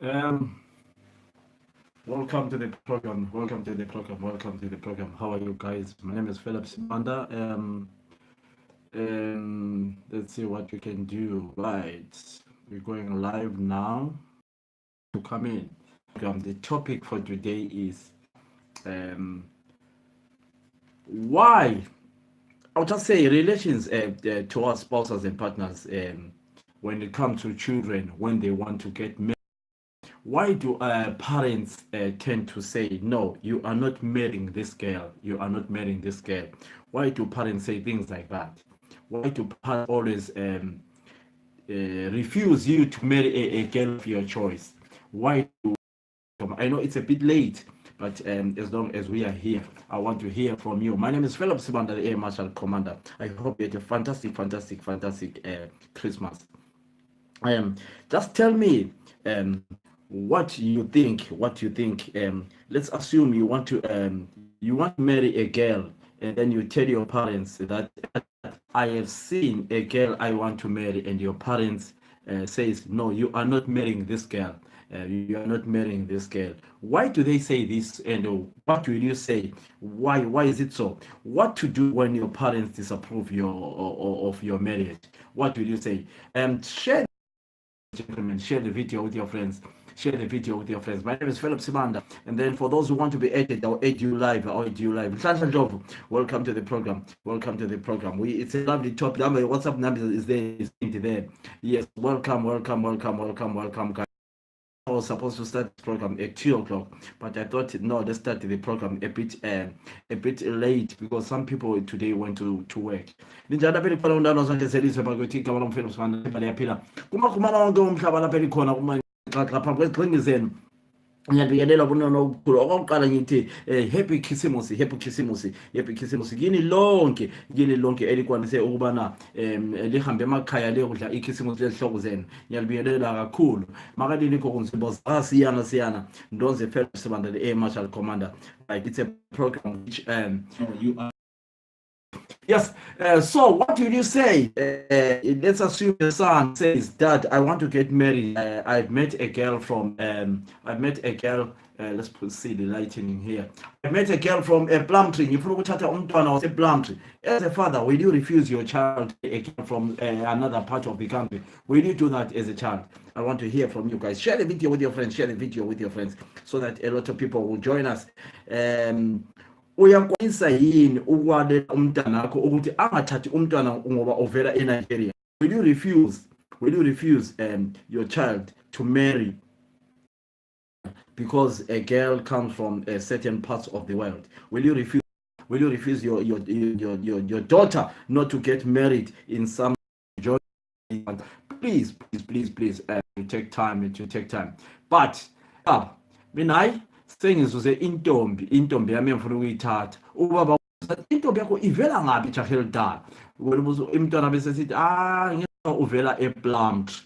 Um, Welcome to the program. Welcome to the program. Welcome to the program. How are you guys? My name is Philip Simanda. Let's see what we can do. Right, we're going live now to come in. The topic for today is why. I'll just say relations towards spouses and partners. When it comes to children, when they want to get married. Why do parents tend to say, no, you are not marrying this girl, you are not marrying this girl? Why do parents say things like that? Why do parents always refuse you to marry a girl of your choice? Why do I know it's a bit late, but as long as we are here, I want to hear from you. My name is Philip Sibanda, the Air Marshal Commander. I hope you had a fantastic Christmas. Just tell me what you think. Let's assume you want to marry a girl, and then you tell your parents that I have seen a girl I want to marry, and your parents says no, you are not marrying this girl. You are not marrying this girl. Why do they say this? And what will you say? Why is it so? What to do when your parents disapprove of your marriage? What will you say? Share, gentlemen, share the video with your friends. Share the video with your friends. My name is Philip Simanda. And then for those who want to be added, I'll add you live. Welcome to the program. Welcome to the program. It's a lovely topic. WhatsApp number is there. Yes, welcome, guys. I was supposed to start the program at 2 o'clock, but I thought no, let's start the program a bit late because some people today went to work. Ninjani phela khona undana zonke selizwe bakwethu igama lomfelo sifana imali yaphila. Kuma wonke umhlaba lapha elikhona kuma xaxa phambi kwezixhingi zenu. Ngiyabikelela kunono okukhulu. Okokuqala ngithi happy khisimusi kini lonke elikwanise ukubana lihambe emakhaya liyokudla ikhisimusi lezihloko zenu. Ngiyalibikelela kakhulu. Makalinikho kunzimbo siyana ndonze Fellow Sibanda, the Air Marshal Commander. Right, it's a program which you are. Yes. So what will you say? Let's assume the son says, "Dad, I want to get married. I've met a girl from. I've met a girl. See the lighting here. I met a girl from a Plumtree. If you look at a Plumtree, as a father, will you refuse your child a girl from another part of the country? Will you do that as a child? I want to hear from you guys. Share the video with your friends. So that a lot of people will join us. Uyakwanisa yini ukwalela umntana wakho ukuthi angathathi umntwana ngoba ovela eNigeria? Will you refuse your child to marry because a girl comes from a certain parts of the world? Will you refuse your daughter not to get married in some joint? Please, you take time. But mina sengizuze intombi yami ngifuna ukuyithatha. Ubaba intombi yakho ivela ngaphi jahe elidala? Wena ubuzo imntwana bese sithi ngeke uvela ePlumtree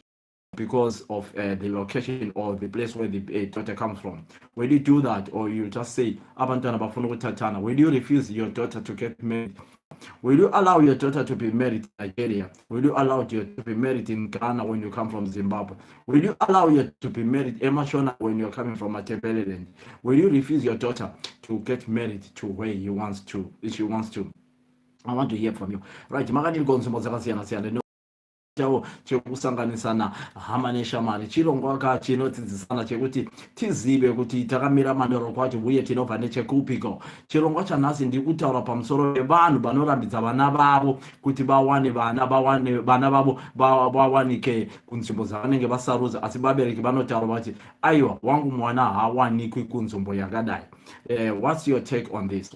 because of the location or the place where the daughter comes from. Will you do that, or you just say abantwana bafuna ukuthathana? Will you refuse your daughter to get married? Will you allow your daughter to be married in Nigeria? Will you allow your to be married in Ghana when you come from Zimbabwe? Will you allow you to be married in Emashona when you're coming from Matebeleland? Will you refuse your daughter to get married to where he wants to, if she wants to? I want to hear from you. Right, makani gonzo zakasiyana chawo chekusanganisana hama neshamari chirongwa chinodzidzisana chekuti tizive kuti takamira manero kwacho uye tinobva nechekupiko. Chirongwa chanhasi ndiri kutaura pamusoro pevanhu vanorambidza vana vavo kuti vawane vana vavo vawanike kunzvimbo dzavanenge vasarudza, asi vabereki vanotaura vati aiwa wangu mwana haawanikwi kunzvimbo yakadai. What's your take on this?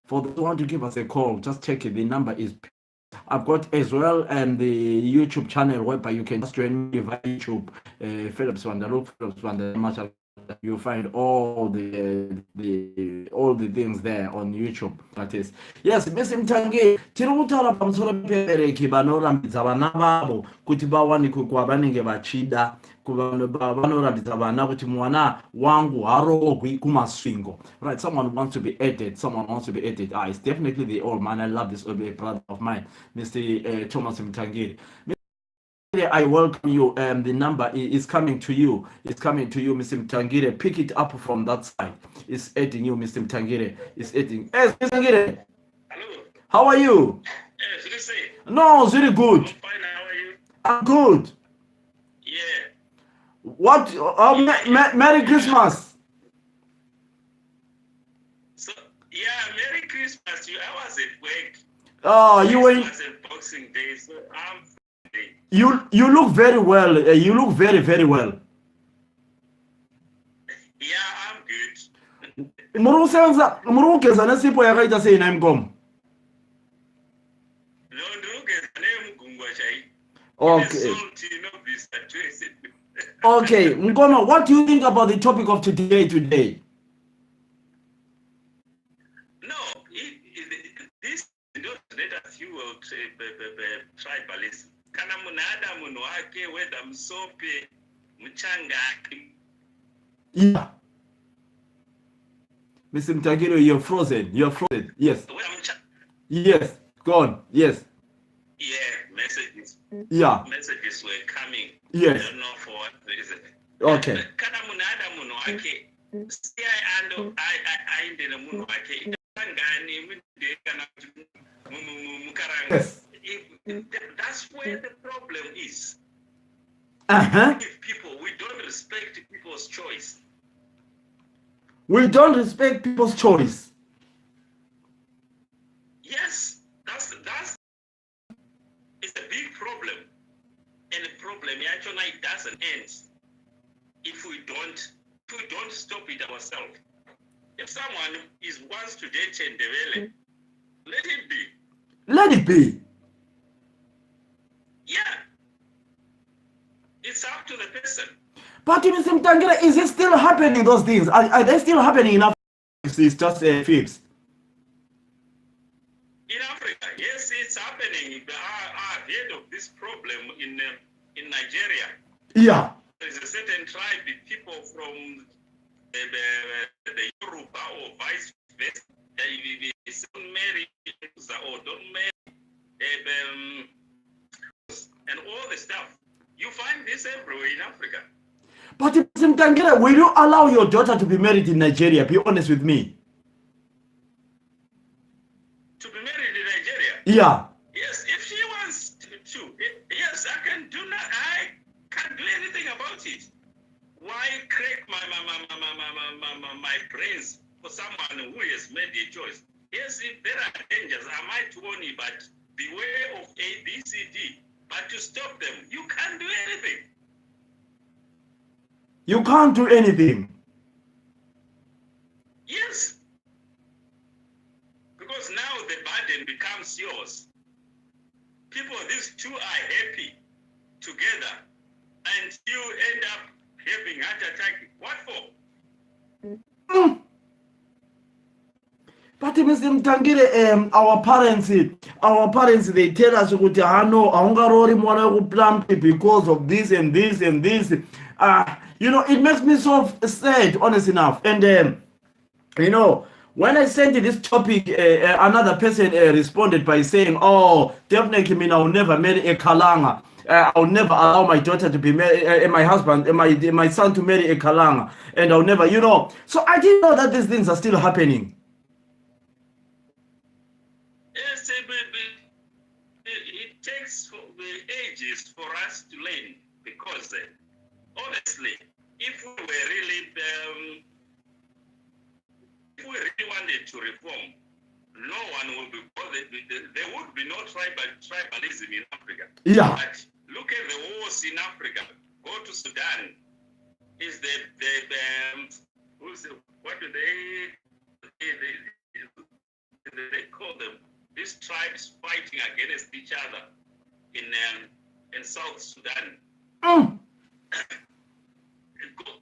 For those who want to give us a call, just check it. The number is I've got as well and the YouTube channel whereby you can just join me via YouTube. Philip Sibanda, you'll find all the things there on YouTube. That is, yes, Mr. Mtangi, tirutara pamusoro pebereki banorambidza vana vavo kuti vawanikwe kwavanenge vachida. Vanorambidza vana kuti mwana wangu harogwi kumasvingo. Right, someone wants to be added. It's definitely the old man. I love this old brother of mine, Mr. Thomas Mtangiri. Mtangire, I welcome you. The number is coming to you. It's coming to you, Mr. Mtangire. Pick it up from that side. It's adding you, Mr. Mtangire. It's adding. Yes, Mr. Mtangire. Hello. How are you? Yes, you say. No, it's really good. I'm fine. How are you? I'm good. Yeah. What? Merry Christmas. So, yeah, Merry Christmas. I was at work. Oh, you were. Christmas and Boxing Day, so I'm free. You look very well. You look very, very well. Yeah, I'm good. Murugeza nesipho yakaita sei na mkomo. No, ndurugeza nemugungwa chai. Okay. Okay. Okay, Mkono, what do you think about the topic of today? No, this don't let us fuel tribalism. Kana munada munhu wake whether msope muchangaki. Yeah. Mr. Mtangire, you're frozen. Yes. Yes. Go on. Yes. Yeah, messages. Yeah. Messages were coming. Yes. I don't know for what reason. Okay. Kana munada munhu wake. See, I ndena munhu wake. Ngani minde kana mukaranga. Yes. That's where the problem is. If we don't respect people's choice. We don't respect people's choice. Yes, that's it's a big problem. And the problem actually doesn't end if we don't stop it ourselves. If someone wants to date and develop, let it be. Let it be. Yeah. It's up to the person. But Mr. Mtangire, is it still happening, those things? Are they still happening in Africa? It's just a fix. In Africa, yes, it's happening. I've heard of this problem in Nigeria. Yeah. There's a certain tribe, people from the Yoruba or vice versa, they don't marry or don't marry, and all the stuff. You find this everywhere in Africa. But Mr. Mtangire, will you allow your daughter to be married in Nigeria? Be honest with me. To be married in Nigeria? Yeah. Yes, if she wants to. Yes, I can do not. I can't do anything about it. Why crack my brains for someone who has made a choice? Yes, if there are dangers, I might warn you, but beware of A, B, C, D. But to stop them, you can't do anything. You can't do anything. Yes. Because now the burden becomes yours. People, these two are happy together, and you end up having heart attack. What for? But Mr. Mtangire, our parents, they tell us, no, aungarori mwana kuplant because of this and this and this. It makes me so sad, honest enough. And when I sent this topic, another person responded by saying, "Oh, definitely, I'll never marry a Kalanga. I'll never allow my daughter to be married, my husband, my son to marry a Kalanga, and I'll never, So I didn't know that these things are still happening. Yes, it takes ages for us to learn because, honestly, if we really wanted to reform, no one will be bothered. There would be no tribalism in Africa. Yeah. But look at the wars in Africa. Go to Sudan. Is what do they call them? These tribes fighting against each other in South Sudan.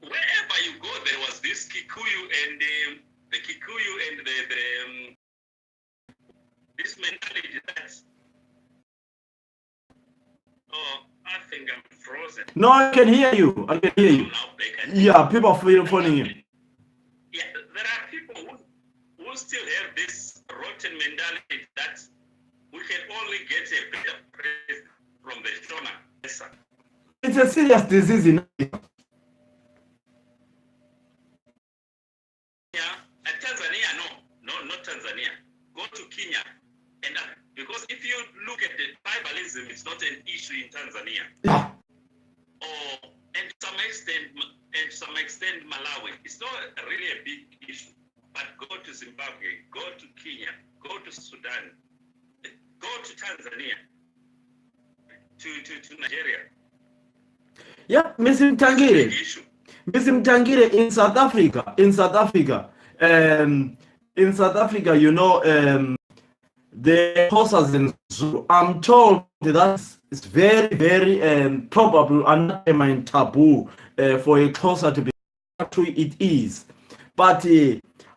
Wherever you go, there was this Kikuyu and the Kikuyu and the this mentality that I think I'm frozen. No, I can hear you. Yeah, people are phoning you. Yeah, there are people who still have this rotten mentality that we can only get a better praise from the Shona. It's a serious disease in Africa. Tanzania, no, not Tanzania. Go to Kenya, and because if you look at the tribalism, it's not an issue in Tanzania. Yeah. Or and to some extent Malawi. It's not really a big issue. But go to Zimbabwe, go to Kenya, go to Sudan, go to Tanzania, to Nigeria. Yeah, Mr. Mtangire. Mr. Mtangire, in South Africa, you know, the horses in Zulu, I'm told that it's very, very probable anathema and taboo for a Xhosa to be true. It is, but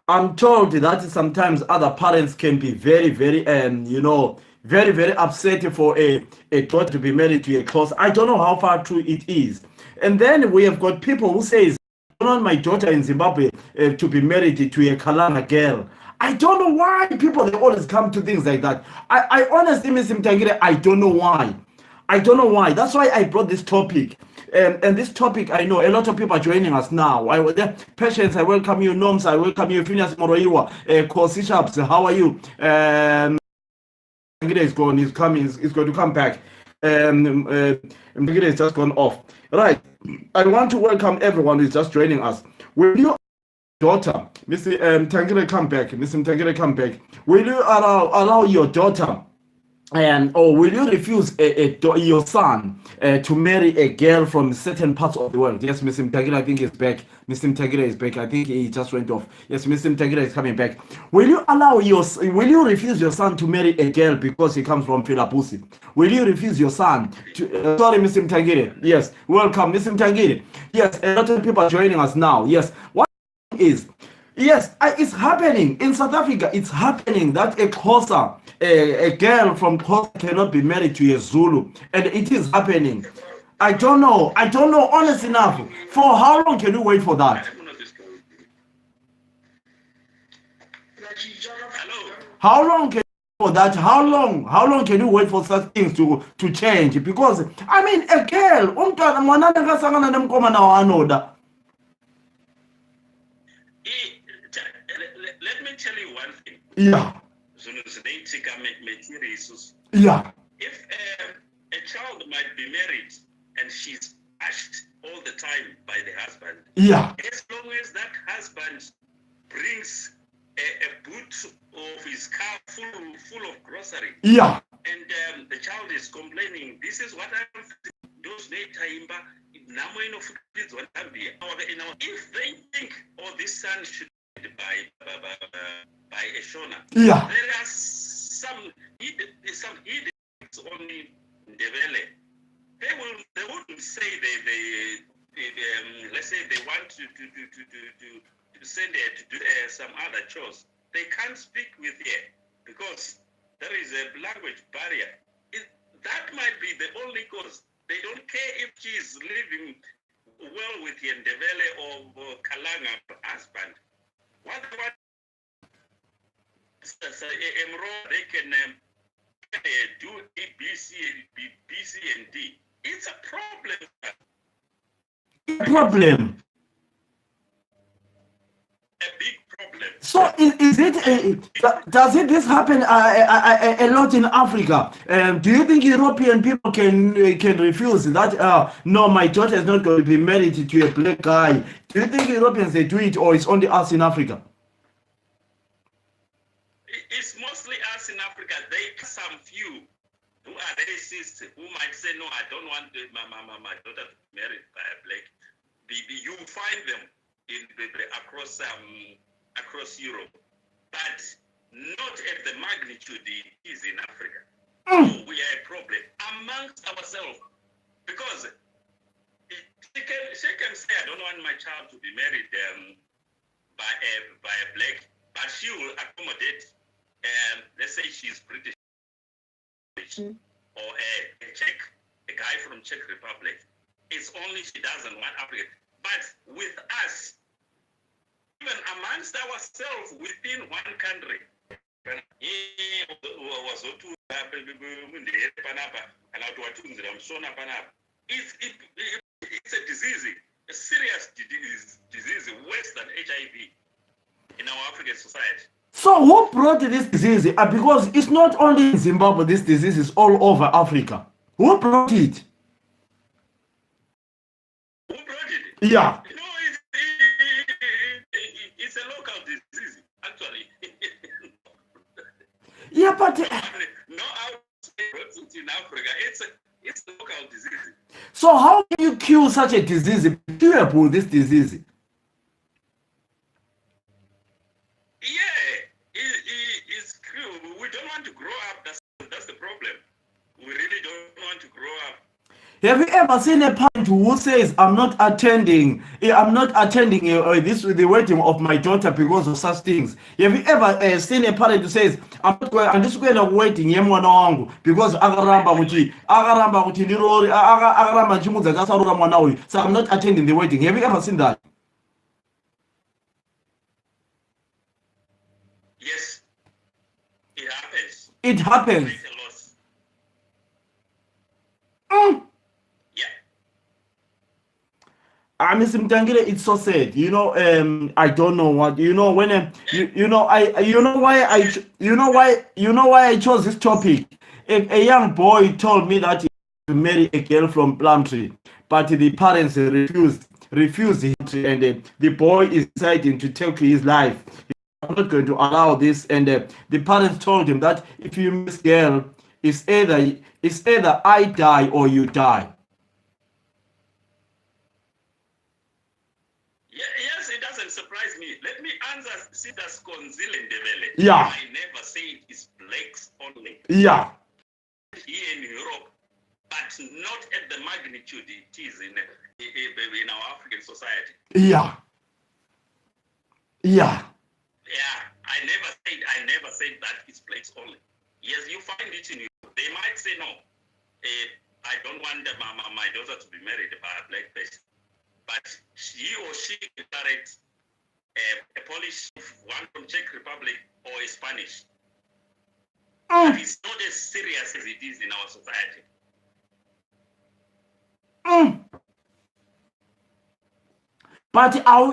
I'm told that sometimes other parents can be very, very, you know, very, very upset for a daughter to be married to a Xhosa. I don't know how far true it is. And then we have got people who says, I don't want my daughter in Zimbabwe to be married to a Kalanga girl. I don't know why people, they always come to things like that. I honestly, Mr. Mtangire, I don't know why. I don't know why. That's why I brought this topic. And this topic, I know a lot of people are joining us now. Patience, I welcome you. Noms, I welcome you. Phineas Moroiwa, Kosi Sharps, how are you? Is gone. He's coming. He's going to come back. Is just gone off. Right. I want to welcome everyone who's just joining us. Will you, daughter, Mr. Mtangire, come back? Mr. Mtangire, come back. Will you allow your daughter, or will you refuse your son to marry a girl from certain parts of the world? Yes, Mr. Mtangire, I think he's back. Mr. Mtangire is back. I think he just went off. Yes, Mr. Mtangire is coming back. Will you refuse your son to marry a girl because he comes from Philapusi? Will you refuse your son to? Sorry, Mr. Mtangire. Yes, welcome, Mr. Mtangire. Yes, a lot of people are joining us now. Yes, what is? Yes, it's happening in South Africa. It's happening that a Xhosa, a girl from Xhosa cannot be married to a Zulu, and it is happening. I don't know. Honest enough, for how long can you wait for that? How long can you for that? How long can you wait for such things to change? Because I mean, a girl, let me tell you one thing. Yeah. Yeah. If a child might be married and she's bashed all the time by the husband, yeah, as long as that husband brings a boot of his car full of grocery, yeah, and the child is complaining, this is what I'm those time. If they think, oh, this son should be by a Shona, yeah, there are some hidden only Ndebele. They wouldn't say they let's say they want to send her to do some other chores. They can't speak with her because there is a language barrier. That might be the only cause. They don't care if she is living well with Ndebele or Kalanga husband. What they can do A, B, C, and D. It's a problem. A big problem. So is it? Does this happen a lot in Africa? Do you think European people can refuse that? No, my daughter is not going to be married to a black guy. Do you think Europeans they do it, or it's only us in Africa? It's mostly us in Africa. They some few who are racist who might say, no, I don't want my daughter to be married by a black. You find them across Europe, but not at the magnitude it is in Africa. So we are a problem amongst ourselves because she can say, I don't want my child to be married by a black, but she will accommodate. Let's say she's British or a Czech, a guy from Czech Republic. It's only she doesn't want Africa. But with us, even amongst ourselves within one country, it's a disease, a serious disease, worse than HIV in our African society. So who brought this disease? Because it's not only in Zimbabwe, this disease is all over Africa. Who brought it? Who brought it? Yeah. No, it's a local disease, actually. Yeah, but no outside in Africa. It's a local disease. So how can you cure such a disease? Curable this disease? Yeah, it's true. We don't want to grow up. That's the problem. We really don't want to grow up. Have you ever seen a parent who says, I'm not attending the wedding of my daughter because of such things? Have you ever seen a parent who says, I'm just going to wedding yemwana wangu because akaramba kuti ndirori akaramba chimudza kasarura mwana uyu, so I'm not attending the wedding? Have you ever seen that? Yes, it happens. It happens. Mr. Mtangile, it's so sad. I don't know what when why I chose this topic. A young boy told me that he to marry a girl from Plumtree, but the parents refused him, and the boy is deciding to take his life. I'm not going to allow this, and the parents told him that if you miss girl, it's either I die or you die. Yes, it doesn't surprise me. Let me answer Sidas Konzilendebele. Yeah. I never say it's blacks only. Yeah. Here in Europe, but not at the magnitude it is in our African society. Yeah. Yeah. Yeah. I never said that it's blacks only. Yes, you find it in Europe. They might say no. I don't want my daughter to be married by a black person. But he or she married a Polish, one from Czech Republic, or a Spanish. But it's not as serious as it is in our society. But are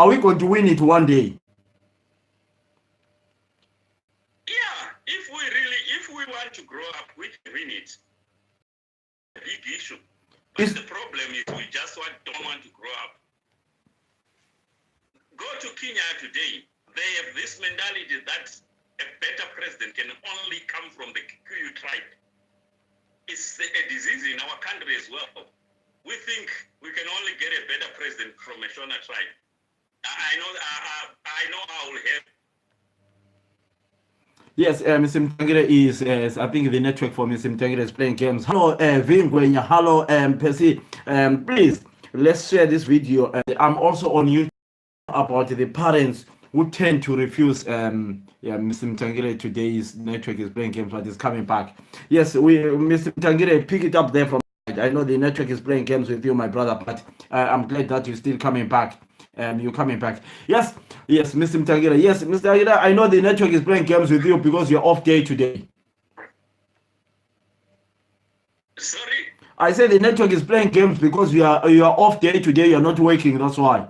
we going to win it one day? Yeah, if we want to grow up, we can win it. A big issue. But the problem is we just don't want to grow up. Go to Kenya today. They have this mentality that a better president can only come from the Kikuyu tribe. It's a disease in our country as well. We think we can only get a better president from a Shona tribe. I know I will help. Yes, Mr. Mtangire is, I think the network for Mr. Mtangire is playing games. Hello, Vingwenya. Hello, Percy. Please, let's share this video. I'm also on YouTube about the parents who tend to refuse. Mr. Mtangire, today's network is playing games, but it's coming back. Yes, Mr. Mtangire, pick it up there from. I know the network is playing games with you, my brother, but I'm glad that you're still coming back. You're coming back. Yes, Mr. Mtangire. Yes, Mr. Mtangire, I know the network is playing games with you because you're off day today. Sorry? I said the network is playing games because you are off day today. You're not working. That's why.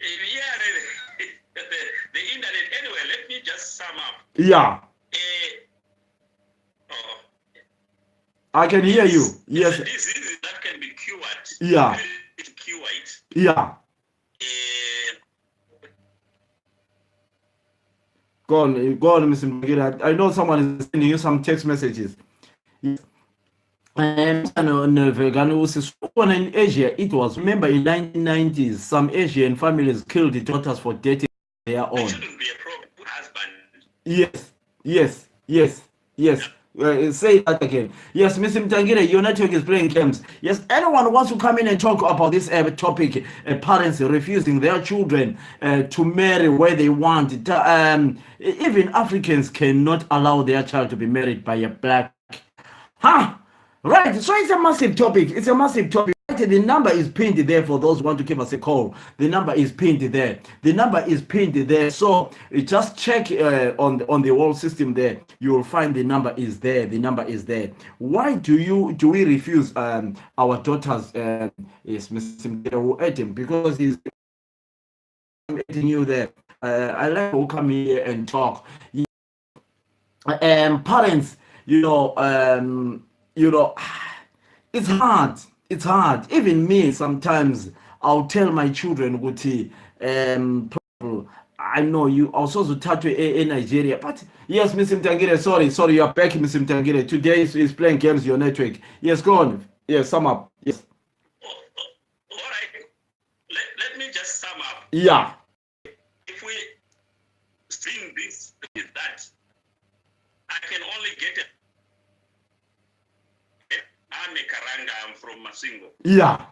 Yeah, the internet. Anyway, let me just sum up. Yeah. I can hear you. Yes. This is that can be cured. Yeah. To cure it. Yeah. Go on, Mr. Mtangire. I know someone is sending you some text messages. Yes. And in Asia, it was, remember, in 1990s, some Asian families killed the daughters for dating their own. It shouldn't be a problem. Husband. Yes. Say that again. Yes, Mr. Mtangire, your network is playing games. Yes, anyone wants to come in and talk about this topic, parents refusing their children to marry where they want. Even Africans cannot allow their child to be married by a black. Right, so it's a massive topic. The number is pinned there for those who want to give us a call. The number is pinned there. The number is pinned there. So just check on the whole system there. You will find the number is there. The number is there. Why do we refuse our daughters? Yes, Mr. Adam, because he's meeting you there. I like to come here and talk. Parents, it's hard. It's hard. Even me, sometimes I'll tell my children, Guti, I know you also to touch in Nigeria, but yes, Miss Mtangire, sorry, you're back, Miss Mtangire. Today is playing games, your network. Yes, go on. Yes, sum up. Yes. All right. Let me just sum up. Yeah. If we string this with that, I can only get it. I'm a Karanga, I'm from Masingo. Yeah.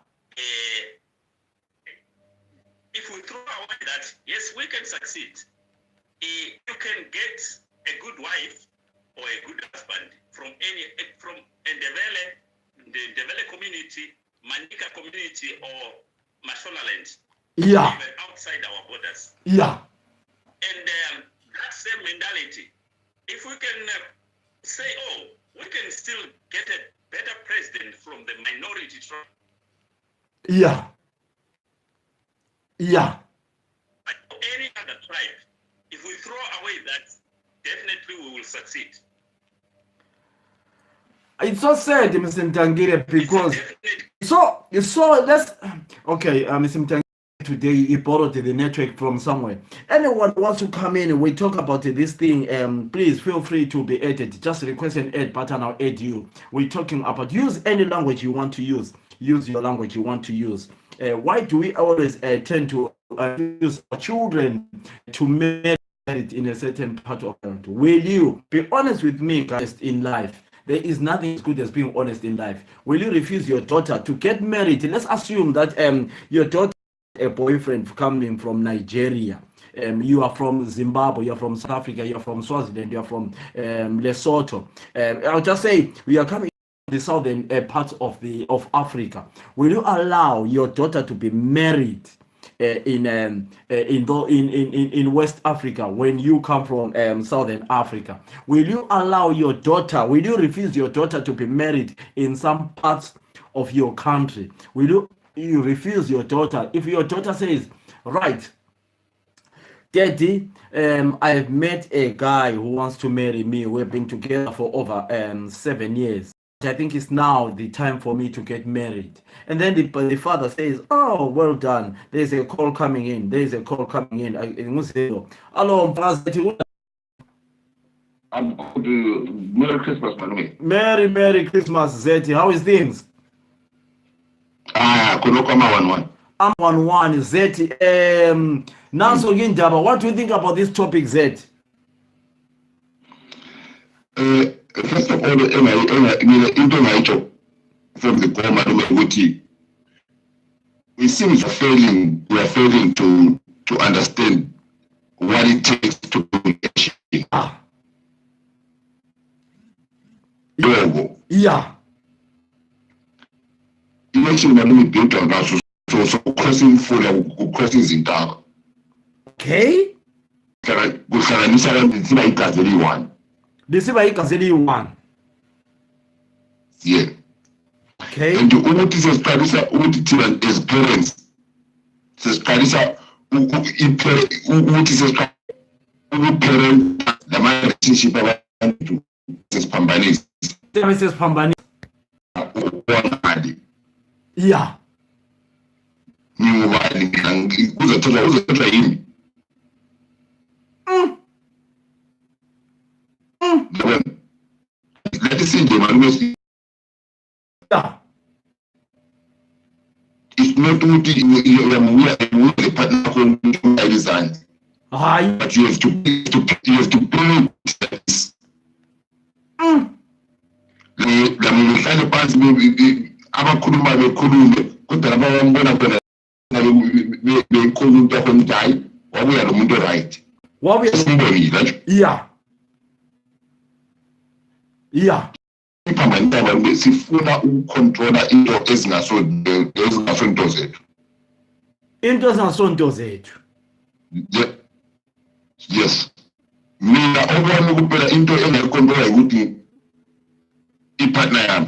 If we throw away that, yes, we can succeed. You can get a good wife or a good husband from the Ndebele community, Manika community, or Mashonaland. Yeah. Even outside our borders. Yeah. And that same mentality, if we can say, we can still get a better president from the minority tribe. Yeah. Yeah. But any other tribe, if we throw away that, definitely we will succeed. It's so sad, Mr. Mtangire, because so let's Mr. Mtangire today he borrowed the network from somewhere. Anyone wants to come in and we talk about this thing, please feel free to be added. Just request an add button, I'll add you. We're talking about use any language you want to use. Use your language you want to use. Why do we always tend to use children to marry in a certain part of the world? Will you be honest with me, guys, in life? There is nothing as good as being honest in life. Will you refuse your daughter to get married? Let's assume that your daughter has a boyfriend coming from Nigeria. You are from Zimbabwe, you're from South Africa, you're from Swaziland, you're from Lesotho. I'll just say we are coming to the southern part of Africa. Will you allow your daughter to be married in West Africa when you come from Southern Africa? Will you refuse your daughter to be married in some parts of your country? Will you refuse your daughter if your daughter says, right, Daddy, I've met a guy who wants to marry me. We've been together for over 7 years. I think it's now the time for me to get married. And then the father says, oh, well done. There's a call coming in. Hello, Merry Christmas, Manume. Merry Christmas, Zeti. How is things? Kunokama 1-1. I'm 1-1, Zeti. Nanso Gindaba, what do you think about this topic, Zeti? First of all, into my job from the government, we seem we are failing to understand what it takes to achieve. Yeah. Election when built on that, so crossing in dark. Okay. One. Yeah. Okay. And what is as parents? Says Carissa, what is parent, the relationship is Pambanis. Mrs. Pambani. Yeah. Let us see the Yeah. It's not what the partner from resign. But you have to pay this. The pants maybe abakhuluma bekhulume kodwa laba bambona khona bekhuluma into khona hayi wabuya lo muntu right. Yeah. Yeah. Iphambanisa sifuna ukucontrola into ezingasonto zethu. Into ezingasonto zethu. Yes. Mina okwami kuphela into engayicontrola ukuthi ipartner yami.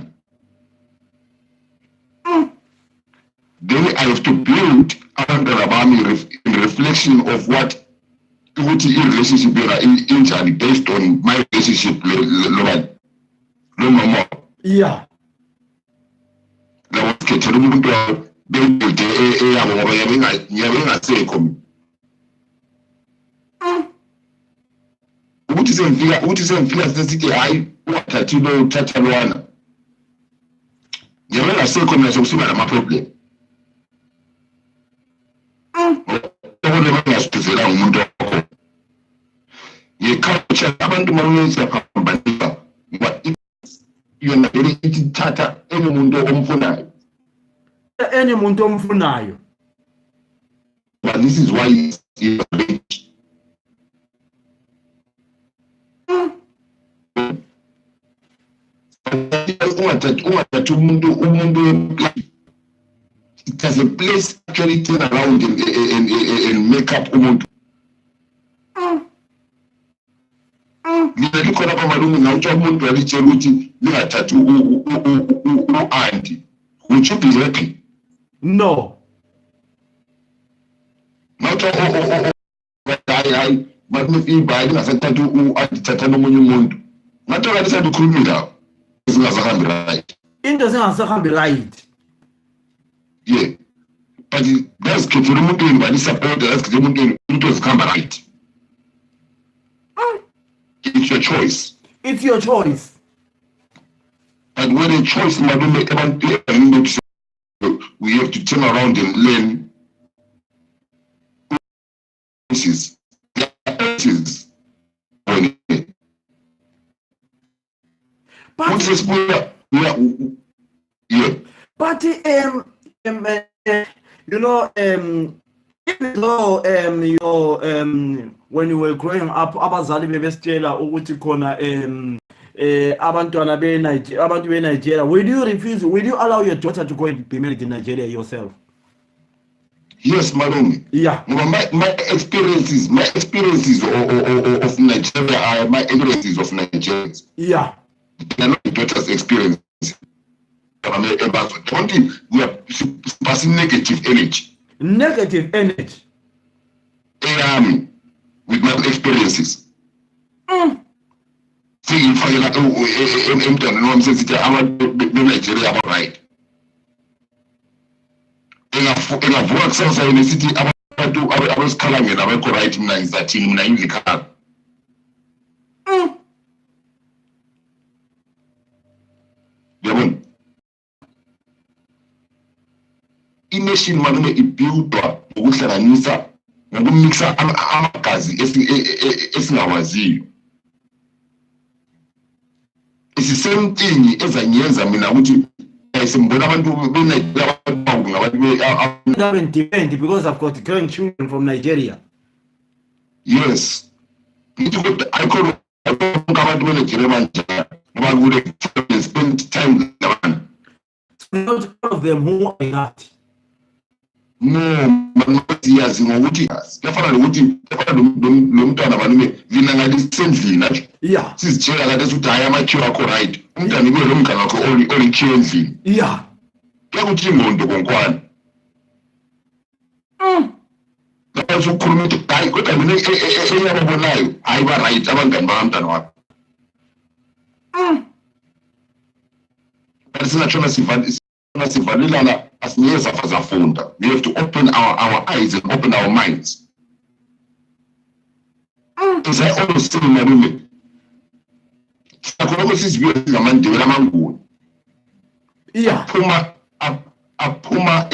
Then I have to build abantwana bami in reflection of what ukuthi i-relationship yona injani based on my relationship lo mama. Yeah. Lawo sikhethela umuntu bebude eyabo ngoba yabe ingasekho mina. Ukuthi sengifika sesithi hayi ungathathi lo uthatha lwana. Yabe ingasekho mina sokusuka nama-problem. Ngasithuzela umuntu wakho. Ye-culture abantu mabenza phambanisa ngoba yona vele ithi thatha enye umuntu omfunayo. Enye umuntu omfunayo. But this is why it's ungathathi umuntu it has a place actually turn around and make up umuntu. Mina likhona kwamalume ngawutsha umuntu walitshela ukuthi lingathathi u-anti. Would you be happy? No. Ngawutsha hayi makunefiba lingasathathi u-anti thatha nomunye umuntu. Ngathola lisathi ukhulumi lawo ezingasahambi right. Into ezingasahambi right. Yeah. But that's good for umuntu but support that's good umuntu into ezikhamba right. It's your choice. It's your choice. But when a choice malume we have to turn around and learn this is But yeah. But you know, even though when you were growing up, abazali bebesitshela ukuthi khona abantwana abantu be-Nigeria, will you allow your daughter to go and be married in Nigeria yourself? Yes, malume. Yeah. My experiences of Nigeria are my experiences of Nigerians. Yeah. They are not the daughter's experience. Only we are passing negative energy. Negative energy. With my experiences. See, if I Nigeria about right. In a work sense in the city, I was calling and I was writing that team in the car. Ination malume ibuildwa ngokuhlanganisa ngokumixa amagazi esingawaziyo. It's the same thing ezanyenza mina ukuthi simbona abantu beNigeria That depend because I've got grandchildren from Nigeria. Yes. I call abantu beNigeria manje ngoba kule spend time with them. Not all of them who are that. No, yazi ngokuthi kuyafana nokuthi lo mntwana malume vina ngalisendlini nathi. Yeah. Sizitshela kade ukuthi hayi amakhiwo akho right. Umntwana ibe lo mngane wakho olikhiwo endlini. Yeah. Kuyakuthi ingondo konkwana. Lapho usukhuluma ukuthi hayi kodwa mina eyababonayo hayi ba right abangani bamntwana wakho. But sinatshona sivalelana asingeke safunda. We have to open our eyes and open our minds. As I always say malume, sakho sisibiyo singamandebela amanguni. Yeah. Aphuma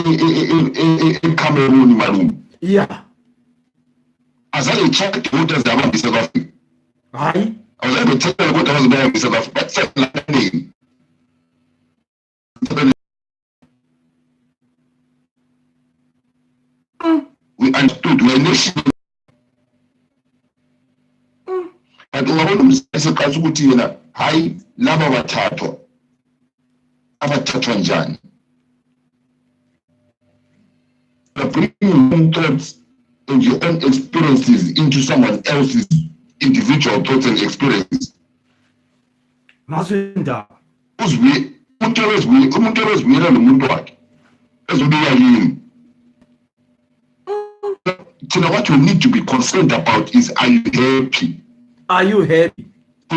eCameroon malume. Yeah. Azale check voters abambi South Africa. Hayi. Azale check voters abambi South Africa. That's the name. We understood we are nation. But ungabona umsebenzi ukuthi yena hayi laba bathathwa abathathwa njani. You're bringing your own thoughts and your own experiences into someone else's individual thoughts and experiences. Masinda. Umuntu ozibuyela nomuntu wakhe ezobuya yini. What you need to be concerned about is, are you happy? Are you happy?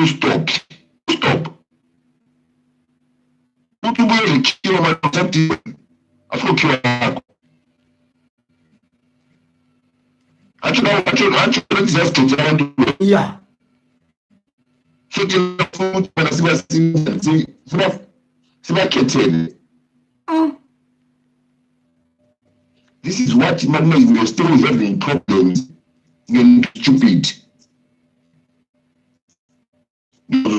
Stop. Umuntu ubuyele khiwa manje afukhiwa yakho. Yeah. This is what you're still having problems when stupid. We've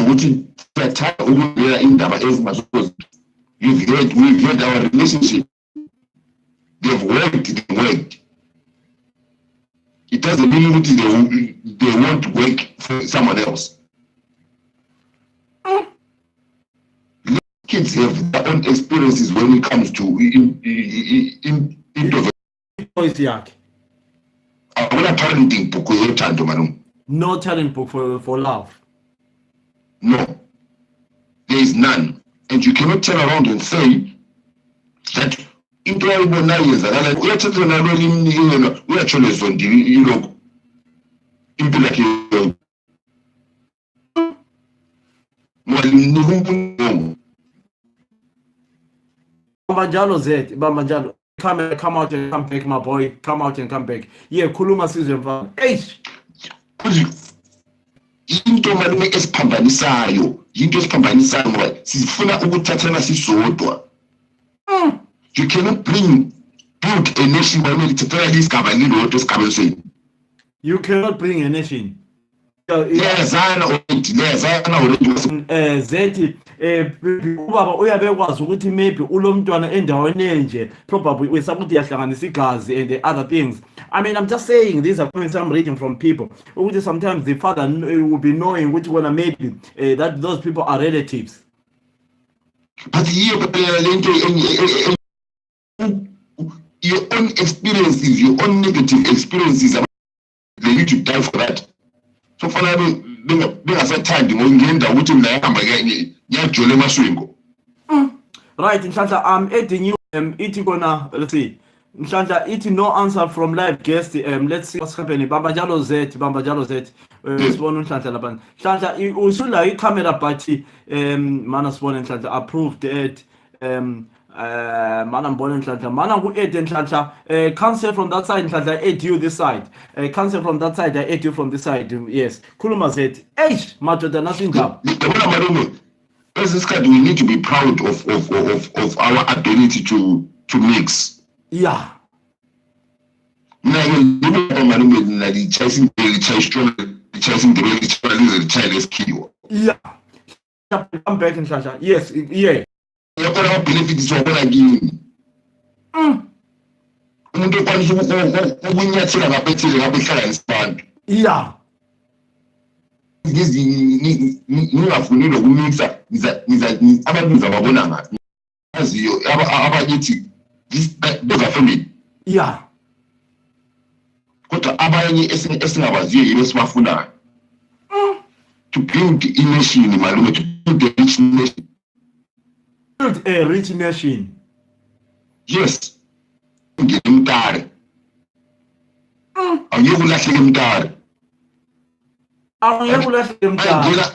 had our relationship. They've worked. It doesn't mean they won't work for someone else. Kids have their own experiences when it comes to into parenting book. No talent book for love. No, there is none, and you cannot turn around and say that into our lives like we are children are really we are children on the Bambajalo, come out and come back, my boy. Come out and come back. Yeah, Kuluma season 5. Hey. Into malume esiphambanisayo ngoba sifuna ukuthathana sisodwa. You cannot build a nation by ithathana isigaba lilodwa esigabeni senu. You cannot bring a nation. Zethi ubaba uyabekwazi ukuthi maybe ulomntwana endaweni enje, probably wesakuthi yahlanganisa igazi and the other things. I mean, I'm just saying these are comments I'm reading from people. Sometimes the father will be knowing which one maybe that those people are relatives. But your own experiences, your own negative experiences, they need to die for that. So for now, bengasathandi ngongenda ukuthi mina yahamba ngiyajole emaswingo. Right, Nhlanhla, I'm adding you ithi kona, let's see. Nhlanhla, ithi no answer from live guest. Let's see what's happening. Bambajalo Z. Sibona Nhlanhla lapha. Nhlanhla usula i-camera but mana sibona Nhlanhla approved it. Mana mbona Nhlanhla. Mana ku-add Nhlanhla. Cancel from that side Nhlanhla, add you this side. Cancel from that side, I add you from this side. Yes. Khuluma Z. Eish, madoda nasindaba. As this card, we need to be proud of our ability to mix. Yeah. Chasing the child is key. Yeah. Come back in Shasha. Yes, yeah. You're going to benefit is what I give. Yeah. This those are family. Yeah. To build a nation, to build a rich nation. Build a rich nation. Yes. Get him tired. Are you going to him tired? Are you going to him tired?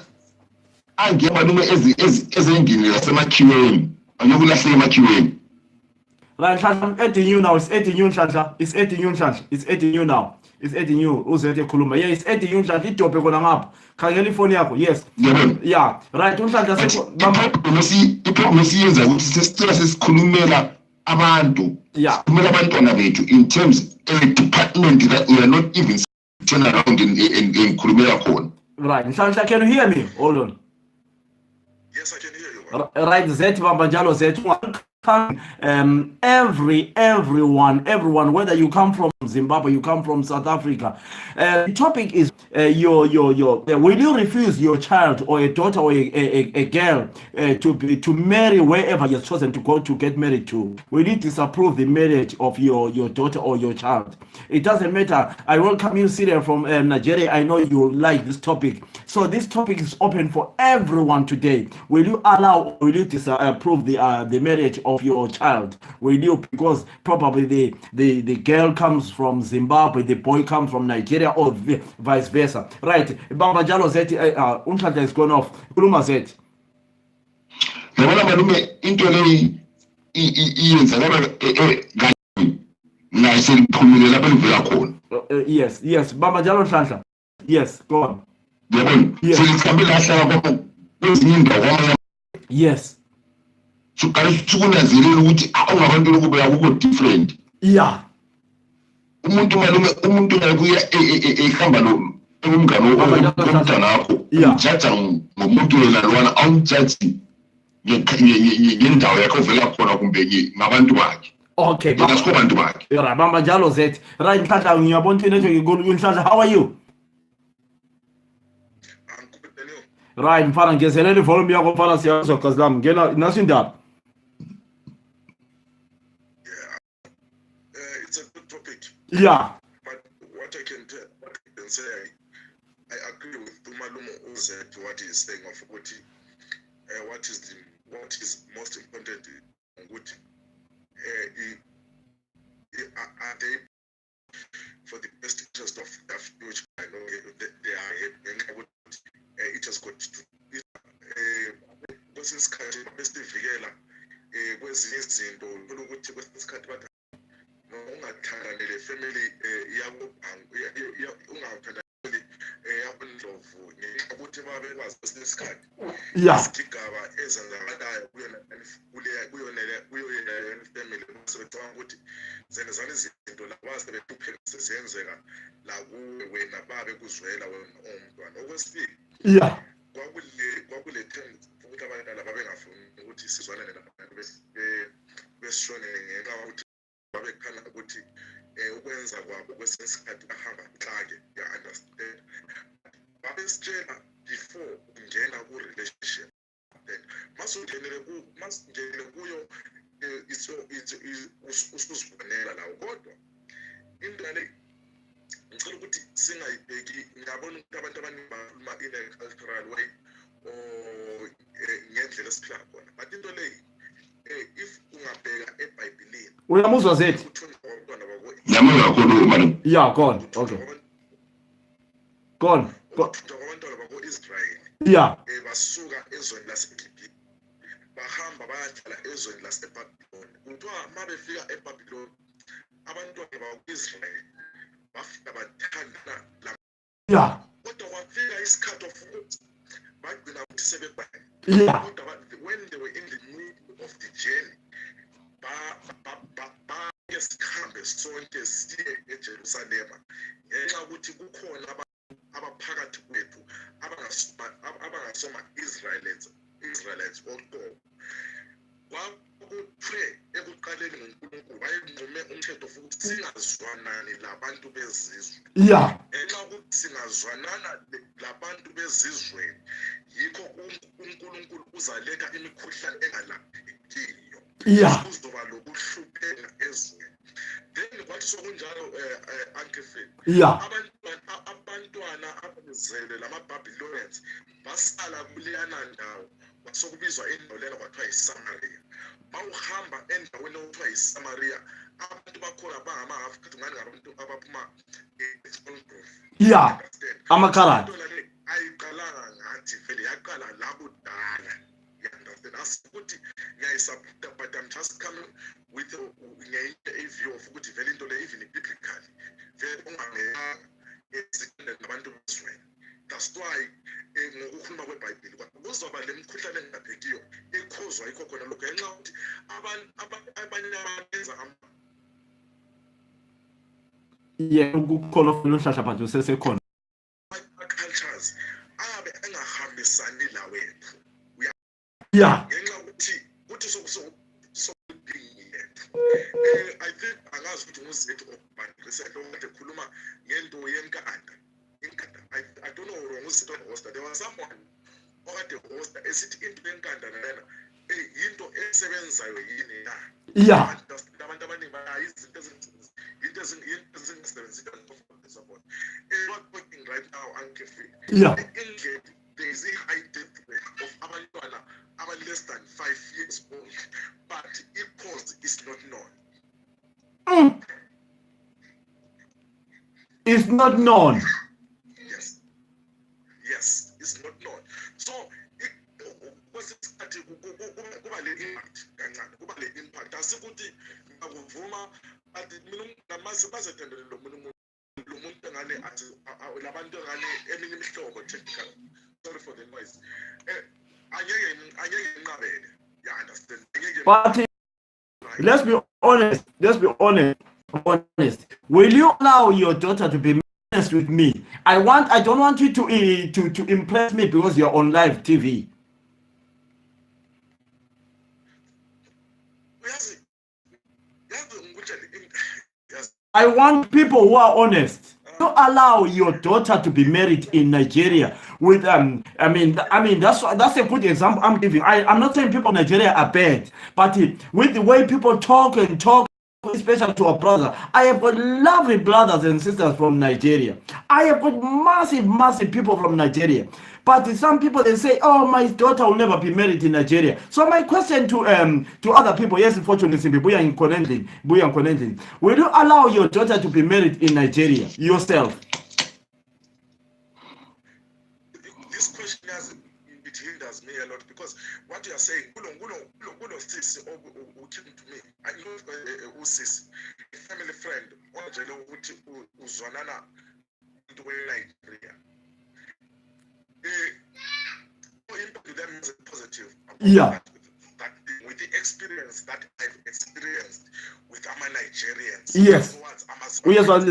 I get my number as engine, as a QM. Are you going to say my QM? Right, I'm adding you now. It's adding you, Shasha. It's adding you, Shasha. It's adding you now. It's adding you. Uzete Kuluma. Yeah, it's adding you, Shasha. Itope kona ngapha. Khangela ifoni yakho. Yes. Yeah. Right, Shasha sekho. Diplomacy yenza ukuthi sesicela sesikhulumela abantu. Yeah. Kumela abantwana bethu in terms of a department that we are not even turn around in khulumela khona. Right. Shasha, can you hear me? Hold on. Yes, I can hear you. Right, Zet Bambajalo Zet. everyone, whether you come from Zimbabwe, you come from South Africa. The topic is will you refuse your child or a daughter or a girl to marry wherever you're chosen to go to get married to? Will you disapprove the marriage of your daughter or your child? It doesn't matter. I welcome you, Syria from Nigeria. I know you like this topic. So this topic is open for everyone today. Will you allow, will you disapprove the marriage of your child? Will you, because probably the girl comes from Zimbabwe, the boy comes from Nigeria, or vice versa. Right. Baba Jalo Zeti, Unhlahla is gone off. Kuluma Zeti. Yabona malume into leyi iyenzakala kanye ngase liphumile lapho livela khona. Yes, Baba Jalo Nhlanhla. Yes, go on. Yabona selikhambe lahlala kwabo kwezinye indawo. Yes. Suqala sukunanzelela ukuthi awungabantu lokubeka kuko different. Yeah. Umuntu malume umuntu uyakuya ehamba lo umngane womntana wakho umjaja ngomuntu yena lwana awumjaji ngendawo yakho ovela khona kumbe ngabantu bakhe. Okay, ngasikho bantu bakhe. Bamba njalo Zeti. Right, Nhlanhla ngiyabona into network inkulu. Nhlanhla, how are you? Right, mfana ngezelela ivolume yakho mfana siyazwa gazi lami. Ngena naso indaba. It's a good topic. Yeah. But what I can say, I agree with Tumalumo Ozet, what he is saying of what is most important in what are they for the best interest of the future. I know they are it has got to kwesinye isikhathi besivikela kwezinye izinto ukuthi kwesinye isikhathi bathi ungathandane family yakho ungathandane yakondlovu ukuthi babe kwazi kwesinye isikhathi isigigaba ezenzakalayo kuyona family sebecabanga ukuthi zenezana izinto labazi sebezenzeka la kuwe wena babe kuzwela wena umntwana. Okwesibili kwakule tendency ukuthi abantwana babengafuni ukuthi sizwanane nabantu besishone ngenxa yokuthi babekhala ukuthi ukwenza kwabo kwesinye isikhathi bahamba nhlake. Ya understand babesitshela before ungena ku-relationship, then masungenele kuyo usuzibonela lawo. Kodwa into le ngicela ukuthi singayibheki. Ngiyabona ukuthi abantu abaningi bakhuluma in a cultural way or ngendlela esiphila khona, but into leyi if ungabheka eBhayibhelini uyamuzwa Zeti? Ngiyamuzwa kakhulu madam. Yeah, go on. Okay. Go on. Abantwana bako-Israyeli basuka ezweni laseGibhithe bahamba bayahlala ezweni laseBhabhiloni. Kuthiwa uma befika eBhabhiloni abantwana bako-Israyeli bafika bathandana kodwa kwafika isikhathi of ukuthi bagcina ukuthi sebebhane. Kodwa when they were in the middle of the journey sikhambe sonke siye eJerusalema ngenxa yokuthi kukhona abaphakathi kwethu abangasoma Israelites oqobo. Kwakuthiwe ekuqaleni nguNkulunkulu wayenqume umthetho futhi singazwanani labantu bezizwe. Ngenxa yokuthi singazwanana labantu bezizweni yikho uNkulunkulu uzaletha imikhuhlane engalaphekiyo. Kuzoba lokuhlupheka ezweni. Then kwathi sokunjalo Uncle Phil, abantwana abazele lama-Babylonians basala kuleyana ndawo kwasokubizwa indawo lena kwathiwa yiSamaria. Bawuhamba endaweni okuthiwa yiSamaria abantu bakhona bangama-Afrika ngani ngabantu abaphuma amakhaladi ayiqalanga ngathi vele yaqala la kudala. You understand? Ukuthi ngiyayisupport, but I'm just coming with a view of ukuthi vele into le even biblically vele ungangena esikole nabantu bezweni. That's why ngokukhuluma kweBhayibheli kuzoba le mikhuhlane engaphekiyo ekhozwa yikho khona lokho ngenxa yokuthi abanye abenza ukukhona Nhlanhla but usesekhona cultures abe engahambisani la wethu. Ngenxa yokuthi I think angazi ukuthi nguzethu recently okade khuluma ngento yenkanda. I don't know wrong uzethu hosta. There was someone okade hosta esithi into yenkanda lena into esebenzayo yini na. Yeah. Abantu abaningi bayizinto ezingasebenzi support. Not working right now, Uncle Phil. Yeah. In England, there is a high death rate of abantwana less than 5 years old, but its cause is not known. It's not known. Yes, it's not known. So, what's kuba le impact kancane, kuba le impact. Asikuthi ngakuvuma at namase bazathandela lo muntu engane athi labantu engane eminye imihlobo technical. Sorry for the noise. Angeke nginqabele. You understand? But let's be honest. Will you allow your daughter to be honest with me? I don't want you to impress me because you're on live TV. I want people who are honest. You allow your daughter to be married in Nigeria with I mean that's a good example I'm giving. I'm not saying people in Nigeria are bad, but with the way people talk, especially to a brother, I have got lovely brothers and sisters from Nigeria. I have got massive people from Nigeria. But some people, they say, oh, my daughter will never be married in Nigeria. So my question to other people, yes, unfortunately, will you allow your daughter to be married in Nigeria yourself? This question it hinders me a lot because what you are saying, sis who came to me, I know sis, a family friend, Uzwanana into Nigeria. Impact to them is positive. Yeah. That with the experience that I've experienced with our Nigerians. Yes. We are on the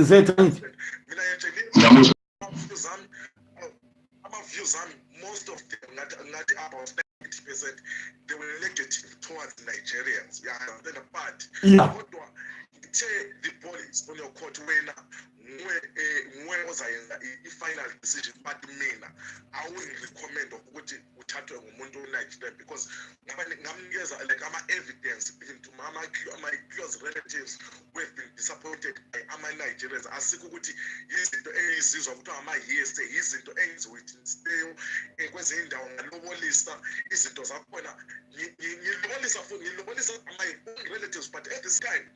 most of them, not about 90%, they were negative towards Nigerians. Yeah, then a part. Yeah. The police on your court when was I in final decision, but I wouldn't recommend of what uthathe ngumuntu Nigeria because ngamnikeza like ama evidence even to my close relatives who have been disappointed by ama Nigerians. Asikho ukuthi izinto ezizwa kuthiwa ama hearsay, izinto eziwitnessed kwezinye indawo ngalobolisa izinto zakhona ngilobolisa my own relatives, but at this time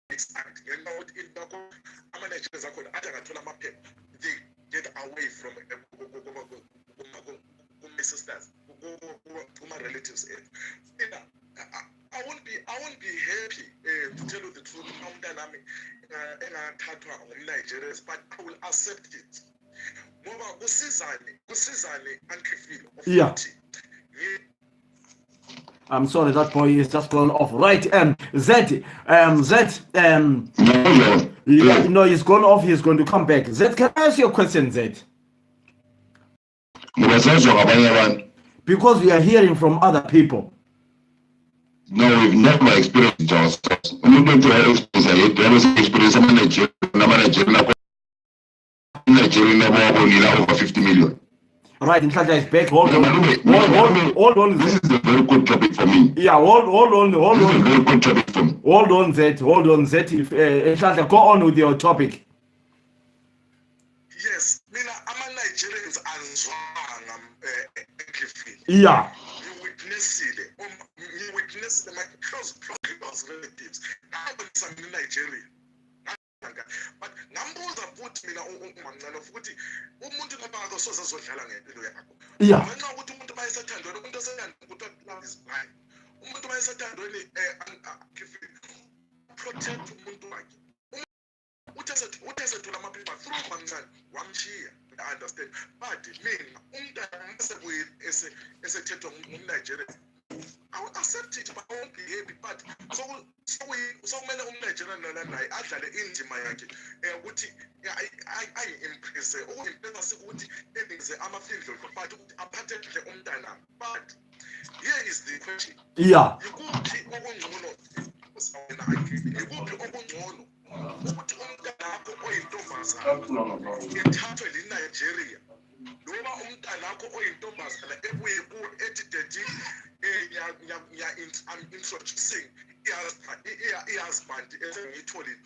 they get away from my sisters, my relatives. I won't be happy to tell you the truth. Nigerians, but I will accept it. Yeah. I'm sorry, that boy is just gone off. Right, Z, no, he's gone off. He's going to come back. Z, can I ask you a question, Z? Because we are hearing from other people. No, we've never experienced it ourselves. We're going to have experience Nigeria over 50 million. Right, in fact, is back. Hold on. This is a very good topic for me. Yeah, hold on. This is a very good topic for me. Hold on, Z. Go on with your topic. Yes, I'm a Nigerians and yeah. You witness my close relatives. I'm in Nigeria. But ngambuza futhi mina umamncane futhi umuntu nabako sozodlala ngempilo yakho. Yeah. Ngenxa ukuthi umuntu bayesathandwa umuntu oseyanda ukuthi is blind. Umuntu bayesathandweni protect umuntu wakhe. Uthethe amaphepha through mamncane wamshiya. I understand. But mina umntana masebuye esethethwa ngumNigeria. I will accept it, but I won't be happy. But so many Nigerian naye adlale indima yakhe ukuthi I impress impress ukuthi enze amafindlo but aphathe kahle umntana. But here is the question. Yeah. Yikuthi okungcono I ikuphi okungcono ukuthi umntanakho oyintombazana ethathwe liNigeria noma umntanakho oyintombazana ebuye kuwe ethi daddy I'm introducing i-husband esengiyitholile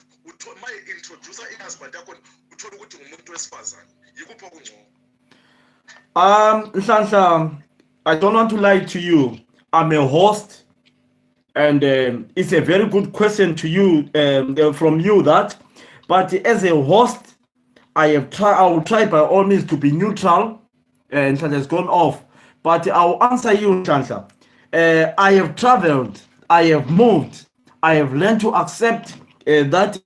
ma introduce i-husband yakho uthola ukuthi ngumuntu wesifazane yikuphi okungcono? Nhlanhla, I don't want to lie to you. I'm a host, and it's a very good question to you from you that. But as a host, I will try by all means to be neutral. And Nhlanhla has gone off, but I will answer you, Nhlanhla. I have traveled, I have moved, I have learned to accept that.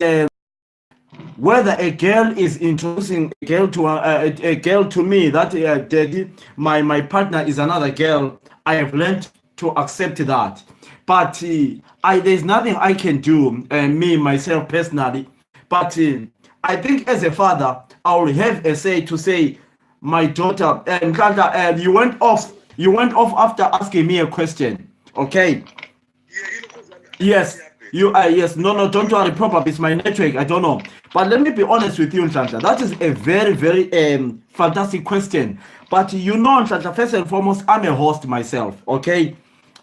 Whether a girl is introducing a girl to me, that daddy, my partner is another girl, I have learned to accept that. But there's nothing I can do, me myself personally. But I think as a father, I will have a say to say, my daughter, and you went off after asking me a question, okay? Yes. Yes, no, don't worry, probably it's my network, I don't know. But let me be honest with you, Nhlanhla. That is a very, very fantastic question. But you know, Nhlanhla, first and foremost, I'm a host myself, okay?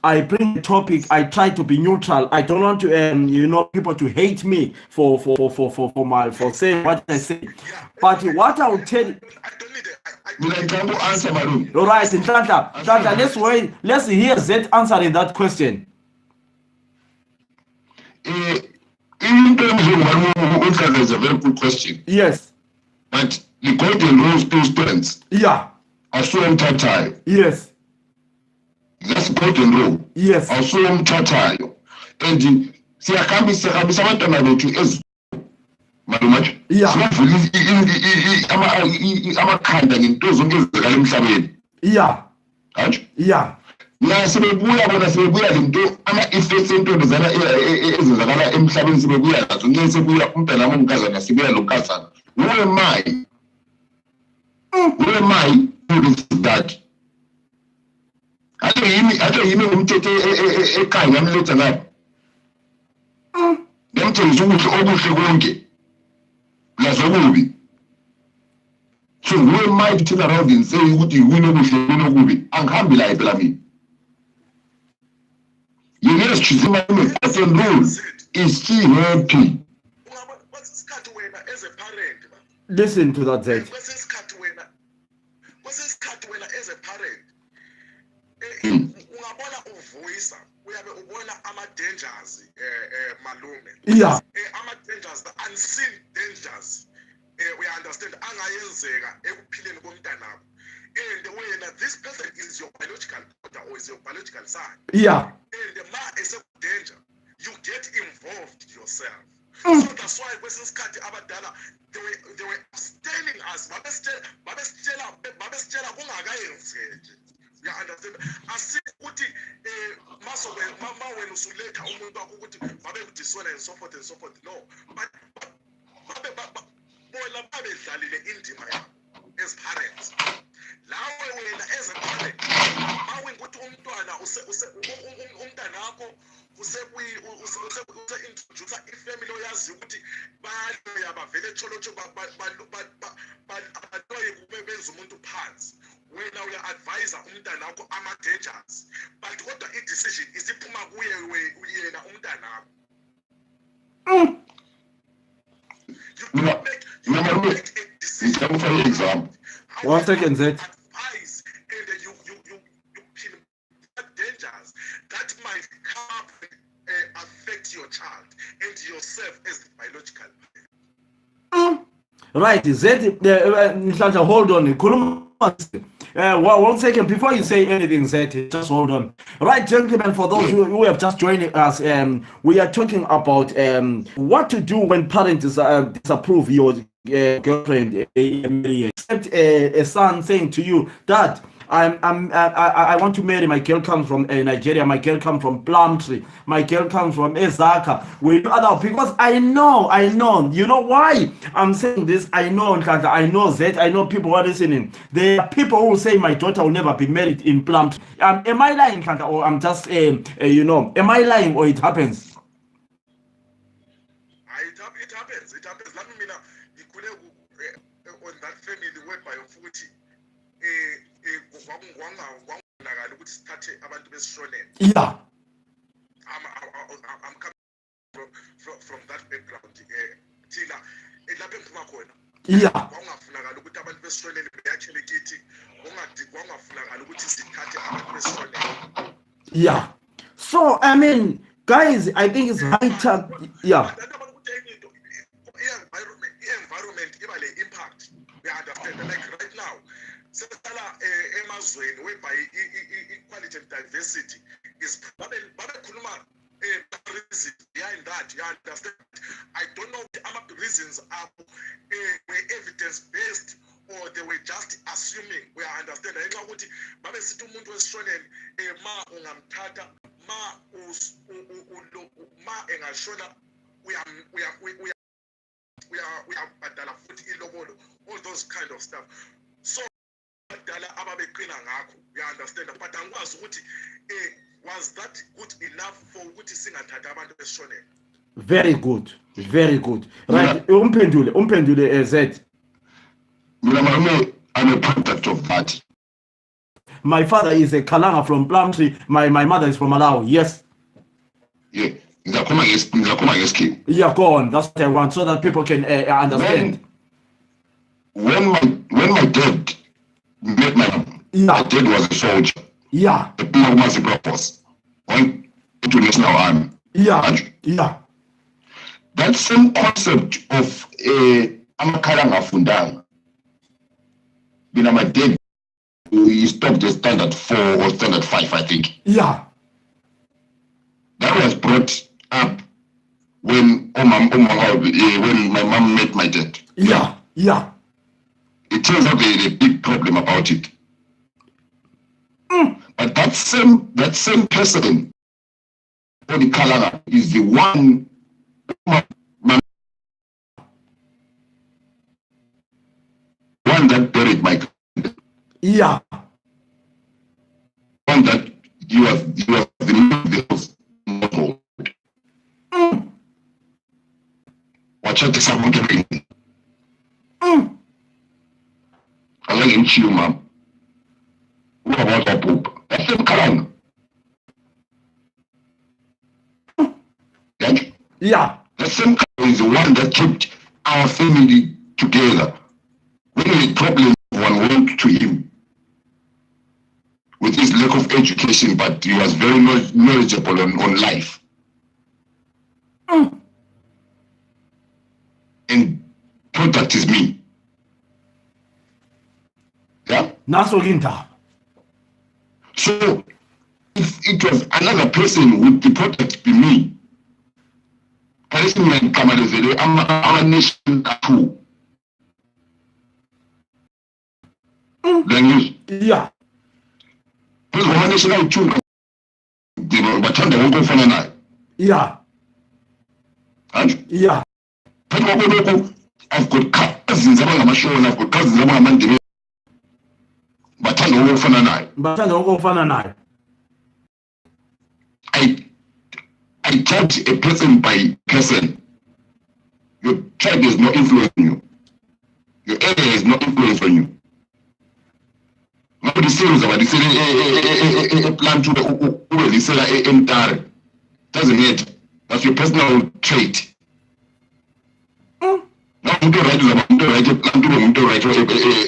I bring the topic, I try to be neutral. I don't want to, people to hate me for saying what I say. But what I will tell you. Answer, Malu. All right, Nhlanhla, let's hear Z answering that question. In terms of one, is a very good question. Yes. But the golden rules to students. Yeah. Assume tatai. Yes. That's golden rule. Yes. Assume tatai. And see, I can't be abantwana bethu ez malumathi. Yeah. Amakhanda ngento zonke ezenzakala emhlabeni. Yeah. Hayi? Yeah. La sebebuya lento ama-effects entondozana ezenzakala emhlabeni sebebuya nazo ngeke sebuya umntana omnkazana sibuya lo nkazana. Who am I? Who am I to this that? Ake yimi umthetho ekhaya ngamletha ngapha. Ngemthengisa okuhle konke. Lazokubi. So who am I to turn around and say ukuthi yini okuhle kunokubi? Angihambi la phela mina. Yes, she's in my rule is she happy? Listen to that, Zed. As a parent, dangers, malume. Yeah. Dangers, the unseen dangers. We understand angayenzeka ekuphileni komntanabo. And when this person is your biological daughter or is your biological son. Yeah. And the man is a danger, you get involved yourself. So that's why when this cut abadala, they were abstaining us. You understand? I see ukuthi maso mama when usuletha umuntu wakho ukuthi babe kudisona and so forth and so forth. No. But bona babedlalile indima yabo as parents. Lawe wena as a parent, mawe ukuthi umntwana umntana wakho introduce ifamily oyazi ukuthi bayo yabavele cholocho baloye kube benza umuntu phansi. Wena uya-advise umntana wakho ama-dangers, but kodwa i-decision isiphuma kuye yena umntana wakho. You make a decision. For example. 1 second, Zed. Advise and you pin dangers that might come affect your child and yourself as the biological parent. Right, Zed, hold on. 1 second before you say anything, Zed, just hold on. Right, gentlemen, for those who have just joined us, we are talking about what to do when parents disapprove your girlfriend, except a son saying to you, Dad, I want to marry. My girl comes from Nigeria. My girl comes from Plumtree. My girl comes from Ezaka. Because I know. You know why I'm saying this? I know that. I know people who are listening. There are people who say my daughter will never be married in Plumtree. Am I lying, or I'm just am I lying, or it happens? kwangabonakala ukuthi sithathe abantu besishonele. Yeah. I'm coming from that background. Thina lapho engiphuma khona. Yeah. Kwangafunakala ukuthi abantu besishonele beyakhele kithi. Kwangafunakala ukuthi sithathe abantu besishonele. Yeah. So I mean, guys, I think it's high time. Yeah. Environment iba le impact. We understand like right now. Sesala emazweni whereby equality and diversity is babekhuluma reasons behind that. You understand? I don't know the reasons are were evidence based or they were just assuming. We understand. I know ukuthi babesithi umuntu wesishonele ma ungamthatha ma engashona we are badala futhi ilobolo, all those kind of stuff. So badala ababeqina ngakho, you understand, but angikwazi ukuthi was that good enough for ukuthi singathatha abantu besishonele? Very good, very good. Right, umphendule Z. I'm a product of that. My father is a Kalanga from Plumtree. My mother is from Malawi. Yes. Yeah. Yeah, go on. That's what I want, so that people can understand. When my dad met my mom, my dad was a soldier. Yeah. The people was a purpose. Went to National Army. Yeah. Yeah. That same concept of Amakaranga Fundang. My dad, he stopped the standard 4 or standard 5, I think. Yeah. That was brought up when when my mom met my dad. Yeah. Yeah. It turns out there's a big problem about it. But that same person, Odi Kalanga, is the one that buried my dad. Yeah. One that he was the house. Watch out, someone getting. I like him, chill, ma'am. What about that poop? That's him, Kalanga. Yeah. The same Kalanga is the one that kept our family together. When we had problems, one went to him with his lack of education, but he was very knowledgeable on life. And product is me. Yeah? So if it was another person, would the product be me? I'm a nation too. Language. Yeah. Because I'm a nation too. But I'm the one going for now. Yeah. Yeah. I've got cousins among my show and I've got cousins among my man. But I know for now. I judge a person by person. Your tribe is not influencing you. Your area is not influencing you. Nobody says about this a plan to the entire. Doesn't matter. That's your personal trait. Now you don't write a plan to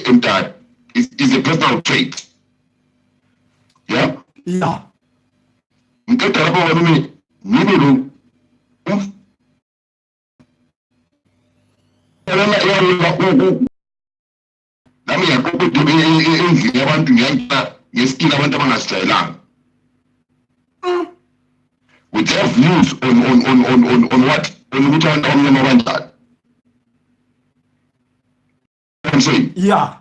entire. It's a personal trait. Yeah? Yeah. We have views on what? On which one I'm saying? Yeah.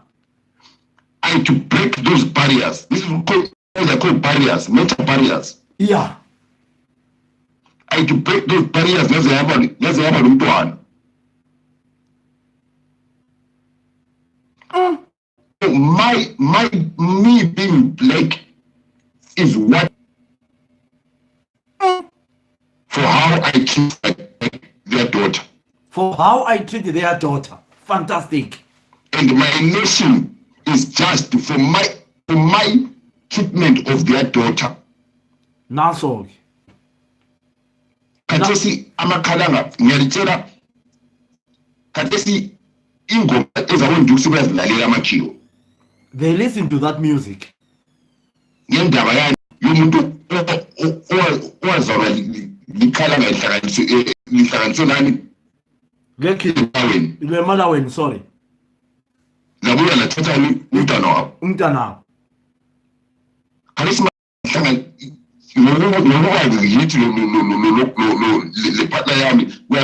I had to break those barriers. This is called barriers, mental barriers. Yeah. I had to break those barriers. Let's have a one. Me being black is what for how I treat their daughter. For how I treat their daughter. Fantastic. And my nation is just for my for my treatment of their daughter. Naso. Kathesi amakhalanga ngiyalitshela kathesi ingoma ezakwenza ukuthi bayazilalela amakhiwo. They listen to that music. Ngendaba yani yomuntu owazalwa likhalanga lihlanganiswe nani? Malaweni, sorry. Labuya lathatha umntwana wabo. Umntwana wabo. Kathesi mahlanga yithi le partner yami, we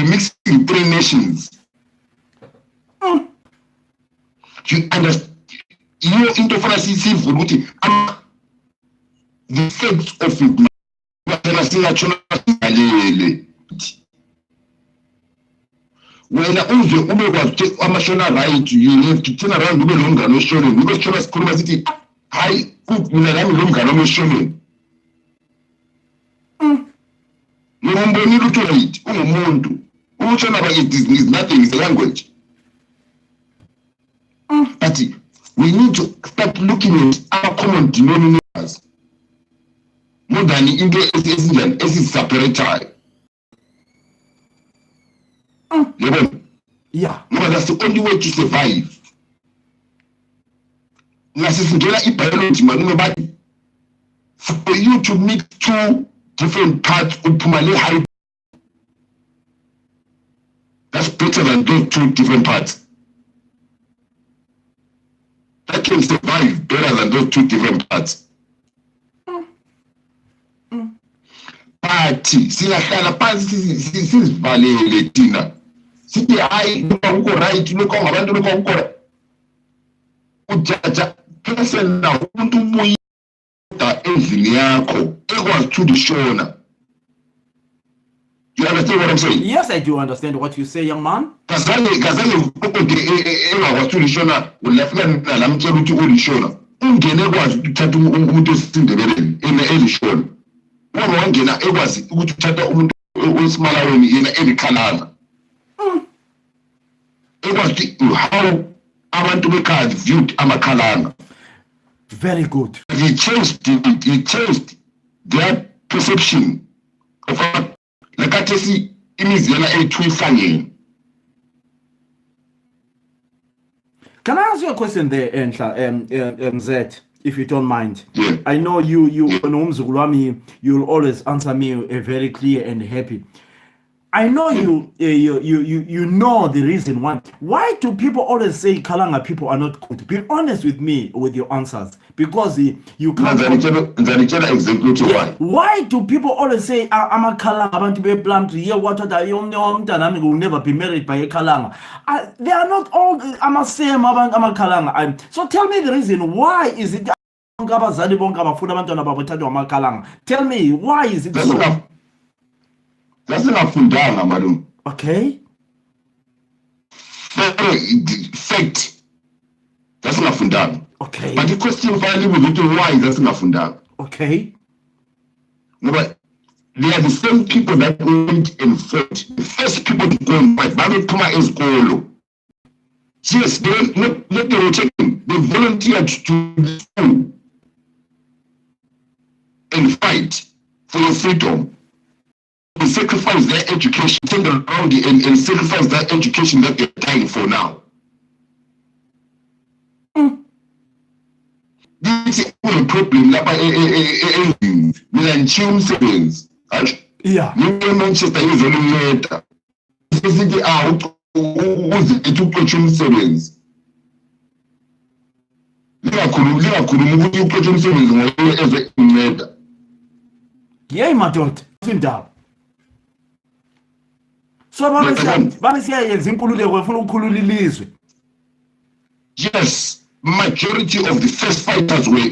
mixing 3 nations. You understand? You into for us is ukuthi the effects of it. Wena uzwe ubekwazi amashona right, you have to turn around ube lomngane oshoneni. Ube shona sikhuluma sithi hayi mina nami lomngane oshoneni. Ngombonile ukuthi right ungumuntu. Ukushona ba is nothing, is a language. But we need to start looking at our common denominators more than into ezinjani eziseparated. Yeah. No, that's the only way to survive. Biology, for you to mix 2 different parts of Pumale high, that's better than those 2 different parts. That can survive better than those 2 different parts. But siyahlala phansi sizivalele thina. Sithi hayi lokho right, lokho ngabantu lokho ukho. Ujaja person na umuntu ubuye endlini yakho ekwazi to shona. You understand what I'm saying? Yes, I do understand what you say, young man. Kazale ekwazi to shona, ulafika nalamtshela ukuthi ulishona. Ungene ekwazi ukuthatha umuntu osindebeleni elishona. Uma wangena ekwazi ukuthi uthatha umuntu osimalaweni yena elikhalanga. Ekwazi how abantu bekhaya viewed amakhalanga. Very good. He changed their perception of lakathesi imizela ethu. Can I ask you a question there, Enhla, Zed, if you don't mind? Yeah. I know you'll always answer me very clear and happy. I know you know the reason why. Why do people always say Kalanga people are not good? Be honest with me with your answers, because you can't. Why do people always say I'm a Kalanga? I want to be blunt. Here, what will never be married by a Kalanga. They are not all. I'm a same. I'm a Kalanga. So tell me the reason. Why is it? Tell me why is it so? That's not fundanga, madam. Okay. Fact. That's not fundanga. Okay. But the question finally will be why that's not fundanga. Okay. No, but they are the same people that went and fought. The first people to go and fight. Babe Kuma is Kolo. Yes, they were checking. They volunteered to school and fight for your freedom. And sacrifice their education, turn around and sacrifice that education that they're dying for now. This is a problem. Yeah. Manchester is only later. This is the out. Who's it to question sevens? Yeah, my daughter. So yes, majority of the first fighters were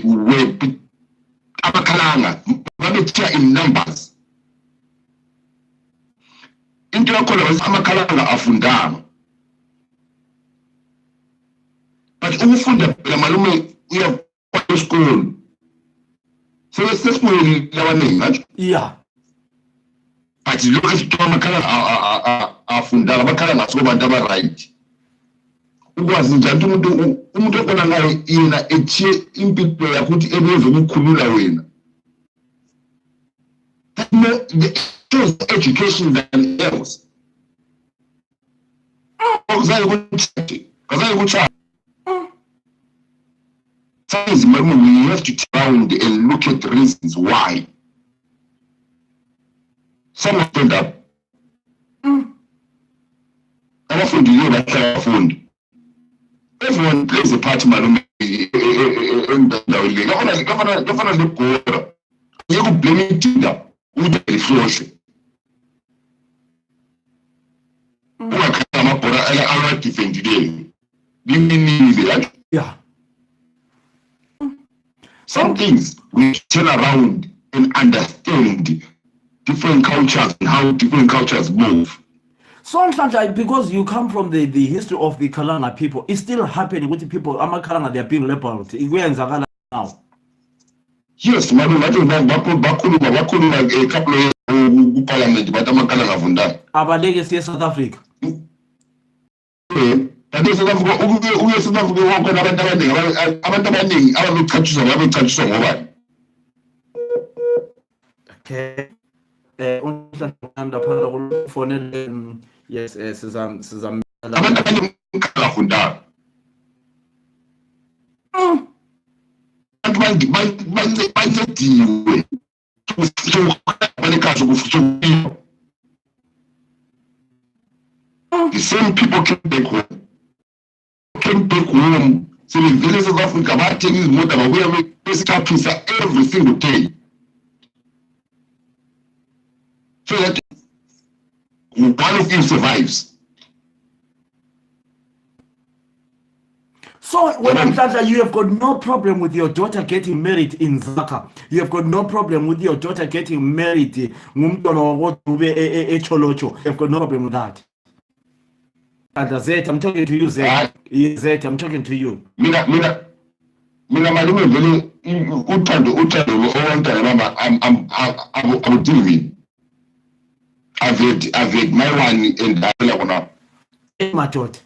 Abakalanga, in numbers. Into was Amakalanga afundanga. But ufunda malume uya kwa school. So it's this way learning, yeah. But look at Amakala afundanga, Amakala so right. ukwazi njani umuntu obona ngayo yena echiye impilo yakho ukuthi ebeze ukukhulula wena. That more chose education than else. Kazayi ukuthi sometimes we have to turn around and look at the reasons why. Some stand up. Abafundi yibo bahlala abafundi. Everyone plays a part malume endaweni le. Kafana lebhola. Yeke blame ithinda ukuthi lihlohle. Ukakhala amabhola ala defendileyo. Liminile. Yeah. Some things we turn around and understand different cultures and how different cultures move. Sometimes, because you come from the history of the Kalanga people, it's still happening with the people. Kalanga, they are being labeled. Now. Yes, madam, I think bakhuluma a couple of parliament, but Kalanga funda. Abadege South Africa. Kanti South Africa, uye South Africa wakhona abantu abaningi ababechatshiswa ngobani. Okay. Unhlanhla phakathi kufonele yes sizamela Abantu abaningi ngafunda. Abantu bancediwe. The same people came back home. So the village of Africa, about taking his mother, we have a pizza every single day. So that one of you survives. So when I'm saying you have got no problem with your daughter getting married in Zaka, you have got no problem with your daughter getting married Echolocho. You have got no problem with that. And Zet, I'm talking to you, Zet. Zet, I'm talking to you. Mina malume vele uthando owantana mama I'm dealing with. I've had my one and I wanna. My daughter.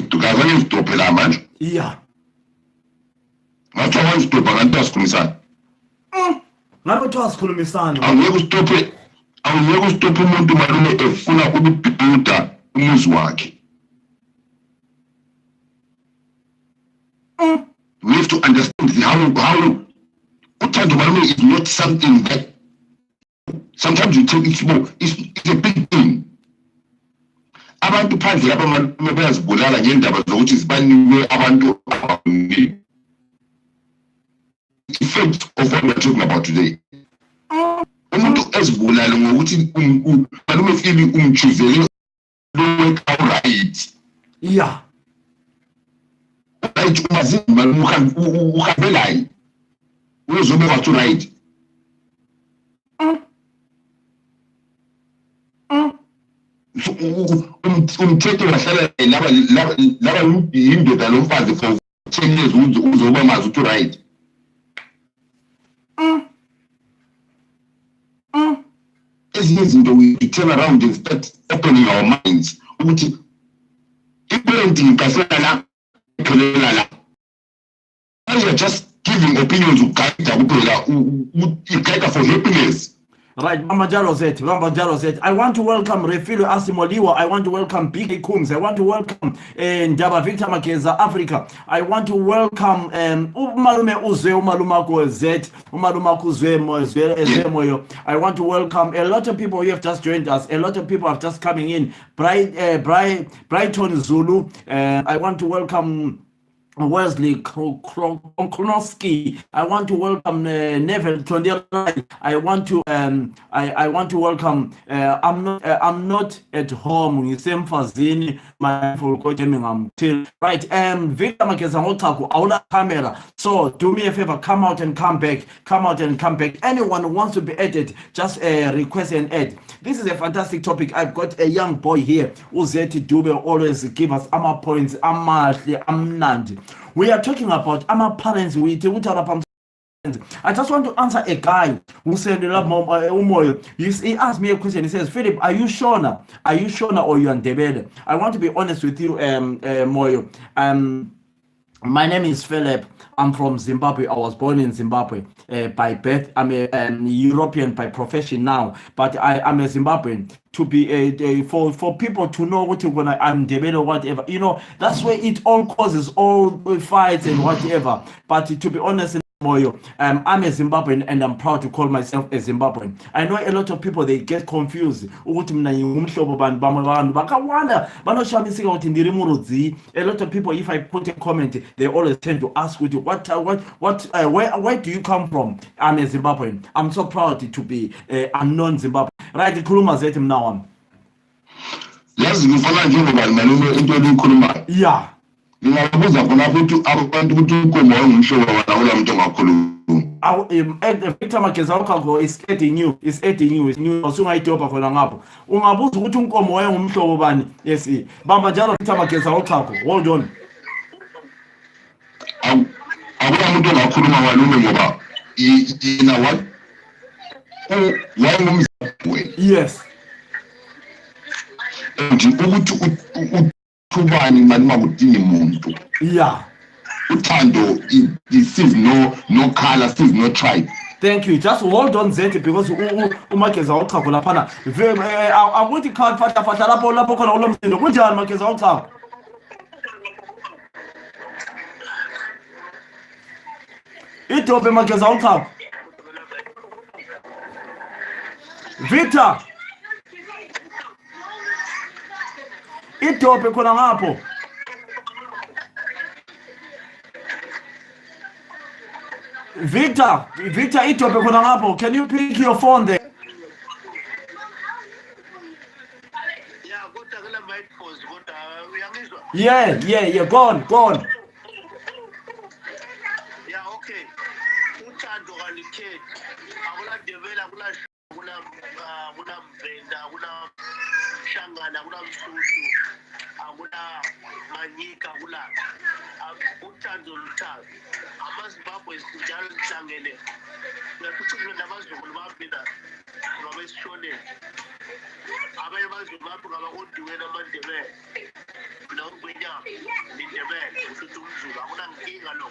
Tukazanistopela manje. Yeah. Ngathi awangistopha kanti asikhulumisana. Ngabe twasikhulumisana. Awuyeke ustophe umuntu malume efuna ukubhuda umuzi wakhe. We have to understand how uthando malume is not something that sometimes you take it small. It's a big thing. Abantu phandle lapha malume bayazibulala ngendaba zokuthi sibaniwe abantu effect of what we're talking about today. Umuntu ezibulala ngokuthi malume feel umchuzele work out right. Yeah. Right umazi malume uhambelayo. Uzobe wathi right. Umthetho wahlala laba yindoda lomfazi for 10 years uzoba mazi ukuthi right. Ezinye izinto we turn around and start opening our minds ukuthi iparenting kasela la ikholela la. You are just giving opinions uguide kuphela uguide for happiness. Right, Mama Jalo Zet. I want to welcome Refilo Asimoliwa. I want to welcome Big Coombs. I want to welcome Ndaba Victor Makeza, Africa. I want to welcome Umalume Uze, Umalumako Zet, Umalumako Zemoyo. I want to welcome a lot of people who have just joined us. A lot of people have just coming in. Brighton Zulu. I want to welcome Wesley Kronoski. I want to welcome Neville Tondela. I want to welcome I'm not at home. Same Fazini, my till right. Victor Makeza Hotaku, Aula camera. So do me a favor, come out and come back. Anyone who wants to be added, just request and add. This is a fantastic topic. I've got a young boy here who's there to do always give us ama points, amnandi. We are talking about our parents. I just want to answer a guy who said, Umoyo. He asked me a question. He says, Philip, are you Shona? Are you Shona or you are Ndebele? I want to be honest with you, Moyo. My name is Philip. I'm from Zimbabwe. I was born in Zimbabwe by birth. I'm a European by profession now, but I'm a Zimbabwean. To be for people to know what you're gonna I'm Ndebele or whatever, that's where it all causes all fights and whatever. But to be honest, Moyo, I'm a Zimbabwean and I'm proud to call myself a Zimbabwean. I know a lot of people they get confused. Ukuthi mina ngingumhlobo bani bamwe abantu bakawanda banoshamisika ukuthi ndiri murudzi. A lot of people, if I put a comment, they always tend to ask with you, where do you come from? I'm a Zimbabwean. I'm so proud to be unknown Zimbabwean. Right, khuluma zethu mna wami. Yazi ngifana njengoba malume into elikhulumayo. Yeah. Ngingabuza khona ukuthi abantu ukuthi uNkomo wayengumhlobo wala muntu ongakhuluma. Victor Mageza wakho is adding you, is new usungayidobha khona ngapho. Ungabuza ukuthi uNkomo wayengumhlobo bani? Yes, bamba njalo Victor Mageza wakho. Hold on. Akula muntu ongakhuluma malume ngoba yena wayengumZimbabwe. Yes. Ukuthi uthubani maluma kudinga umuntu. Yeah. Uthando, it sees no color, sees no tribe. Thank you. Just hold on Zeti because uMageza wakho laphana. Akuthi khatha lapho khona ulomsindo. Kunjani Mageza wakho? Idobhe Mageza wakho. Victor. Idobhe khona ngapho. Victor, idobhe khona ngapho. Can you pick your phone there? Yeah, go on. Yeah, okay. Uthando kalikhethi. Akula Ndebele, akula Mvenda, akula Shangana, akula Msuthu, akula Manyika, akula uthando luthando. AmaZimbabwe sinjalo sihlangene. Uyathuthukile nabazukulu bami ngabesishoneni. Abanye abazukulu bami ngabakondiwe namaNdebele. Mina ngwenyama Ndebele ukuthi umZulu akunankinga lo.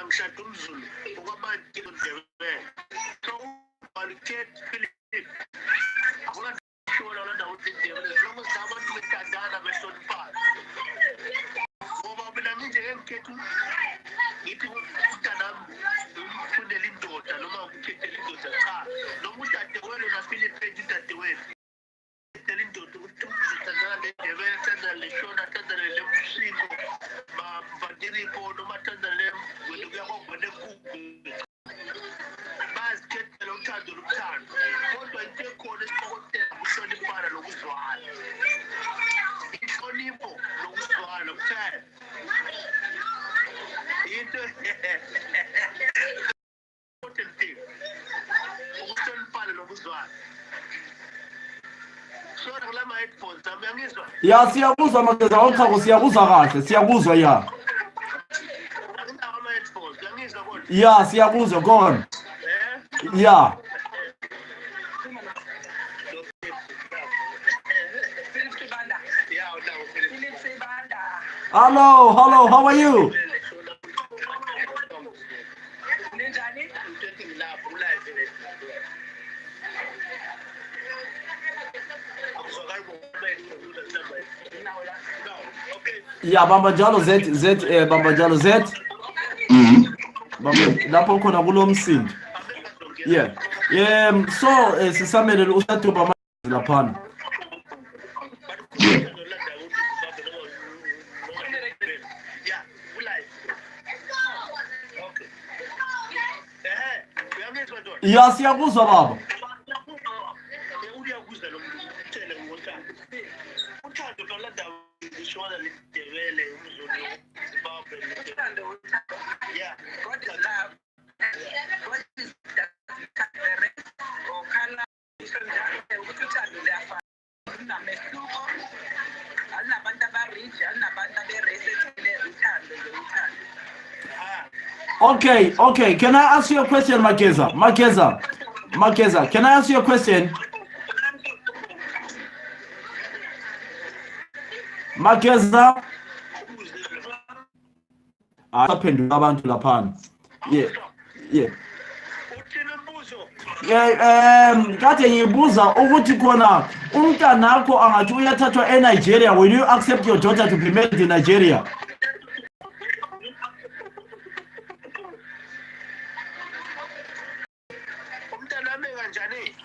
Ngishada umZulu okwamanje Ndebele. So balikhethi Philip. Akuna shona la ndawo Ndebele. Lonke abantu bethandana behloniphana. Ngoba mina nje ngikhethu ngithi umntanami ufundela indoda noma ukhethela indoda cha. Noma udadewenu na Philip udadewenu. Ukhethela indoda ukuthi uzothandana neNdebele, thandana leShona, thandana leMsiko, Mvandiripo noma thandana wena kuyakubona kuku. Bazikhethela uthando luthando. Kodwa into ekhona esiqokothela ukuhloniphana nokuzwana. Inhlonipho nokuzwana kuphela. Into important thing. Ukuhloniphana nokuzwana. Sona kulama headphones ami angizwa. Ya siyabuzwa Mageza wakho siyabuzwa kahle. Siyabuzwa ya. Anginawo ama headphones. Angizwa kodwa. Ya siyabuzwa go on. Yeah. Hello, how are you? Yeah, Bamba Jalo Z. Bamba lapho khona kulomsindo. Yeah. So sisamele uSathu bama laphana. Yeah, siyabuzwa baba. Uyakuzwa lo mthele ngothando. Uthando lo landa ishona leDebele umZulu Zimbabwe. Yeah, God is love. God is the or color uthando liyafa. Namehluko. Alinabantu abarich, alinabantu aberace uthando. Okay. Can I ask you a question, Mageza, can I ask you a question? Mageza, aphendula abantu laphana. Yeah. Kade ngibuza ukuthi khona umntanakho angathi uyathathwa eNigeria. Will you accept your daughter to be married in Nigeria?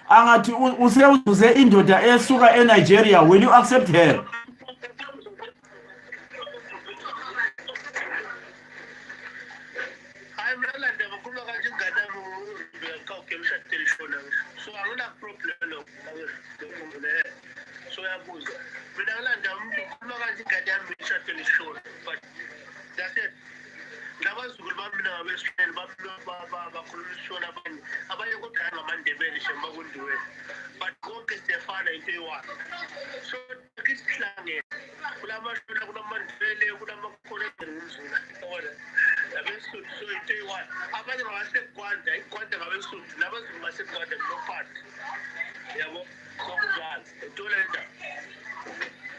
Angathi useuze indoda esuka eNigeria. Will you accept her?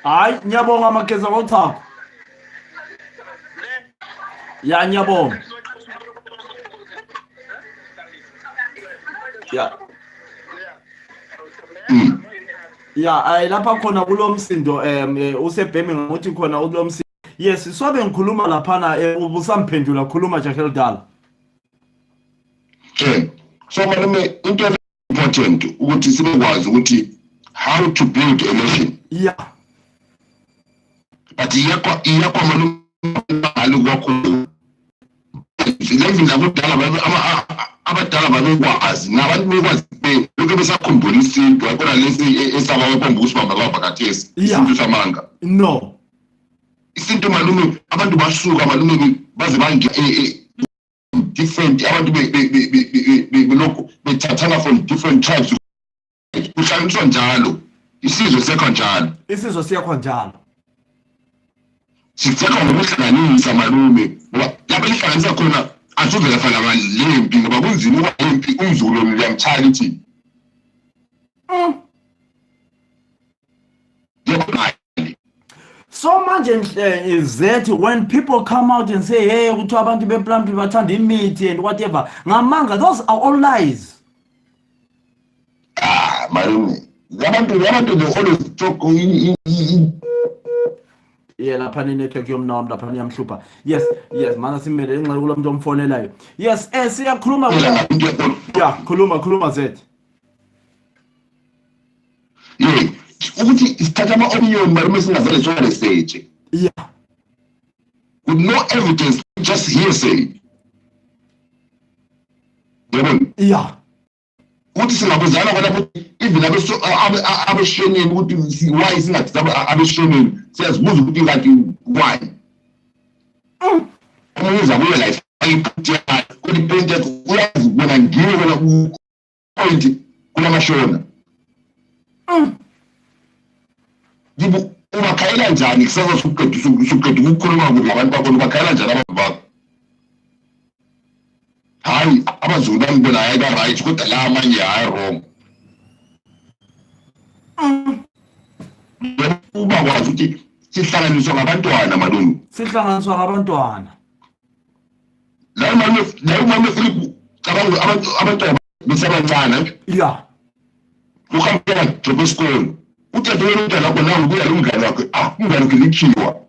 Hayi, ngiyabonga Mageza ngothako. Ya ngiyabonga. Ya lapha khona kulomsindo usebhemi ngokuthi khona kulomsindo. Yes, sobe ngikhuluma laphana ubusamphendula khuluma Jahel Dala. So malume into important ukuthi sibekwazi ukuthi how to build a nation. Yeah. But iyakwa malume alukho levi nakudala abadala babekwazi nabantu bekwazi lokho besakhumbula isintu akona lesi esabawepha usibamba babhakathesi isintu samanga. No. Isintu malume abantu basuka malume baze bange different abantu belokho bethathana from different tribes. Kuhlanganiswa njalo isizwe sekho njalo. Isizwe siyakho njalo. Sitheka ngokuhlanganisa malume lapha ihlanganisa khona asuvela fana lempi ngoba kunzima ukuba lempi umzulu uyamcharity. So manje is that when people come out and say hey ukuthi abantu beplampi bathanda imithi and whatever, ngamanga those are all lies. Malume abantu they always talk lapha network yomnawami lapha niyamhlupha. Yes mana simele enxa kulomuntu omfonelayo. Yes siyakhuluma khuluma Z. ukuthi isithatha ama-opinion malume singavele sona research. With no evidence, just hearsay. Yabona? Ukuthi singabuzana khona ukuthi even abeshoneni ukuthi why singathi abeshoneni siyazibuza ukuthi kanti why. Umuza kuyo life ayiphuthi kuni point uyazi bona ngiwe wena ku point kunamashona. Yibo ubakhayela njani kusasa suqeda ukukhuluma ngabantu bakho ubakhayela njani abantu bakho? Hayi abazulu bambona ayika right kodwa la amanye hayi wrong. Uba kwazi ukuthi sihlanganiswa ngabantwana malume. Sihlanganiswa ngabantwana. La mama Philip cabanga abantwana besabancane. Ukuhambela job school. Uthathe umntwana wakho nawe ubuya umngane wakho umngane wakho likhiwa.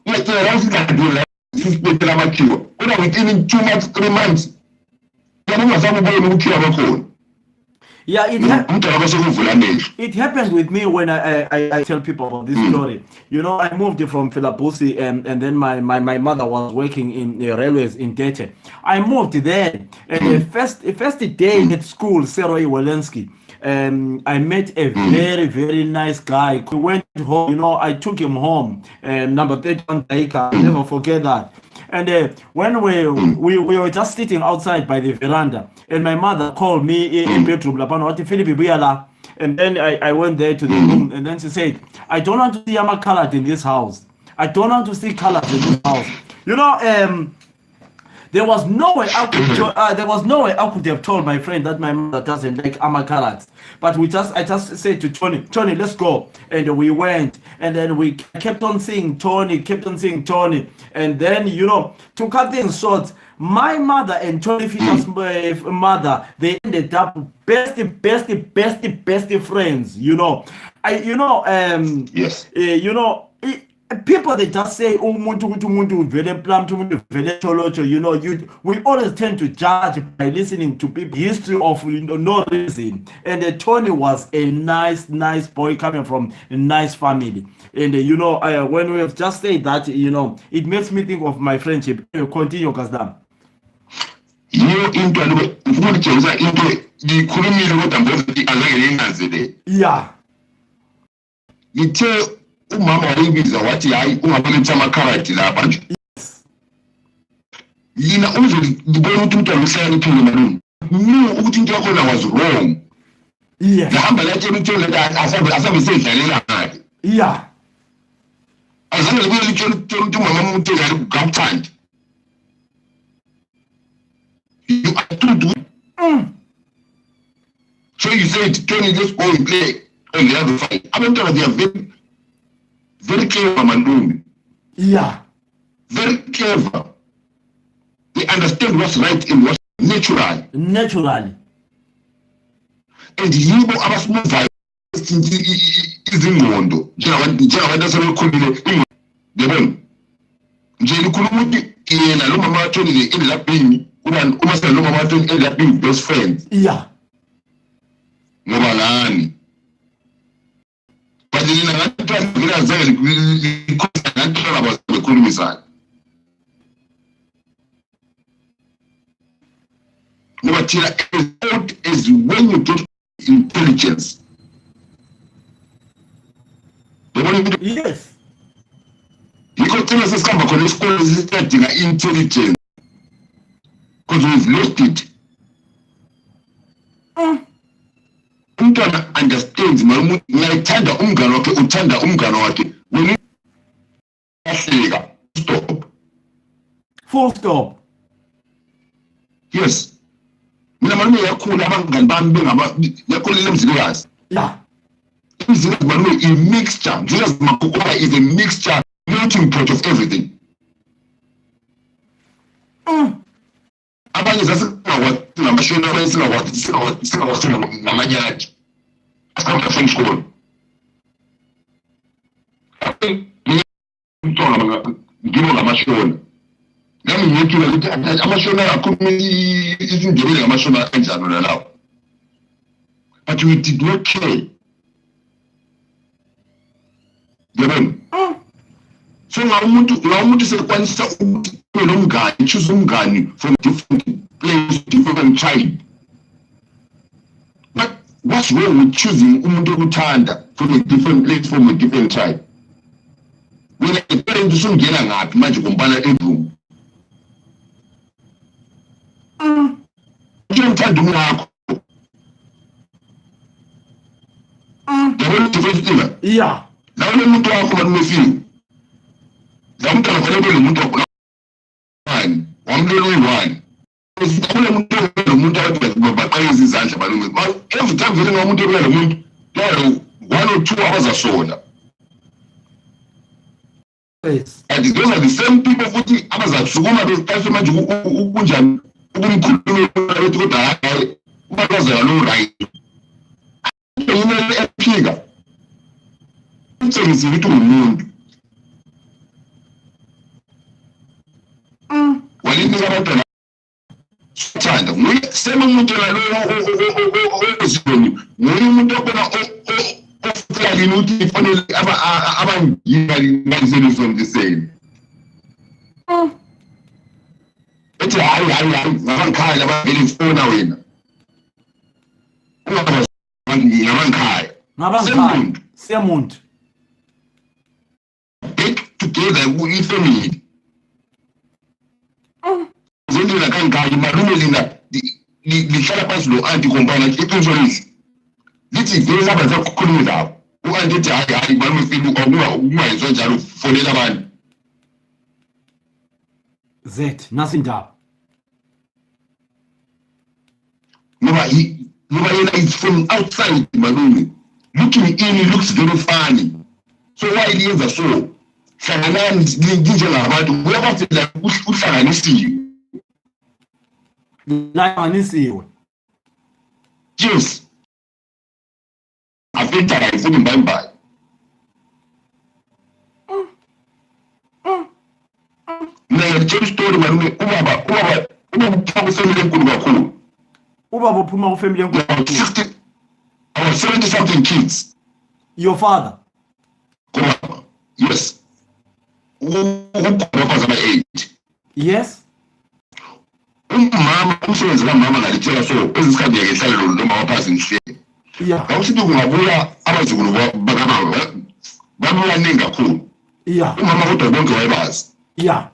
Uyacela la usingadula sisibethela amakhiwa. Kuna within 2 months 3 months. Yena ungazama ubone ukukhiwa bakhona. It happened with me when I tell people about this story. You know, I moved from Philadelphia and then my mother was working in railways in Tete. I moved there and the first day at school, Seroy Walensky, I met a very, very nice guy. We went home, you know, I took him home, number 31 Daika, I'll never forget that. And when we were just sitting outside by the veranda, and my mother called me in bedroom, and then I went there to the room, and then she said, I don't want to see Yama colored in this house. I don't want to see colors in this house. You know, There was no way I could. There was no way I could have told my friend that my mother doesn't like amakarats. But I just said to Tony, let's go, and we went, and then we kept on seeing Tony, and then to cut things short, my mother and Tony Fisher's mother, they ended up best friends. Yes. People, they just say umuntu ukuthi umuntu uvele plump, umuntu uvele cholocho. We always tend to judge by listening to people history of no reason. And Tony was a nice boy coming from a nice family. And when we have just said that, it makes me think of my friendship. Continue, Kasdam. Into ufuna ukutshengisa into ngikhulumile kodwa mbozi azange ngingazele. Yeah. Ngithe umama wayibiza wathi hayi ungabeletha amakarati lapha nje. Yes. Yina uzolibona ukuthi umntwana uhlakaniphile malume. Ukuthi into yakho was wrong. Yeah. Ngihamba la tshela into la asabe sedlalela ngakhe. Yeah. Azange libuye litshela ukuthi umama umuntu ngale kukamthandi. You are too. So you said, Tony, let's go and play on the other side. I mean, they are very, very clever, Mandumi. Yeah. Very clever. They understand what's right and what's natural. Naturally. And yibo abasimuvayo izingqondo njengabantu asebekhulile yabona nje likhuluma ukuthi yena lo mama waThoni ended up being uma sele lo mama waThoni ended up being best friends. Yeah. Ngoba ngani but yena ngathi ngila zange likhuluma ngathi abakhulumisana ngoba thina as when you get intelligence. Yes. Because thina sesikhamba khona esikoleni siyadinga intelligence because we've lost it. Umntwana understands malume ngiyayithanda umngane wakhe uthanda umngane wakhe wena ahleka stop. Full stop. Yes. Mina malume yakhula abangani bami yakhulela emzilikazi. Yeah. Emzilikazi malume a mixture. Mzilikazi Makokoba is a mixture, melting pot of everything. Abanye zasingakwazi ngamashona abanye singakwazi ngamanyathi. Asikhambe French school. Ngibo ngamashona. Nami ngiyethula ukuthi amashona akhuluma izindebele ngamashona kanjani nalawo. But we did not care. Yabona? So umuntu sekwanisa ukuthi lo mngani, choose umngani from different place, different tribe. But what's wrong with choosing umuntu okuthanda from a different place, from a different tribe? Wena iparent usungena ngaphi manje kumbana eBroom? Ngiyamthanda umngakho. Yabona different thing. Yeah. Lawo umuntu wakho manumefini. La umntwana fanele lo muntu wakho. Wamlelo uyi-1. Kule umuntu lo muntu abathi baqayisa izandla malume. Every time vele ngomuntu lo muntu, lo 1 or 2 hours asona. Yes. And those are the same people futhi abazasukuma beqashe manje ukunjani ukumkhuluma bethi kodwa hayi ubakwazi lo right. Yena ephika. Utshengisa ukuthi umuntu. Walini abantwana thanda nguye sema umuntu lo oziboni nguye umuntu obona ofika yini ukuthi ifanele abangiyali ngizeni from the same. Ethi hayi ngabankhaya abavele ifona wena. Ngabankhaya. Semuntu. Get together with family. Zindlela kangayi malume lina lihlala phansi lo anti compana iqiniso lithi vele sabantu akukhuluma lapho u-anti ethi hayi malume feel ungayizwa njalo fonela abantu Z nasindaba. Ngoba is from outside malume. Looking in, it looks very funny. So why yenza so? Hlanganani njengabantu kuyabafela uhlanganisiwe. Lahlanganisiwe. Yes. After I put him bye. Now tell story malume ubaba uphuma family enkulu kakhulu. Ubaba uphuma ku family enkulu kakhulu. About 70 something kids. Your father? Yes. Ukhona my age. Yes. Umama umsebenzi kamama ngalitshela so ezisikhathi ngehlalo lo mama phasi ngihle. Yeah. Awusithi kungabuya abazukulu bakababa babuyaningi kakhulu. Yeah. Umama kodwa bonke wayebazi. Yeah.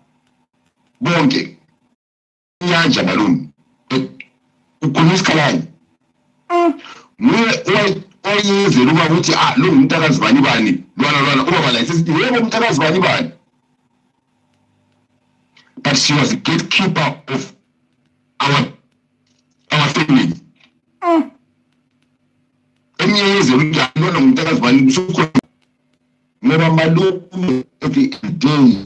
Bonke. Nyanja malume. Ukhuluma isikhalane. Oyenzela uba ukuthi lo ngumntakazi bani lwana ubaba la isithi yebo umntakazi bani. But she was a gatekeeper of our family. Eminye yezela ukuthi lona ngumntakazi bani usukhona ngoba malume every day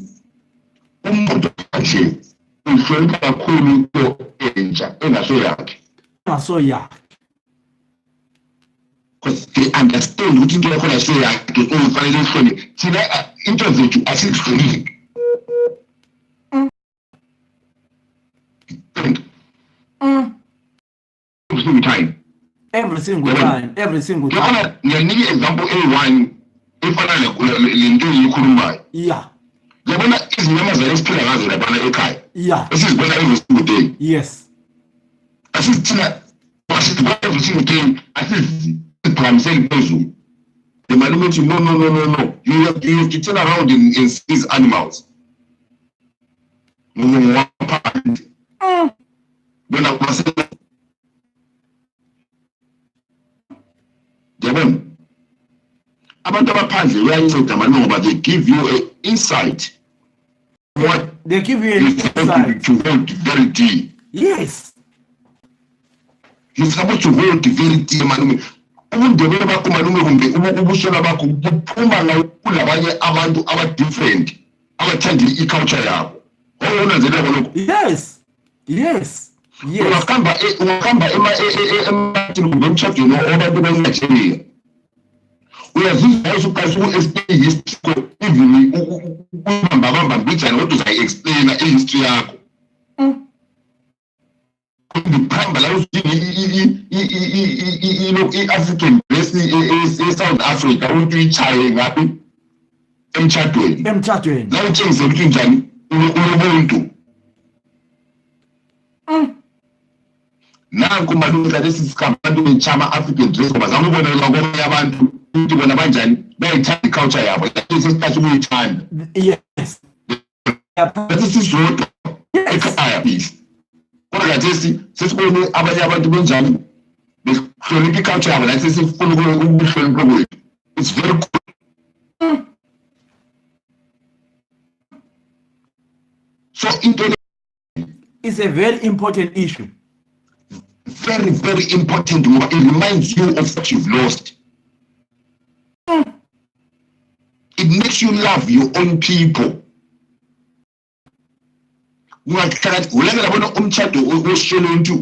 umuntu nje uhlonipha kakhulu into entsha engaso yakhe. Because they understand ukuthi into yakhona so yakhe ufanele uhlone thina into zethu asihloniphi. Every single time. Ngiyanika example A1 efana lento yikhulumayo. Yeah. Yabona izinyamazane esiphila ngazo lapha ekhaya. Yeah. Esizibona every single day. Yes. Asizithina every single day asiziphamseli phezulu. The malume uthi no. You have to turn around and see these animals. Bona kwasela. Yabona abantu abaphandle uyayinceda ngoba they give you an insight. What they give you an insight to hold very deep. Yes. You're supposed to hold very deep malume. Ubundebele bakho malume kumbe ubusola bakho buphuma la kulabanye abantu aba different abathanda iculture yabo. Awunanzela lokho. Yes. Ungahamba emathini ngomtshadweni abantu beNigeria. Uyazizwa usuqala uku-explain history even ubamba mbijana kodwa uzayi-explain i-history yakho. Ukuhamba la i-African race e-South Africa ukuthi uyichaye ngaphi emtshadweni. La utshengise ukuthi njani unobuntu. Nanku malume lesi sikhathi abantu bechama African dress ngoba zange ubone kwabanye abantu ukuthi bona banjani bayithanda iculture yabo lesikhathi ukuyithanda. Yes. Sisizodwa ekhaya please. Kodwa kathesi sesibone abanye abantu benjani behlonipha iculture yabo la sesifuna ukuhlonipha kwethu. It's very good. So it's a very important issue. Very, very important. It reminds you of what you've lost. It makes you love your own people. Ulalela bona umtshado oshelo into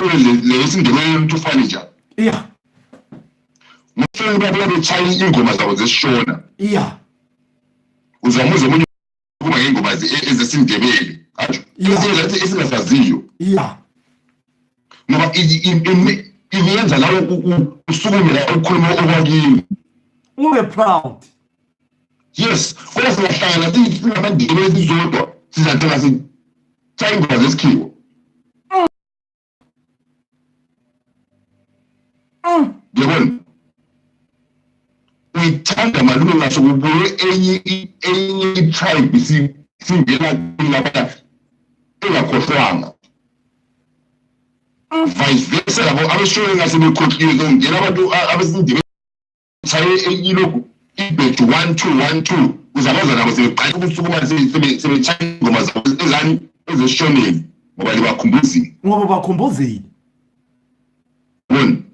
lesindebele into furniture. Yeah. Mfana baba bechaya ingoma zabo zesishona. Yeah. Uzamuza umuntu kuma ingoma ezesindebele. Athi izinto esingasaziyo. Yeah. Ngoba iyenza lawo usukumela ukukhuluma okwakini. Ube proud. Yes, kodwa siyahlangana sinamandebe esizodwa sizathola sithayingwa zesikhiwo. Yabona uyithanda malume ngasho kubuye enye tribe singena lapha engakhohlwanga. Vice versa labo abashoyo ngasebekhokhiwe ngena abantu abasindebe chaye eyiloku ibet 1212 uzabaza nabo sebeqala ukusukuma sebechaya ingoma zabo ezani ezeshoneni ngoba libakhumbuzile. And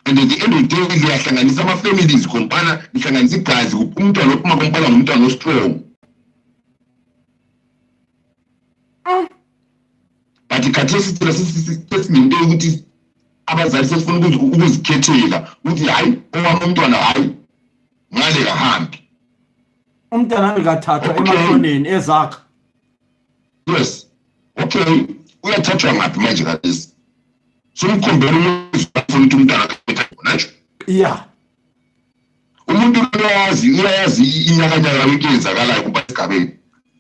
at the end of the day, liyahlanganisa ama-families kompana lihlanganisa igazi umntwana ophuma kompana ngumntwana ostrong. But ikhathesi thina sesinento yokuthi abazali sesifuna ukuzikhethela ukuthi hayi owami umntwana hayi ngale kahambi. Umntwana wami kathathwa emahloneni ezakhe. Yes. Okay. Uyathathwa ngaphi manje khathesi? Somkhombela umuzi ufuna ukuthi umntwana akhethe khona nje. Yeah. Umuntu uyayazi inyakanyaka yokuyenzakalayo kuba esigabeni.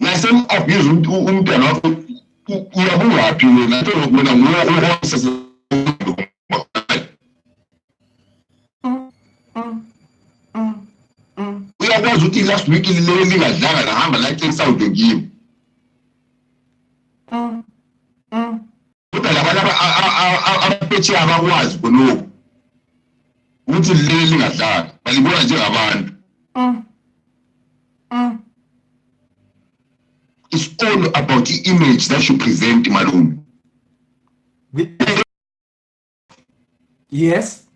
Ngase-abuse umntwana wakho uyabungaphi wena nto wena nguwo uyakwazi ukuthi last week lile lingadlanga lahamba lathensawude kimi. Kodwa labantu abaphetsheya abakwazi khonokho ukuthi lile lingadlanga balibona njengabantu. It's all about the image that you present, Malum. Yes.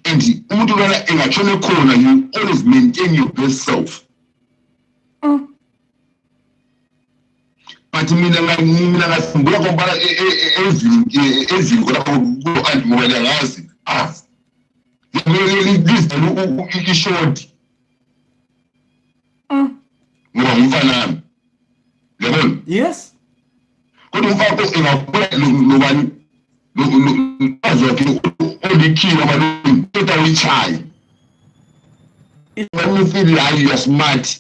And you always maintain your best self. But mina ngasimbuka kompara ezini kodwa andimobile ngazi ishort ngoba ngumfana nami. Yabona? Yes. Kodwa umfana engakhula nobani azokhe olikhila malungu kodwa uyichayi. When you feel like you are smart,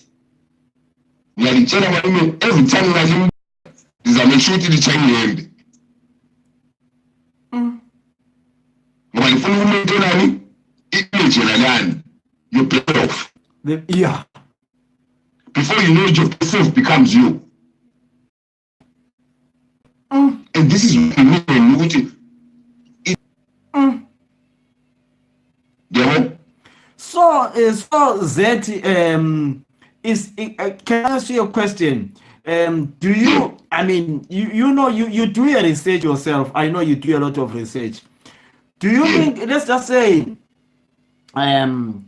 ngiyalitshela malume every time ngalimbuka ngizame shoot lichayi ngihembe. Ngoba ngifuna ukumaintainani image yalani you play off. Yeah. Before you know it, yourself becomes you. And this is what we mean. So that can I ask you a question? Do you? I mean, you know you do your research yourself. I know you do a lot of research. Do you think? Let's just say, hello,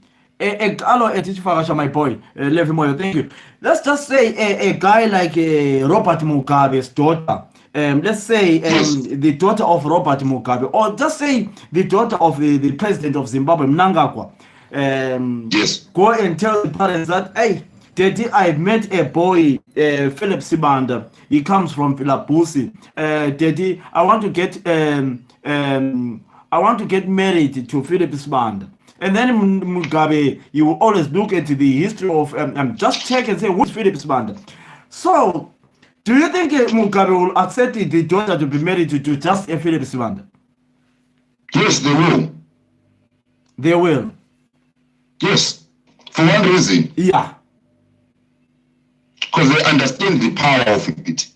my boy, Levi Moyo, thank you. Let's just say a guy like Robert Mugabe's daughter. Let's say the daughter of Robert Mugabe, or just say the daughter of the president of Zimbabwe, Mnangagwa. Yes. Go and tell the parents that, hey, Daddy, I've met a boy, Philip Sibanda. He comes from Philabusi. Daddy, I want to get married to Philip Sibanda. And then Mugabe, you will always look at the history of just check and say, who's Philip Sibanda? So, do you think Mugabe will accept the daughter to be married to just a Philip Sibanda? Yes, they will. They will. Yes, for one reason. Yeah. Because they understand the power of it.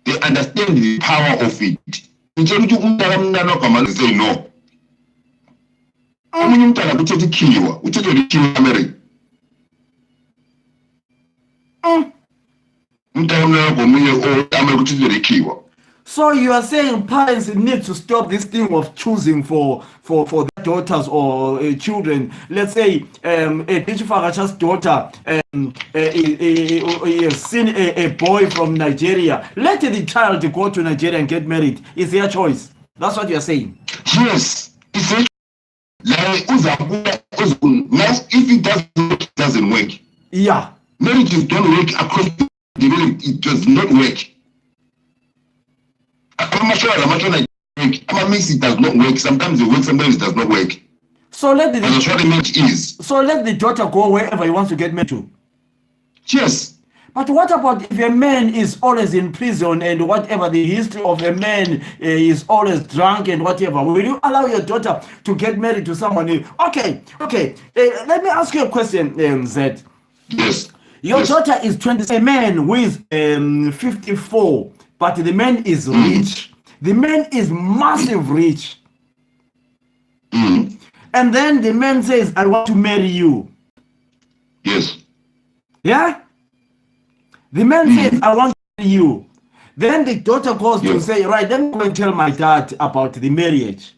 They understand the power of it. They say no. So you are saying parents need to stop this thing of choosing for their daughters or children. Let's say a Dichifagacha's daughter has seen a boy from Nigeria. Let the child go to Nigeria and get married. It's their choice. That's what you are saying. Yes, it's a now if it doesn't work. Yeah. Marriages don't work across the world. It does not work. I'm sure it does not work. Sometimes it works, sometimes it does not work. So let the daughter go wherever he wants to get married to. Yes. But what about if a man is always in prison and whatever the history of a man is always drunk and whatever? Will you allow your daughter to get married to someone? Okay. Let me ask you a question, Zed. Yes. Your daughter is 20. A man who is 54, but the man is rich. The man is massive rich. And then the man says, I want to marry you. Yes. Yeah? The man says, I want to marry you. Then the daughter goes to say, right, let me go and tell my dad about the marriage.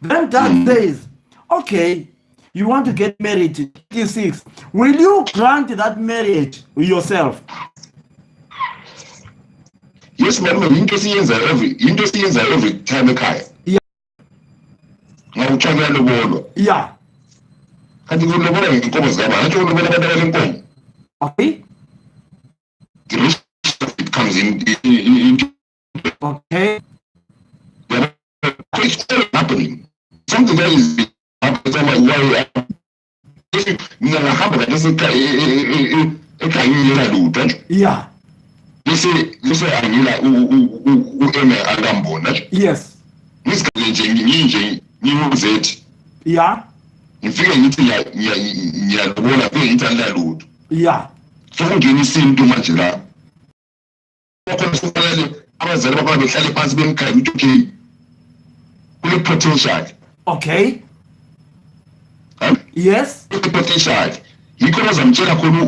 Then dad says, okay, you want to get married to 26. Will you grant that marriage yourself? Yes, madam, into every time ekhaya. Yeah. Ngawuchakela lobolo. Yeah. Kanti kulobola ngenkomo zikaba, ngathi ulobola abantu abalenkomo. Okay. The rest of it comes in. Okay. Yeah, it's all happening. Something that is happening. Why? Ngahamba kanti ekhaya lutho. Yeah. Lise angila u-eme akambona. Yes. Ngisikhathi nje ngiwuzethi. Yeah. Ngifike ngithi ngiyalobona ngeke ngithi alilutho. Yeah. Sokungena isintu manje la. Lokho kufanele abazali bakho behlale phansi bemkhaya ukuthi okay. Kule potential. Okay. Huh? Yes. Kule potential. Yikho bazamtshela khona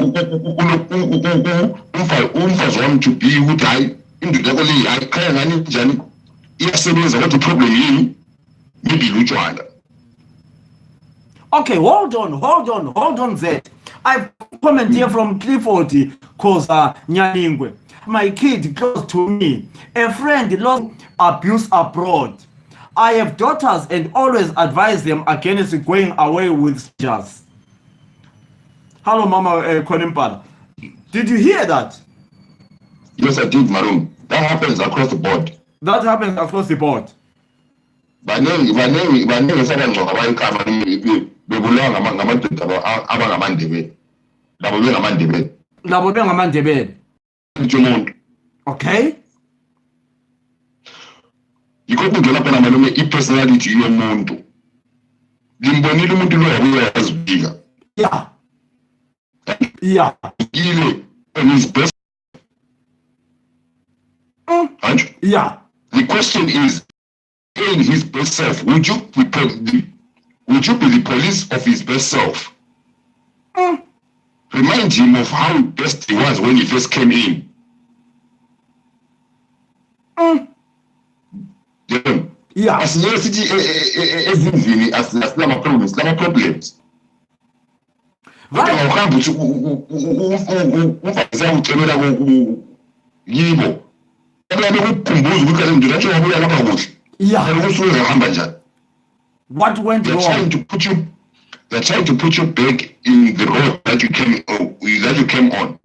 umfazi wami to be ukuthi hayi indoda yakho le hayi khaya ngani njani iyasebenza kodwa problem yini maybe lutshwana. Okay, hold on, Zed. I've comment here from Clifford Koza Nyaningwe. My kid close to me, a friend lost abuse abroad. I have daughters and always advise them against going away with strangers. Hello, Mama Konimpala. Did you hear that? Yes, I did, Maroon. That happens across the board. That happens across the board. Baningi sabangcoka bayikhama bebulawa ngamadoda abangamandebele. Labo bengamandebele. Umuntu. Okay. Yikho kungena phela malume i-personality yomuntu. Limbonile umuntu lo yakuyazibika. Yeah. Yeah. Ile on his best. Yeah. The question is, in his best self, would you be the police of his best self? Remind him of how best he was when he first came in. Yeah. As you see, as problems. Right. Yeah. What went wrong? They're trying to put you back in the road that you came on.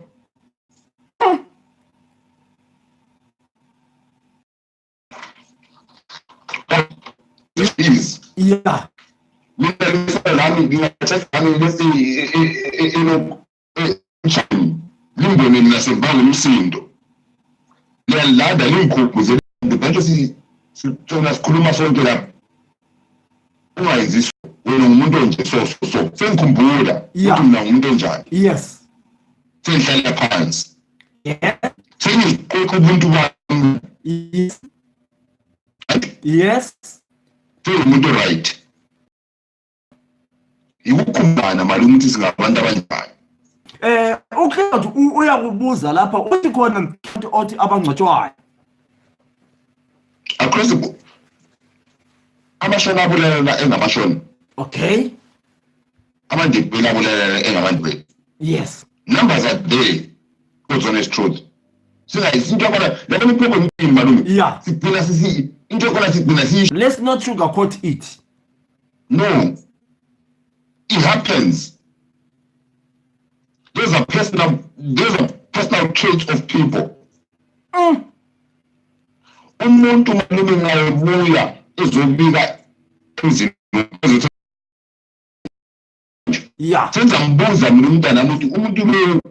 Please. Yeah. Limbone mina sembanga umsindo. Liyalanda lingikhumbuze abantu sithona sikhuluma sonke lapha. Ungayiziswa wena umuntu onje so sengikhumbula ukuthi mina umuntu onjani. Yes. Sengihlala phansi. Yeah. Sengiqoqa ubuntu bami. Yes. Yes. Umuntu right. Ikukhumbana mali ukuthi singabantu abanjani. Ukhona uyakubuza lapha uthi khona othi abangcwatshwayo. Across the board. Amashona abulela engamashona. Okay. Amandebele abulela engamandebele. Yes. Numbers are there. God's honest truth. Into khona lapho iphoko ngini malume. Yeah. Sigcina sisi into khona sigcina sisi. Let's not sugarcoat it. No. It happens. Those are personal traits of people. Umuntu malume ngayebuya ezobika izimo. Yeah. Senza mbuza mina umntana ukuthi umuntu lo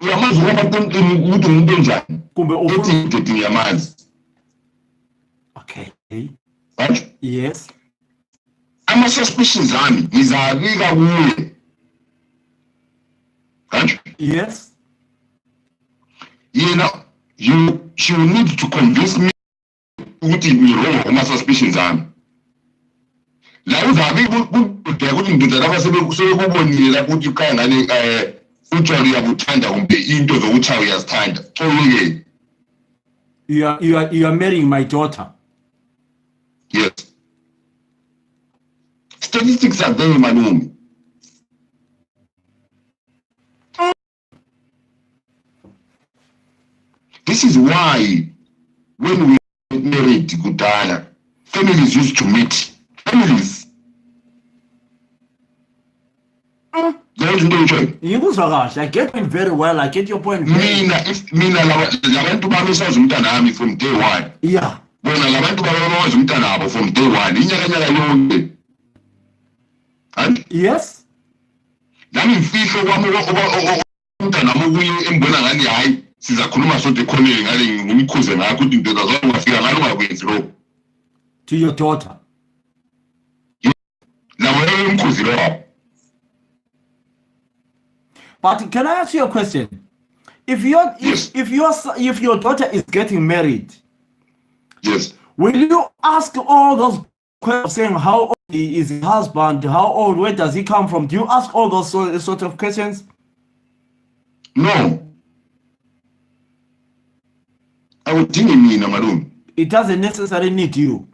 uyamazi ukuthi umuntu onjani. Kumbe uthi ngiyamazi. Okay. Right? Yes. Ama suspicions ami ngizabika kuye. Right? Yes. You need to convince me ukuthi ngirong ama suspicions ami. La uzabika ukuthi ngidoda lapha sebekubonile lapho ukuthi khaya ngane utshwala uyabuthanda kumbe into zokuthi uyazithanda. Xoyike. You are marrying my daughter. Yes. Statistics are there, Malum. This is why when we get married, Gudala, families used to meet. Families. Ngikuzwa kahle. I get it very well. I get your point. Mina labantu bami sazi umntana wami from day one. Yeah. Bona labantu bami bazi umntana wabo from day one. Inyaka yonke. Yes. Nami mfihlo kwami umntana wami kuye embona ngani hayi sizakhuluma sonke ekhoneni ngale ngimkhuze ngakho ukuthi into zazongafika ngalo ngakwenzi lo. To your daughter. Lawo ngimkhuzi lo. But can I ask you a question? If your daughter is getting married, yes, will you ask all those questions saying how old is his husband, how old, where does he come from? Do you ask all those sort of questions? No. I would think me, Maroon. It doesn't necessarily need you.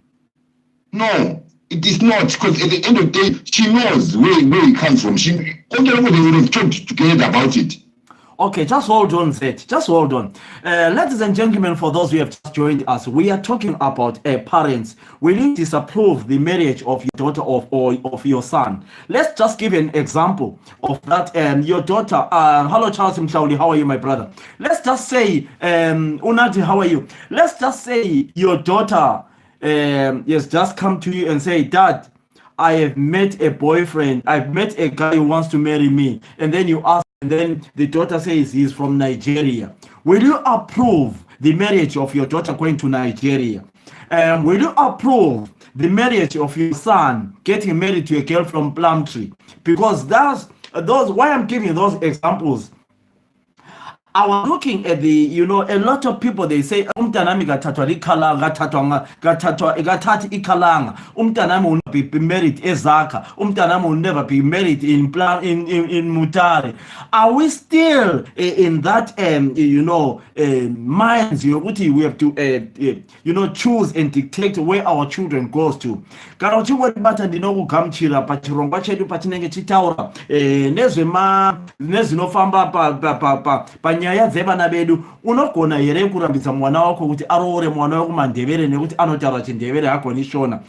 No, it is not, because at the end of the day, she knows where it comes from. They would have talked together about it. Okay, just hold on, Zed. Just hold on. Ladies and gentlemen, for those who have just joined us, we are talking about parents. Will you disapprove the marriage of your daughter or of your son? Let's just give an example of that. Your daughter, hello, Charles Mchauli, how are you, my brother? Let's just say, Unati, how are you? Let's just say your daughter has just come to you and say, Dad, I have met a boyfriend. I've met a guy who wants to marry me. And then you ask, and then the daughter says he's from Nigeria. Will you approve the marriage of your daughter going to Nigeria? Will you approve the marriage of your son getting married to a girl from Plumtree? Because why I'm giving those examples, I was looking at a lot of people, they say umntanami gathathwa likhalanga gathatha ikhalanga, umntanami will not be married eZakha, umntanami will never be married in Mutare. Are we still in that minds we have to choose and dictate where our children goes to? Kana uchibona bata ndinokugamchira pachirongwa chedu pachinenge chitaura nezinofamba pa nyaya dzevana vedu, unogona here kurambidza mwana wako kuti aroore mwana wako mandevere nekuti anotaura chindevere hakoni shona.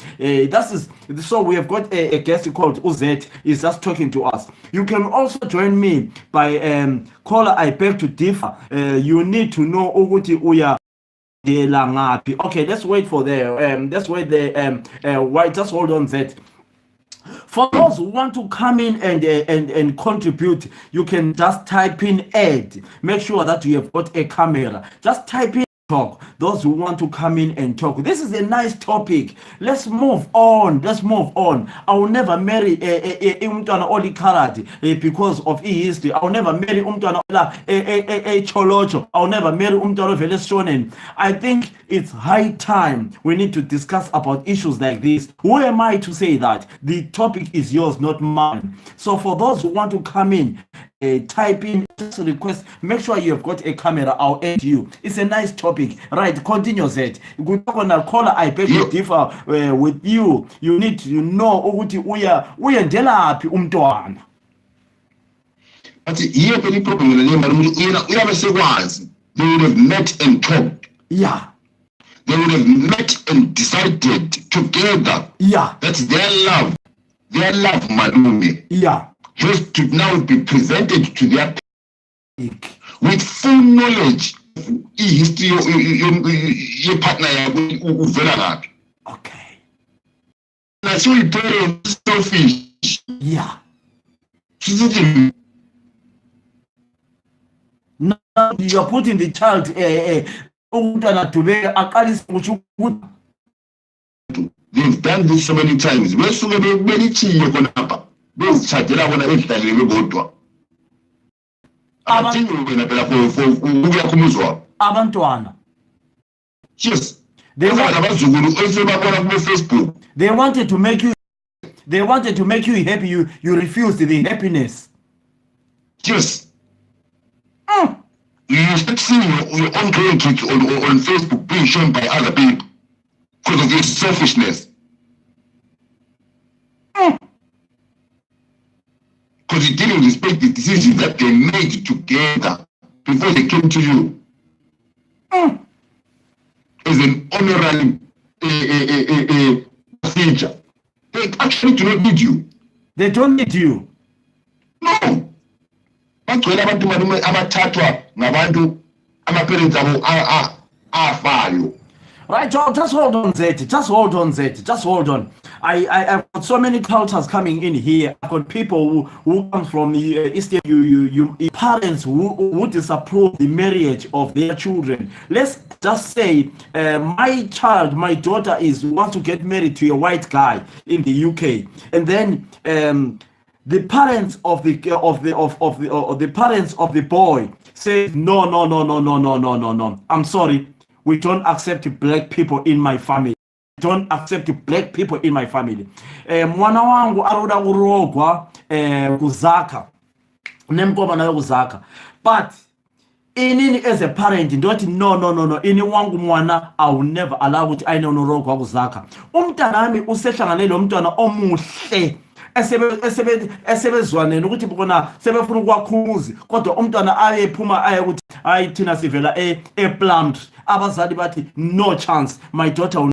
So we have got a guest called Uzet is just talking to us. You can also join me by caller I beg to differ. You need to know ukuthi uya langapi. Okay, let's wait for just hold on that. For those who want to come in and contribute, you can just type in add. Make sure that you have got a camera. Just type in talk. Those who want to come in and talk. This is a nice topic. Let's move on. I will never marry umntwana oli karate because of history. I will never marry umntwana cholocho. I will never marry umntwana vele shonen. I think it's high time we need to discuss about issues like this. Who am I to say that? The topic is yours, not mine. So for those who want to come in, type in, just request, make sure you have got a camera. I'll add you. It's a nice topic. Right, continue that. Good talk on a caller. I beg to differ with you. You need to know ukuthi uyendela aphi umntwana. But here the problem with the name, you have sekwazi. They would have met and talked. Yeah. They would have met and decided together. Yeah. That's their love. Their love, Malume. Yeah. Has to now be presented to their with full knowledge of history your partner uvela ngaphi. Okay. That's why parents selfish. Yeah. Now you are putting the child they've done this so many times. Abantwana. Yes. They wanted to make you happy. You refused the happiness. Yes. You start seeing your own grandkids on Facebook being shown by other people because of your selfishness. Because you didn't respect the decisions that they made together before they came to you. As an honorary procedure. They actually do not need you. They don't need you. No. Bagcwele abantu malume abathathwa ngabantu ama-parents abo afayo. Right, Joe, just hold on, Zeti. Just hold on, Zeti. Just hold on. I've got so many cultures coming in here. I've got people who come from Eastern parents who disapprove the marriage of their children. Let's just say my daughter wants to get married to a white guy in the UK, and then the parents of the parents of the boy say no. I'm sorry. We don't accept black people in my family. Don't accept black people in my family. Mwana wangu aroda urogwa kuzaka. Nemkoma nayo kuzaka. But inini as a parent ndoti no. Ini wangu mwana I will never allow it ayine unorogwa kuzaka. Umntanami usehlangane lo mntwana omuhle. Esebezwaneni ukuthi bona sebefuna ukwakhumuzi kodwa umntwana ayephuma aye ukuthi hayi thina sivela ePlumtree. Abazali bathi no chance my daughter will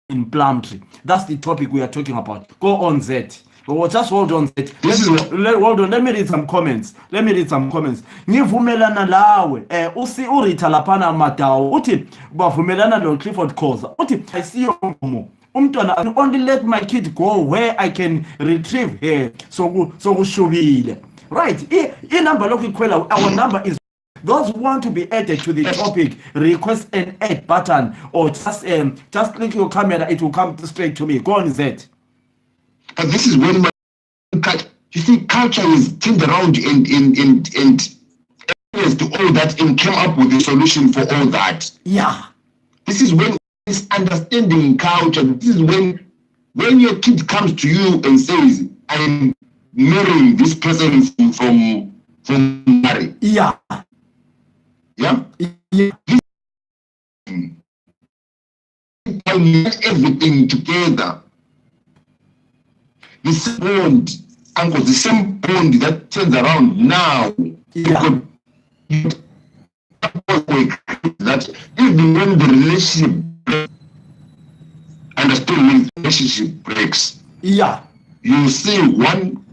in Plumtree. That's the topic we are talking about. Go on, Zet. Just hold on, Zet. Hold on. Let me read some comments. Ngivumelana lawe. Usi urita lapana madawo. Uti bavumelana lo Clifford Khoza. Uti I see you. Umntwana only let my kid go where I can retrieve her. So kushubile. Right. I number lokikwela. Our number is. Those who want to be added to the topic, request an add button or just click your camera, it will come straight to me. Go on, Zed. And this is when you see culture is turned around and to all that and came up with a solution for all that. Yeah. This is when this understanding culture. This is when your kid comes to you and says, "I'm marrying this person from marriage." Yeah. Yeah. Everything together. The same bond that turns around now. Yeah. That even when the relationship breaks, understood when the relationship breaks. Yeah. You see one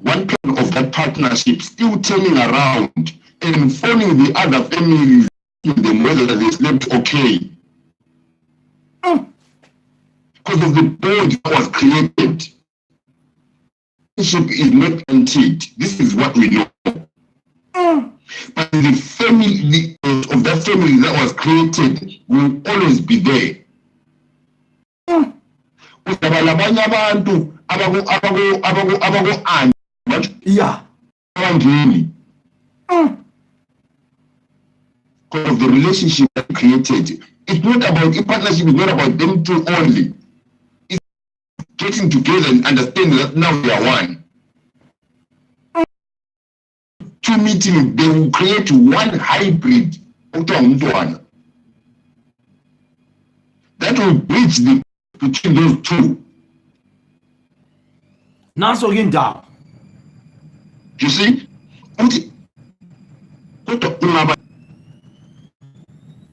part of that partnership still turning around and informing the other families in them whether they slept okay. Because of the bond that was created. Relationship is not guaranteed. This is what we know. But the family of that family that was created will always be there. Yeah. Because of the relationship that created. It's not about a partnership, is not about them two only. It's getting together and understanding that now they are one. Two meeting, they will create one hybrid. That will bridge between those two. Now so again down. You see?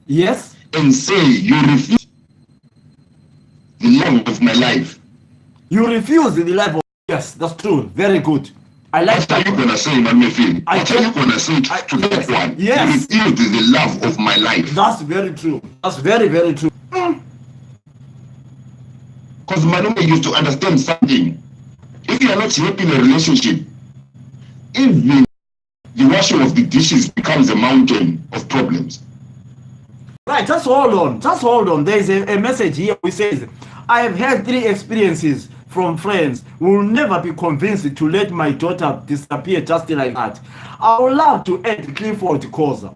Yes. And say you refuse the love of my life. You refuse the life of. Yes, that's true. Very good. I like that. What are you gonna say, man? What are you gonna say to that one? Yes. You refuse the love of my life. That's very true. That's very, very true. Because Manume used to understand something. If you are not happy in a relationship, even the washing of the dishes becomes a mountain of problems. Right, just hold on. There's a message here which says, I have had 3 experiences from friends who will never be convinced to let my daughter disappear just like that. I would love to add Clifford Khoza.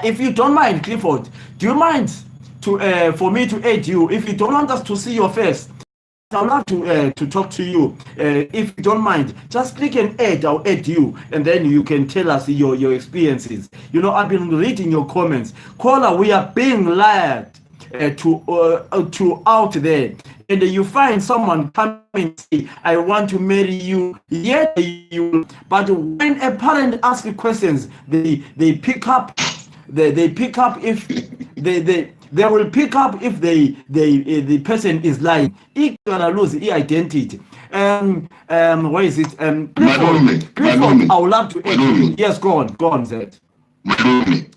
If you don't mind, Clifford, do you mind for me to add you? If you don't want us to see your face, I'd love to talk to you. If you don't mind, just click and add. I'll add you, and then you can tell us your experiences. You know, I've been reading your comments. Caller, we are being lied to out there, and you find someone coming and say, "I want to marry you." Yet you, but when a parent asks questions, they pick up. They pick up if they will pick up if the person is lying. It's gonna lose identity. What is it? Clifford, I would love to add you. Yes, go on, Zed.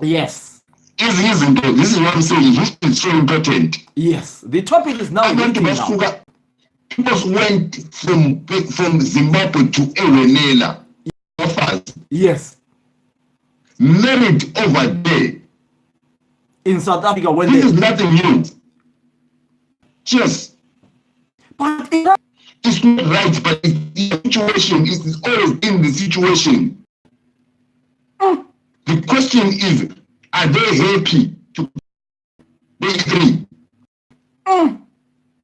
Yes. This is what I'm saying. History is so important. Yes, the topic is now. People went from Zimbabwe to Ewenela. Yes. Married over there. In South Africa, when this is nothing new. Yes. But it's not right, but the situation is always in the situation. The question is, are they happy to be free?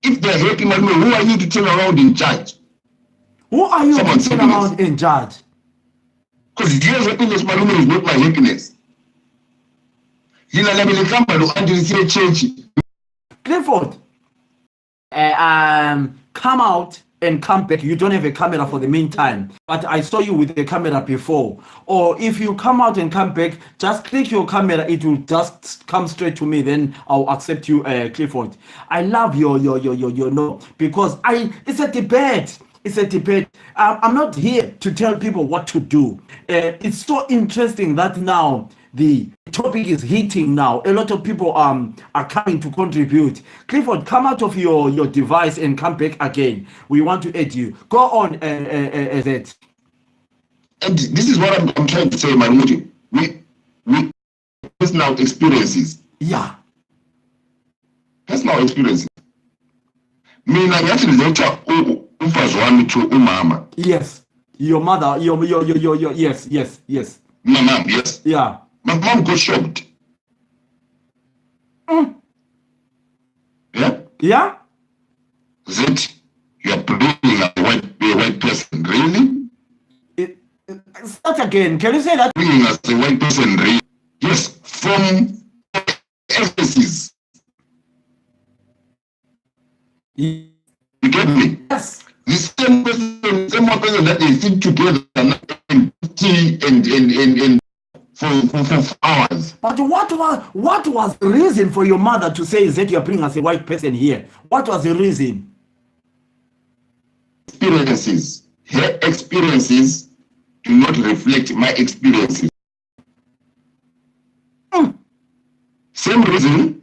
If they're happy, who are you to turn around and judge? Who are you to turn around and judge? Because your happiness, is not my happiness. Clifford, come out and come back. You don't have a camera for the meantime, but I saw you with the camera before. Or if you come out and come back, just click your camera. It will just come straight to me. Then I'll accept you, Clifford. I love your no, because it's a debate. It's a debate. I'm not here to tell people what to do. It's so interesting that now the topic is hitting now. A lot of people are coming to contribute. Clifford, come out of your device and come back again. We want to add you. Go on, Zed. And this is what I'm trying to say, Manuti. We personal experiences. Yeah. Personal experiences. Mina yathi letha umfazi wami to umama. Yes. Your mother, your yes. My mom, yes. Yeah. My mom got shocked. Yeah? Yeah? That you are bringing a white person, really? Start again. Can you say that? Bringing as a white person, really? Yes, from emphasis. You get me? Yes. The same person that they sit together and for hours. But what was the reason for your mother to say that you are bringing as a white person here? What was the reason? Experiences. Her experiences do not reflect my experiences. Same reason,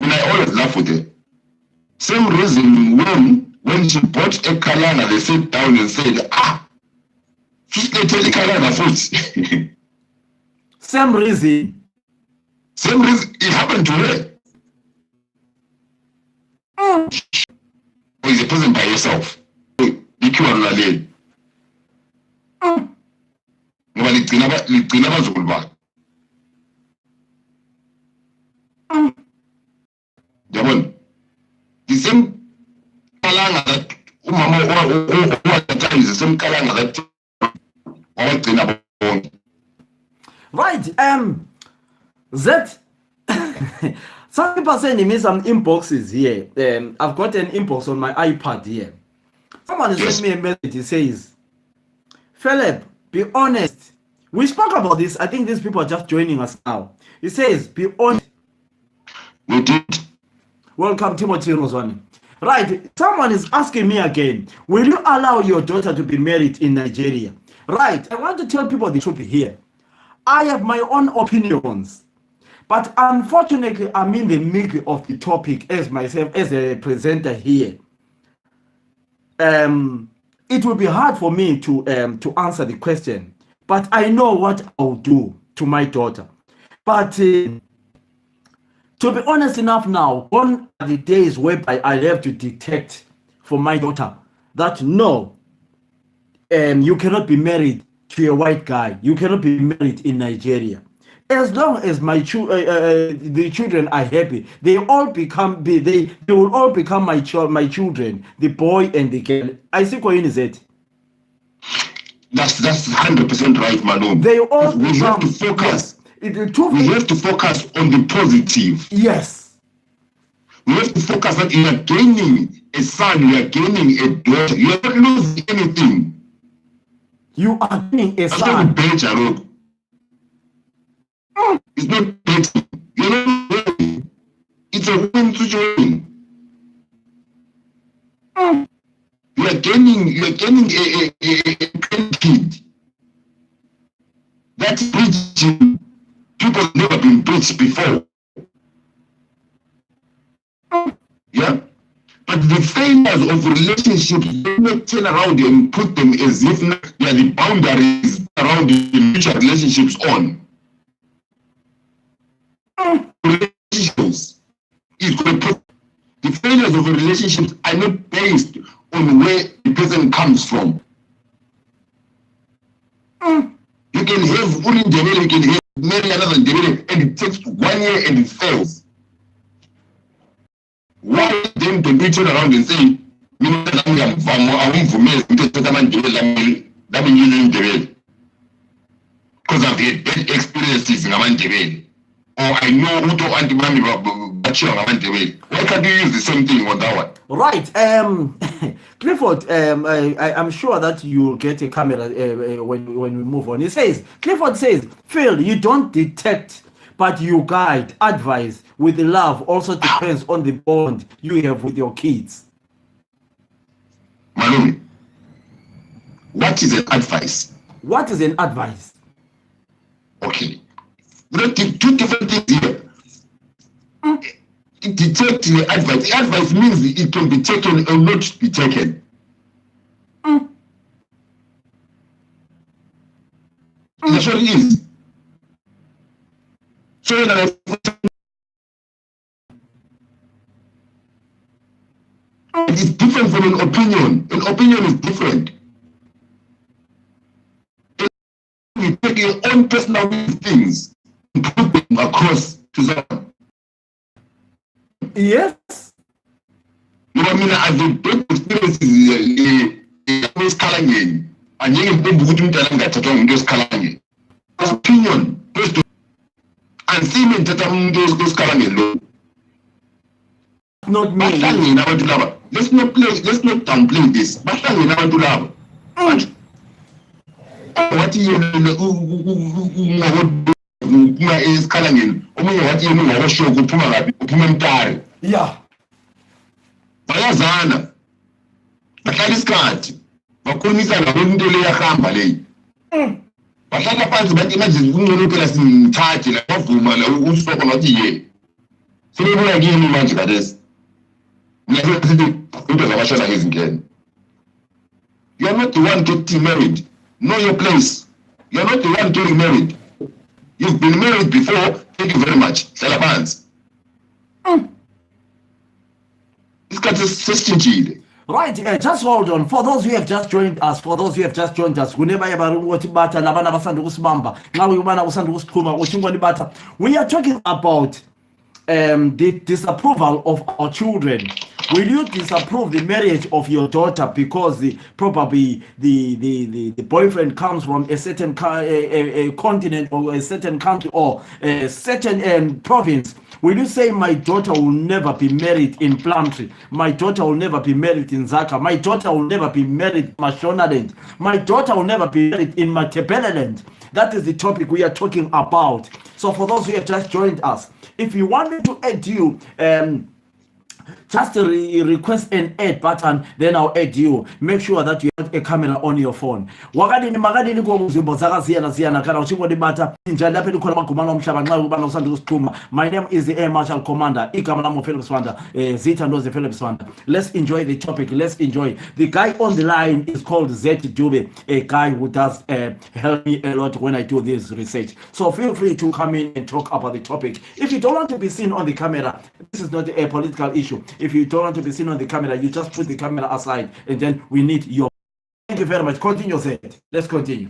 and I always laugh with her. Same reason when she bought a kalana, they sat down and said, she's going to tell the kalana food. Same reason. Same reason. It happened to her. Or is a person by yourself? The same kalanga that umama at the time is the same kalanga that right. That some people are sending me some inboxes here. I've got an inbox on my iPad here. Someone has sent me a message. It says, Philip, be honest. We spoke about this. I think these people are just joining us now. It says, be honest. We did. Welcome, Timothy Roswani. Right. Someone is asking me again, will you allow your daughter to be married in Nigeria? Right. I want to tell people the truth here. I have my own opinions, but unfortunately, I'm in the middle of the topic as myself, as a presenter here. It will be hard for me to answer the question, but I know what I'll do to my daughter. But to be honest enough now, on the days whereby I have to detect for my daughter that no, you cannot be married to a white guy. You cannot be married in Nigeria As long as the children are happy, they all become they will all become my children, the boy and the girl. I see what is it. That's 100% right, Malone. They all we become, have to focus. Yes. We have to focus on the positive. Yes. We have to focus that you are gaining a son, you are gaining a daughter. You are not losing anything. You are gaining a son. It's not better. You're not winning. It's a win situation. You are gaining a kid. That's preaching. People have never been preached before. Yeah? But the failures of relationships do not turn around and put them as if they are the boundaries around the mutual relationships on. Relationships is going to put the failures of relationships are not based on where the person comes from. You can have one in Ndebele, you can have marry another Ndebele, and it takes 1 year and it fails. Why then can we turn around and say, because I've had bad experiences in Ndebele, or I know who to anti-mami Ndebele. Why can't you use the same thing on that one? Right. Clifford, I'm sure that you'll get a camera when we move on. Clifford says, Phil, you don't detect, but you guide, advise with love also depends on the bond you have with your kids. Malumi, what is an advice? What is an advice? Okay. There are two different things here. Detect the advice. The advice means it can be taken or not be taken. That's what it is. So that it's different from an opinion. An opinion is different. You take your own personal things and put them across to someone. Yes. You know what I mean? I've had bad experiences in Skalangeni. And you can put them down that Skalangeni. That's opinion. And see me that those Skalangeni. Not me. Let's not downplay this. What you yeah. Bayazana. Bahlala isikhathi. Bakhulumisana ngento leyahamba leyi. Bahlala phansi bathi imagine kungcono phela simthathe la bavuma la usoko ngathi ye. Sebebuya kimi manje kadesi. Ngiyasithi into zabashana ngizingene. You are not the one getting married. Know your place. You are not the one getting married. You've been married before. Thank you very much. Salabans. This got a system. Right, just hold on. For those who have just joined us, we are talking about the disapproval of our children. Will you disapprove the marriage of your daughter because probably the boyfriend comes from a certain continent or a certain country or a certain province? Will you say my daughter will never be married in Plumtree? My daughter will never be married in Zaka. My daughter will never be married in Mashonaland. My daughter will never be married in Matebeleland. That is the topic we are talking about. So for those who have just joined us, if you want me to add you, just request an add button, then I'll add you. Make sure that you have a camera on your phone. Magadini komuzimbo zakaziyana kana uchingo dibata njani lapha likhona amagumana omhlaba nxa ubana usanda ukusikhuma. My name is the Air Marshal Commander igama lami Philip Swanda, Zita Ndoze Philip Swanda. Let's enjoy the topic. Let's enjoy. The guy on the line is called Z Dube, a guy who does help me a lot when I do this research. So feel free to come in and talk about the topic. If you don't want to be seen on the camera, this is not a political issue. If you don't want to be seen on the camera, you just put the camera aside and then we need your. Thank you very much. Continue, Zed. Let's continue.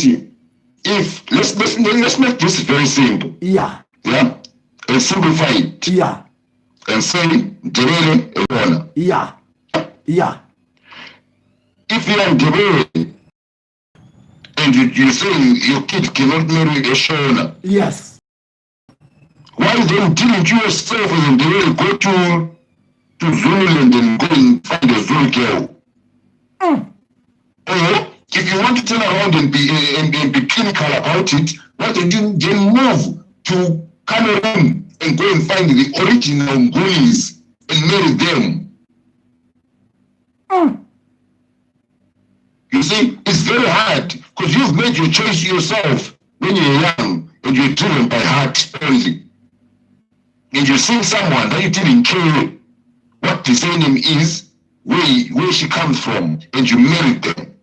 if let's make this very simple. Yeah. Yeah. And simplify it. Yeah. And say Ndebele Eshona. Yeah. Yeah. If you are Ndebele and you say your kid cannot marry Eshona. Yes. Why then didn't you yourself as Ndebele go to Zululand and go and find a Zulu girl? Or if you want to turn around and be clinical about it, why don't you then move to Cameroon and go and find the original Ngulis and marry them? You see, it's very hard because you've made your choice yourself when you're young and you're driven by heart only. And you're seeing someone that you didn't care what the surname is, where she comes from, and you married them,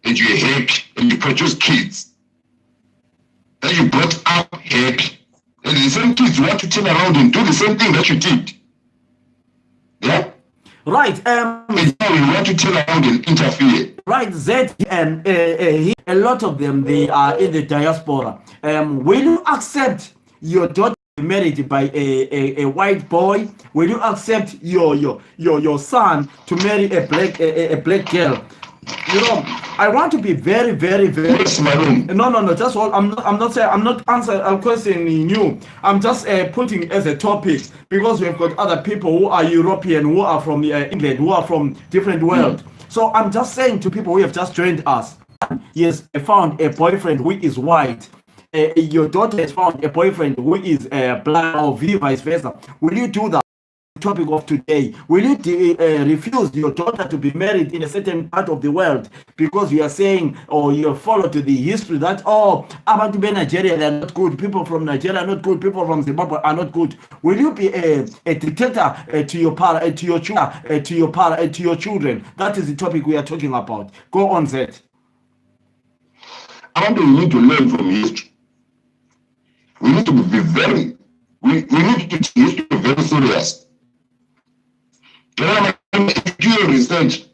and you're happy, and you produce kids that you brought up happy. And the same kids want to turn around and do the same thing that you did. Yeah? Right. And now you want to turn around and interfere. Right, Zed, and a lot of them, they are in the diaspora. Will you accept your daughter married by a white boy? Will you accept your son to marry a black girl? You know, I want to be very. Yes, madam. No. Just all. I'm not saying. I'm not answering. I'm questioning you. I'm just putting as a topic because we've got other people who are European, who are from England, who are from different world. So I'm just saying to people who have just joined us. Yes, I found a boyfriend who is white. Your daughter has found a boyfriend who is black, or vice versa. Will you do that? Topic of today. Will you refuse your daughter to be married in a certain part of the world because you are saying, or you follow to the history that abantu be Nigeria, they are not good, people from Nigeria are not good, people from Zimbabwe are not good? Will you be a dictator to your children? That is the topic we are talking about. Go on, Zed. I want we need to learn from history. We need to be very. We need to take history very serious. If you do research,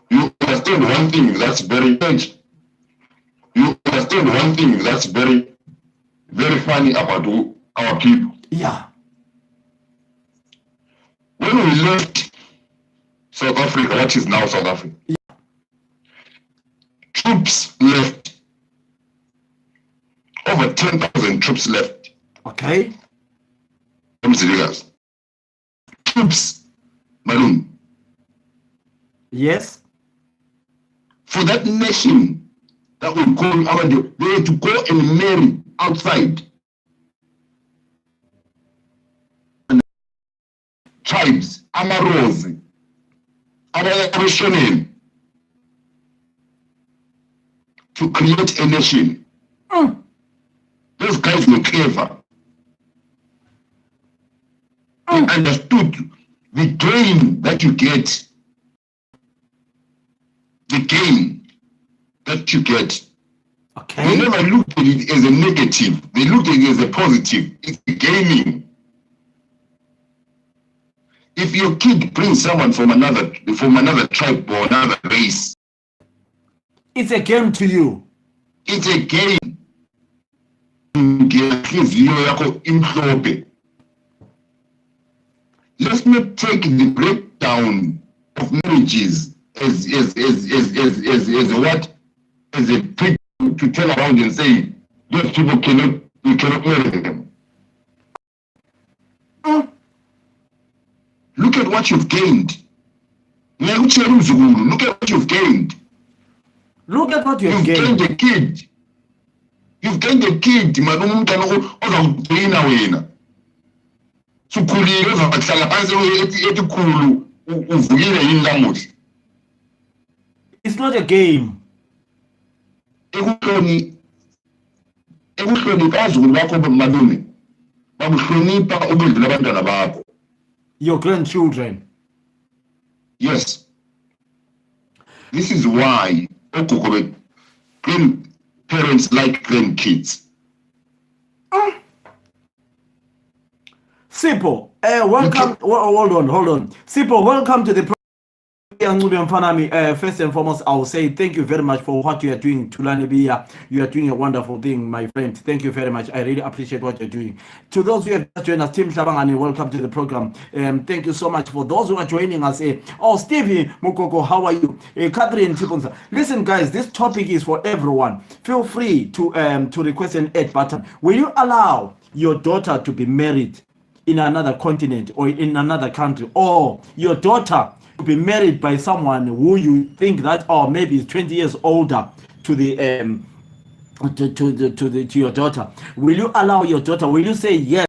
you understand one thing that's very strange. You understand one thing that's very, very funny about our people. Yeah. When we left South Africa, what is now South Africa, troops left. Over 10,000 troops left. Okay. Troops. Malum. Yes. For that nation that will call Amadu, they had to go and marry outside. Tribes, Amarosi, Arishonen, to create a nation. Those guys were clever. They understood the gain that you get. The gain that you get. Okay. They never looked at it as a negative. They looked at it as a positive. It's gaining. If your kid brings someone from another tribe or another race, it's a game to you. It's a game. Let's not take the breakdown of marriages as a trick to turn around and say those people you cannot marry them. Look at what you've gained. Look at what you've gained. Look at what you've gained a kid. You've gained a kid, it's not a game. Your grandchildren. Yes. This is why parents like grandkids. Sipo, welcome. Hold on. Sipo, welcome to the First and foremost, I will say thank you very much for what you are doing, Tulanebia. You are doing a wonderful thing, my friend. Thank you very much. I really appreciate what you're doing. To those who have joined us, Tim Shabangani, welcome to the program. Thank you so much for those who are joining us. Stevie Mukoko, how are you? Catherine Tipunza. Listen, guys, this topic is for everyone. Feel free to request an add button. Will you allow your daughter to be married in another continent or in another country, or your daughter to be married by someone who you think that maybe is 20 years older to the to your daughter? Will you allow your daughter? Will you say yes?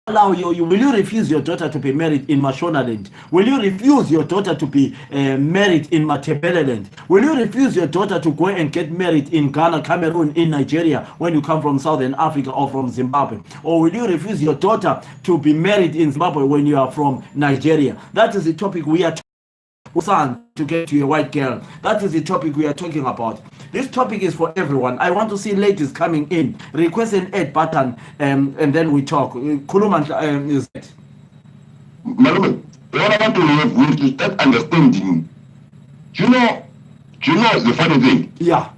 Will you refuse your daughter to be married in Mashonaland? Will you refuse your daughter to be married in Matebeleland? Will you refuse your daughter to go and get married in Ghana, Cameroon, in Nigeria when you come from Southern Africa or from Zimbabwe? Or will you refuse your daughter to be married in Zimbabwe when you are from Nigeria? That is the topic we are son to get to a white girl. That is the topic we are talking about. This topic is for everyone. I want to see ladies coming in. Request an add button, and then we talk. Kuluman is it? Malume, what I want to have with is that understanding. You know the funny thing. Yeah.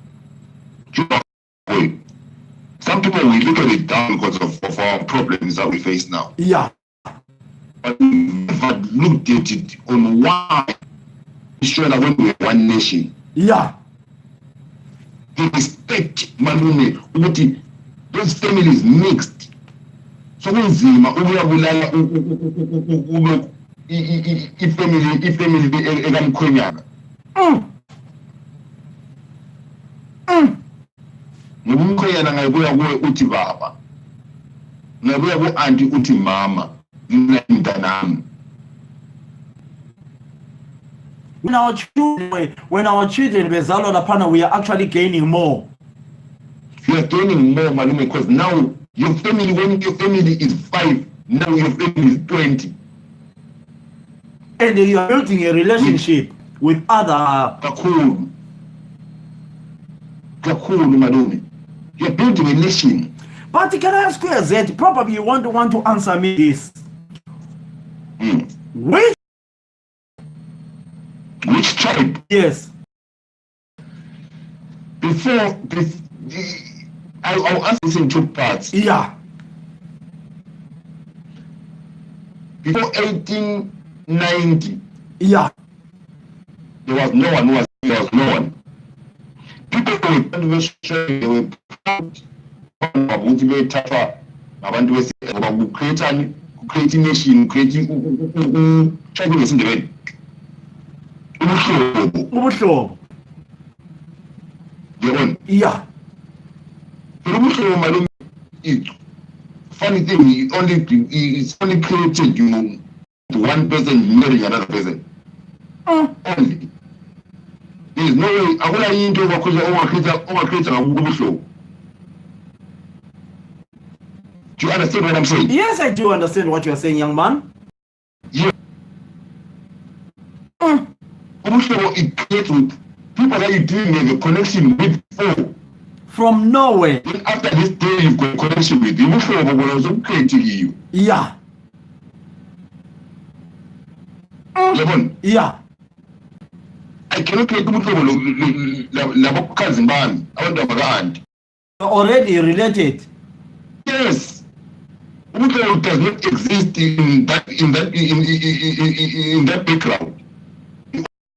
You know, some people we look at it down because of our problems that we face now. Yeah. But we never looked at it on why Israel are when we are one nation. Yeah. The respect, Malume, those families mixed. So when Zima, ifamily ekamkhwenyana. Ngumkhwenyana ngayibuya kuwe uthi baba. Ngayibuya ku auntie uthi mama. Mntanami. When our children bezalwa laphana, we are actually gaining more. You are gaining more, Malume, because now your family, when your family is 5, now your family is 20. And you are building a relationship with other. Kakulu, Malume. You are building a nation. But can I ask you a Z? Probably you want to answer me this. Which tribe? Yes. I'll answer this in 2 parts. Yeah. Before 1890, yeah, there was no one. People were they were proud of tougher. Abantu bese creating nation, creating tribalism in the way. Ubuhlobo. Yeah. Funny thing, it's only created, one person marrying another person. Only. There is no way. I want to into overcreate a ubuhlobo. Do you understand what I'm saying? Yes, I do understand what you are saying, young man. Yeah. It creates with people that you're doing a connection with before. From nowhere. Then after this day, you've got a connection with you. Will also creating you. Yeah. Yeah. I cannot create a cousin man. I want to have a aunt. Already related. Yes. Ubuhlobo does not exist in that background.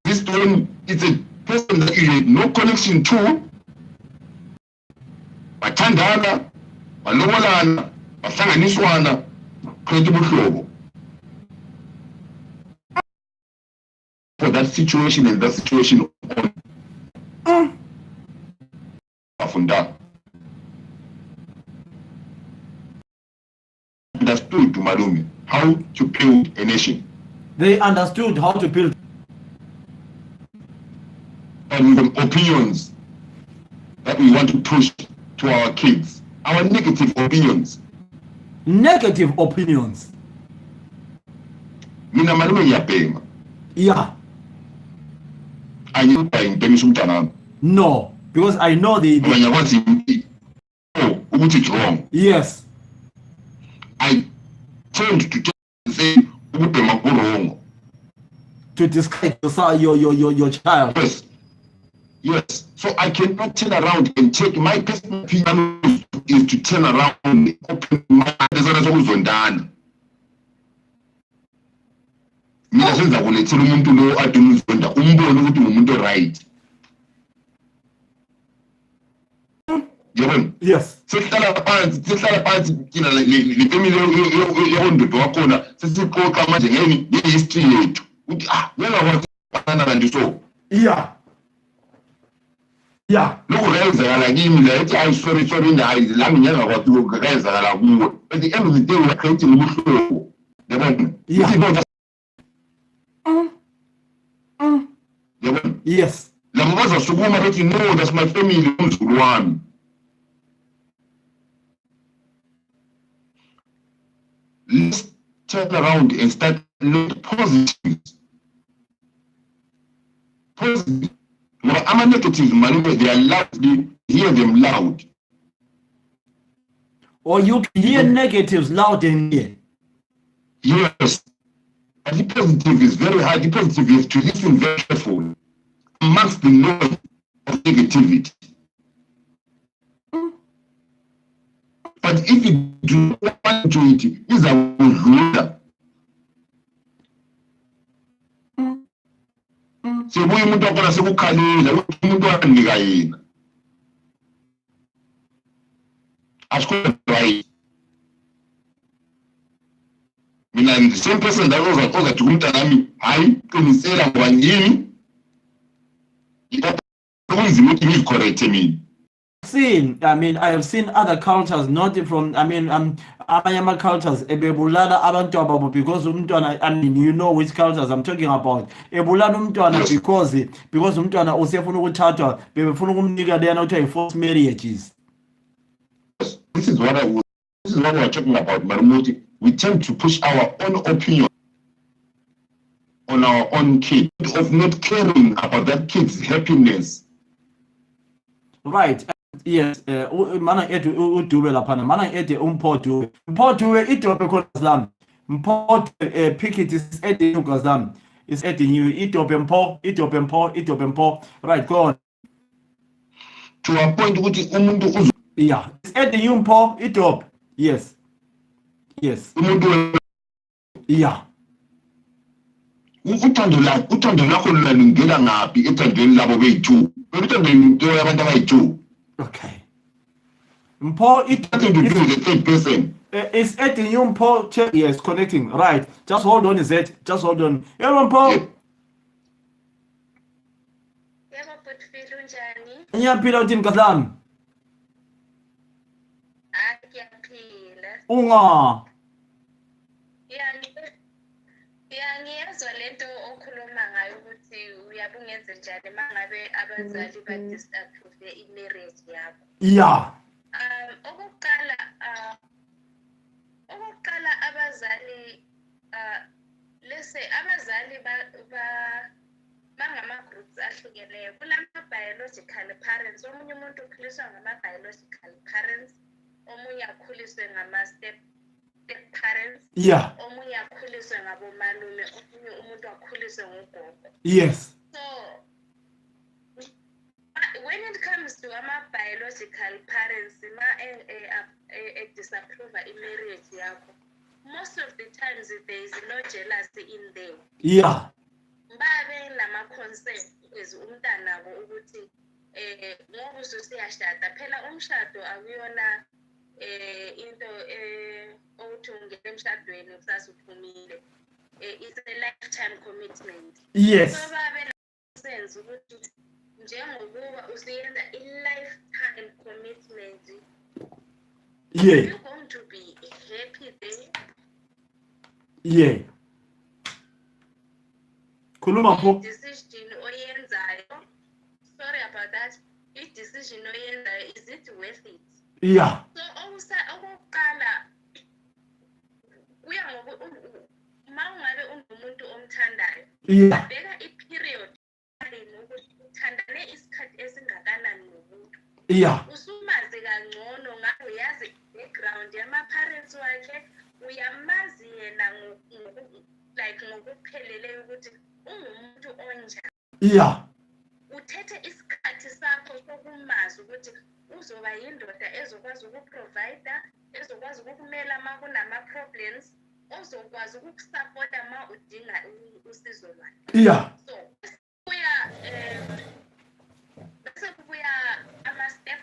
This one is a person that you have no connection to. Bathandana, balobolana, bahlanganiswana, create ubuhlobo. For that situation and that situation only. Afunda. Understood to Malume how to build a nation. They understood how to build. And with opinions that we want to push to our kids. Our negative opinions. Negative opinions. Mina Malume ngiyabhema. Yeah. No, because I know the it's wrong. Yes. I tend to say wrong. to discard your child. Yes. So I cannot turn around and take my personal opinion is to turn around and open my eyes. Mina senza kulethela umuntu lo aduma uzonda umbone ukuthi umuntu right. Yabona? Yes. Sihlala phansi kina le family yondodo wakhona sesixoxa manje ngehistory yethu. Uthi ngeke wakhona kanti so. Yeah. Lokho kayenzakala kimi la ethi sorry hayi lami ngiyangakwazi ukuyenzakala kuwe. At the end of the day we create ubuhlobo. Yabona? Yeah. Yabona? Yes. Labo bazasukuma bathi no, that's my family, umzulu wami. Let's turn around and start looking positive. Positive. I'm a negative man, they are loud, hear them loud. Or you can hear negatives loud and clear. Yes. But the positive is very hard. The positive is to listen very carefully amongst the noise of negativity. But if you do not want to it, it's a good. So we umuntu akona sekukhalila umuntu wanika yena. Asikho right. Mina the same person that was ozathi kumntanami hayi qinisela ngoba yini? Kunzima ukuthi ngicorrect mina. I have seen other cultures, not from, Amayama cultures, ebebulala abantwana babo because umntwana, you know which cultures I'm talking about. Ebulala umntwana because umntwana usefuna ukuthathwa, bebefuna ukumnika lena kuthiwa forced marriages. This is what we're talking about, Marumuti. We tend to push our own opinion on our own kid, of not caring about that kid's happiness. Right. Yes, mana ethi udube laphana, mana ethi umphoduwe idobe khona mphodu picket is adding you gazam, is adding you idobe mpho. Right, go on. To a point ukuthi umuntu yeah, it's adding you mpho idobe. Yes umuntu yeah. Uthando lakho lungena ngaphi ethandweni labo beyi2? Uthandweni yabantu abayi2. Okay. Mpho it nothing to do with the third person. It's adding you mpho. Yes, connecting. Right. Just hold on, is it? Just hold on. Hello mpho. Yebo butfilo njani? Ngiyaphila uthini kahlami? Ngiyaphila. Unga. Ngiyazwa lento okhuluma ngayo ukuthi uyabe ungenze njani mangabe abazali ba-disapprove i-marriage yakho. Yeah. Okokuqala abazali abazali bangama-groups ahlukeneyo. Kulama-biological parents, omunye umuntu ukhuliswa ngama-biological parents, omunye akhuliswe ngama-step parents. Yeah. Omunye akhuliswe ngabomalume, omunye umuntu akhuliswe ngogogo. Yes. So when it comes to ama-biological parents disapprove i-marriage yakho, most of the times there is no jealousy in them. Yeah. Babe nama-concept as umntanabo ukuthi ngoba usuyashada phela umshado akuyona into othi ungena emshadweni usasuphumile. It's a lifetime commitment. Yes. So babe sense ukuthi njengokuba usiyenza i-lifetime commitment, yeah, you're going to be happy there. Yeah. Khuluma pho. Decision oyenzayo, sorry about that, i-decision oyenzayo, is it worth it? Yeah. So okokuqala kuya uma ungabe ungumuntu omthandayo, yeah, bheka i-period ukuthi uthandane isikhathi esingakanani nomuntu. Yeah. Usumazi kangcono ngabe uyazi background yama-parents wakhe, uyamazi yena ngokupheleleyo ukuthi ungumuntu onjani. Yeah. Uthethe isikhathi sakho sokumazi ukuthi uzoba yindoda ezokwazi ukuprovide, ezokwazi ukukumela uma kunama-problems, ozokwazi ukukusapota uma udinga usizo lwakhe. Yeah. So bese kubuya ama-step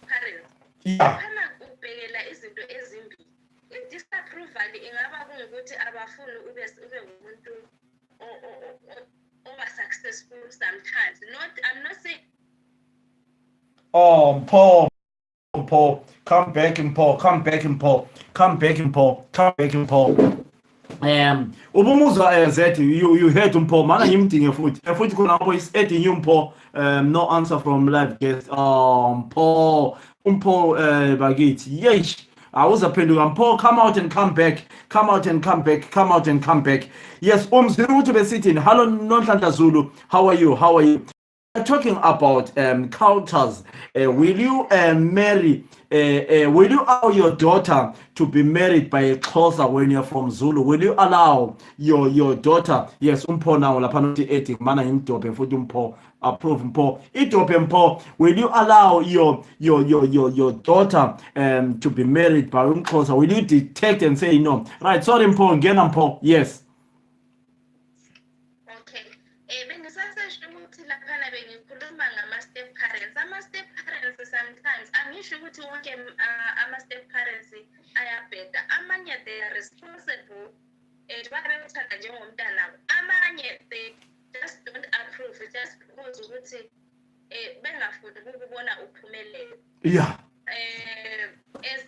parents. Yeah. Khona ubhekela izinto ezimbili. I-disapproval ingaba kungukuthi abafuni ube ngumuntu successful sometimes. I'm not saying. Oh, Paul, come back in Paul. Ubumuza Zeti, you heard Paul, mana yimdinge futhi khona ngoba is adding Paul, no answer from live guest. Paul, bagithi. Yes. Awuzaphenduka Paul, come out and come back. Yes, Zulu to be sitting. Hello Nonhlanhla Zulu. How are you? We're talking about cultures. Will you marry? Will you allow your daughter to be married by a Xhosa when you're from Zulu? Will you allow your daughter? Yes, now lapha nothi ethi mana imdobe futhi approve idobe will you allow your daughter to be married by Xhosa? Will you detect and say no? Right, sorry ngena yes. Bengisasesho ukuthi laphana bengikhuluma ngama-step parents. Ama-step parents sometimes angisho ukuthi wonke ama-step parents ayabheda. Amanye they are responsible bayabethanda njengomntana. Amanye they just don't approve just because ukuthi bengafuni ukubona uphumelele. Yeah. As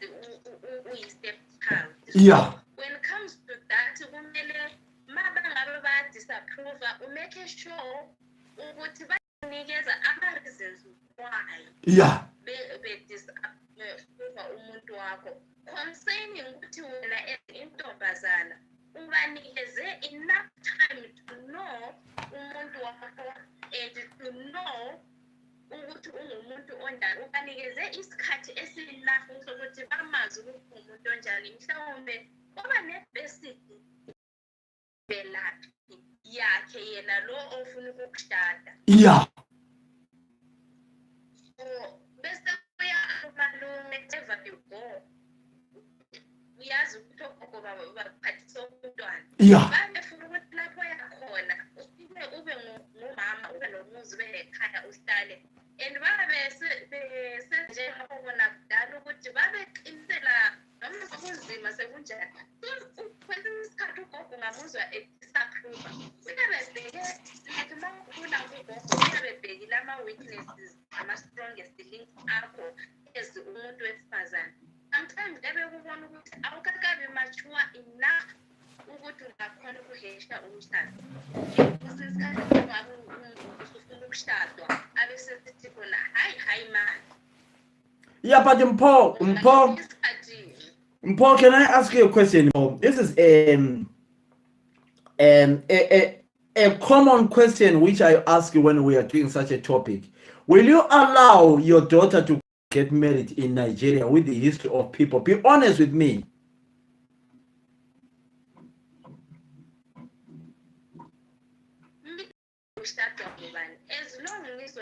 uyi-step child. Yeah. When it comes to that, kumele mabangabe ba-disapprove, umake sure ukuthi banikeza ama-reasons why. Yeah. Be-disapprove umuntu wakho. Concerning ukuthi wena intombazana ubanikeze enough time to know umuntu wakho and to know ukuthi ungumuntu onjani. Ubanikeze isikhathi esi-enough sokuthi bamazi ukuthi umuntu onjani. Mhlawumbe kuba ne-basic belaphi yakhe yena lo ofuna ukukushada. Yeah. Bese kuya malume ever you go. Uyazi ukuthi ogogo baphathisa umntwana. Yeah. Bafuna ukuthi lapho yakhona ube ngumama ube nomuzi ube ekhaya uhlale. And besenjengoba bona kudala ukuthi babeqinisela noma kunzima sekunjani. Kwesinye isikhathi ugogo ungamuzwa disapprove. Uyabebheke like uma ukhula kugogo uyabebhekile ama-weaknesses, ama-strongest links akho as umuntu wesifazane. Sometimes ebekubona ukuthi awukakabi mature enough ukuthi ungakhona ukuhesha umshado. Kwesinye isikhathi ungabe usufuna ukushadwa abesesithi khona hayi man. Yeah, but Paul, can I ask you a question? This is a common question which I ask you when we are doing such a topic. Will you allow your daughter to get married in Nigeria with the history of people? Be honest with me. As long as I